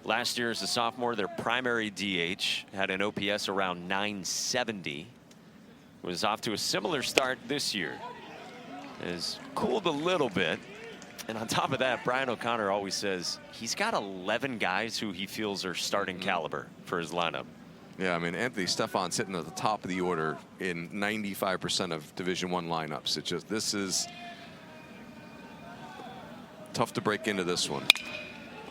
Last year as a sophomore, their primary DH had an OPS around 970. Was off to a similar start this year. Has cooled a little bit. And on top of that, Brian O'Connor always says he's got 11 guys who he feels are starting caliber for his lineup. Yeah, I mean, Anthony Stefan's sitting at the top of the order in 95% of Division I lineups. It's just, this is tough to break into this one.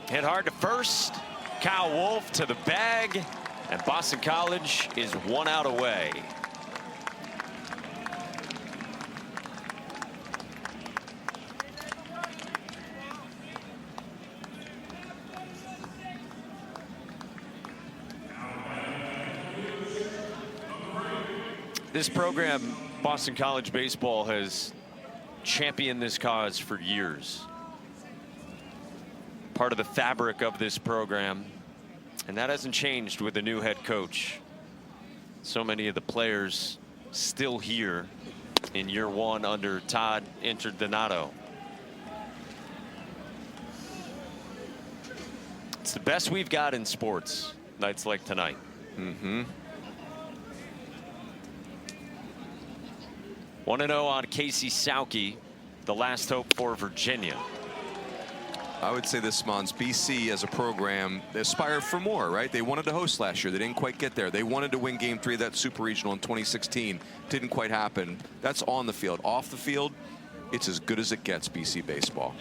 Hit hard to first. Kyle Wolf to the bag. And Boston College is 1 out away. This program, Boston College Baseball, has championed this cause for years. Part of the fabric of this program, and that hasn't changed with the new head coach. So many of the players still here in year 1 under Todd Interdonato. It's the best we've got in sports nights like tonight. 1-0 on Casey Sauke, the last hope for Virginia. I would say this, Mons, BC as a program, they aspire for more, right? They wanted to host last year. They didn't quite get there. They wanted to win Game 3 of that Super Regional in 2016. Didn't quite happen. That's on the field. Off the field, it's as good as it gets, BC baseball.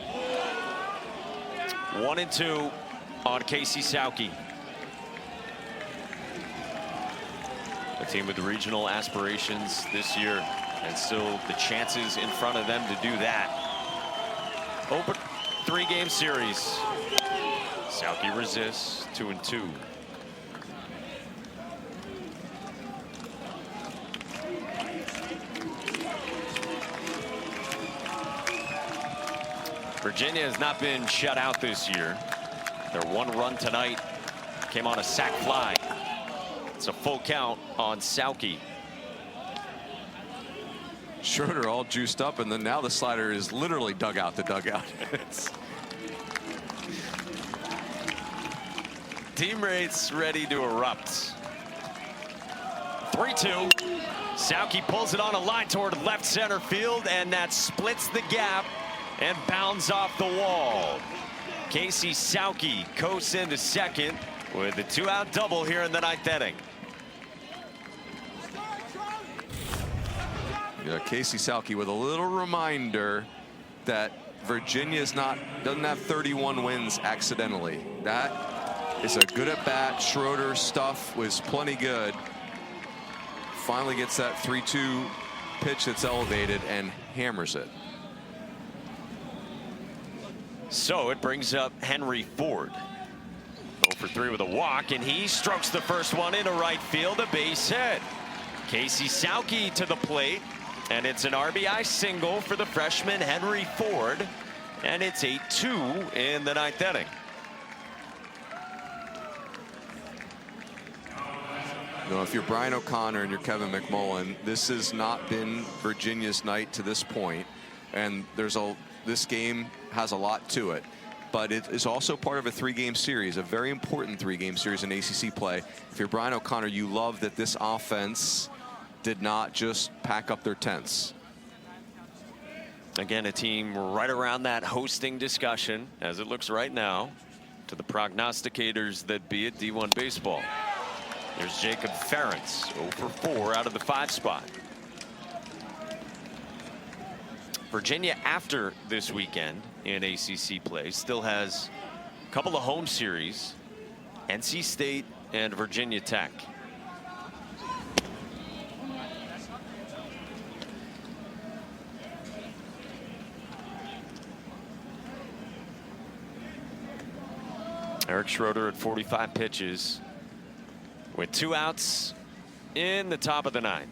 1-2 on Casey Sauke. A team with regional aspirations this year, and still the chances in front of them to do that. Open 3-game series. Sauke resists, 2-2. Virginia has not been shut out this year. Their one run tonight came on a sac fly. It's a full count on Sauke. Schroeder all juiced up, and then now the slider is literally dugout to dugout. Teammates ready to erupt. 3-2. Sauke pulls it on a line toward left center field, and that splits the gap and bounds off the wall. Casey Sauke coasts into second with a 2-out double here in the 9th inning. Yeah, Casey Sauke with a little reminder that Virginia doesn't have 31 wins accidentally. That is a good at bat. Schroeder's stuff was plenty good. Finally gets that 3-2 pitch that's elevated and hammers it. So it brings up Henry Ford. 0-for-3 with a walk, and he strokes the first one into right field, a base hit. Casey Sauke to the plate, and it's an RBI single for the freshman Henry Ford, and it's 8-2 in the 9th inning. No, if you're Brian O'Connor and you're Kevin McMullen, this has not been Virginia's night to this point, and this game has a lot to it, but it is also part of a 3-game series, a very important 3-game series in ACC play. If you're Brian O'Connor, you love that this offense did not just pack up their tents. Again, a team right around that hosting discussion, as it looks right now, to the prognosticators that be at D1 baseball. There's Jacob Ferentz, 0-for-4 out of the 5 spot. Virginia, after this weekend in ACC play, still has a couple of home series, NC State and Virginia Tech. Eric Schroeder at 45 pitches with 2 outs in the top of the 9th.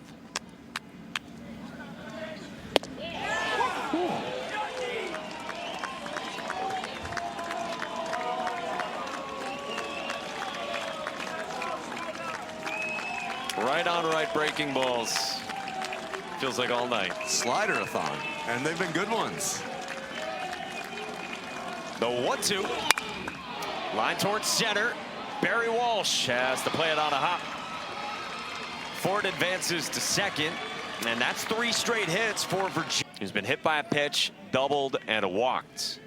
Right on right breaking balls. Feels like all night. Slider-a-thon, and they've been good ones. The 1-2. Line towards center. Barry Walsh has to play it on a hop. Ford advances to second, and that's 3 straight hits for Virginia. He's been hit by a pitch, doubled, and walked.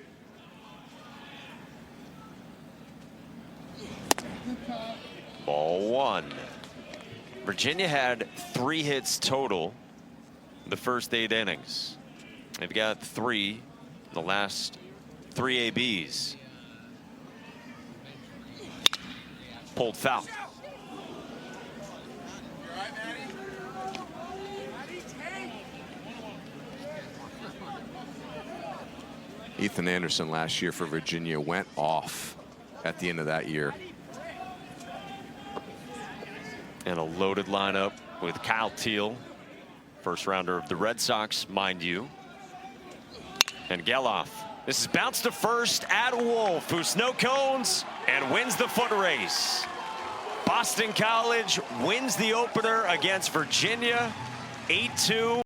Ball 1. Virginia had 3 hits total the first 8 innings. They've got 3 in the last 3 ABs. Pulled foul. Ethan Anderson last year for Virginia went off at the end of that year. And a loaded lineup with Kyle Teal, first rounder of the Red Sox, mind you. And Geloff. This is bounced to first at Wolf, who snow cones and wins the foot race. Boston College wins the opener against Virginia, 8-2.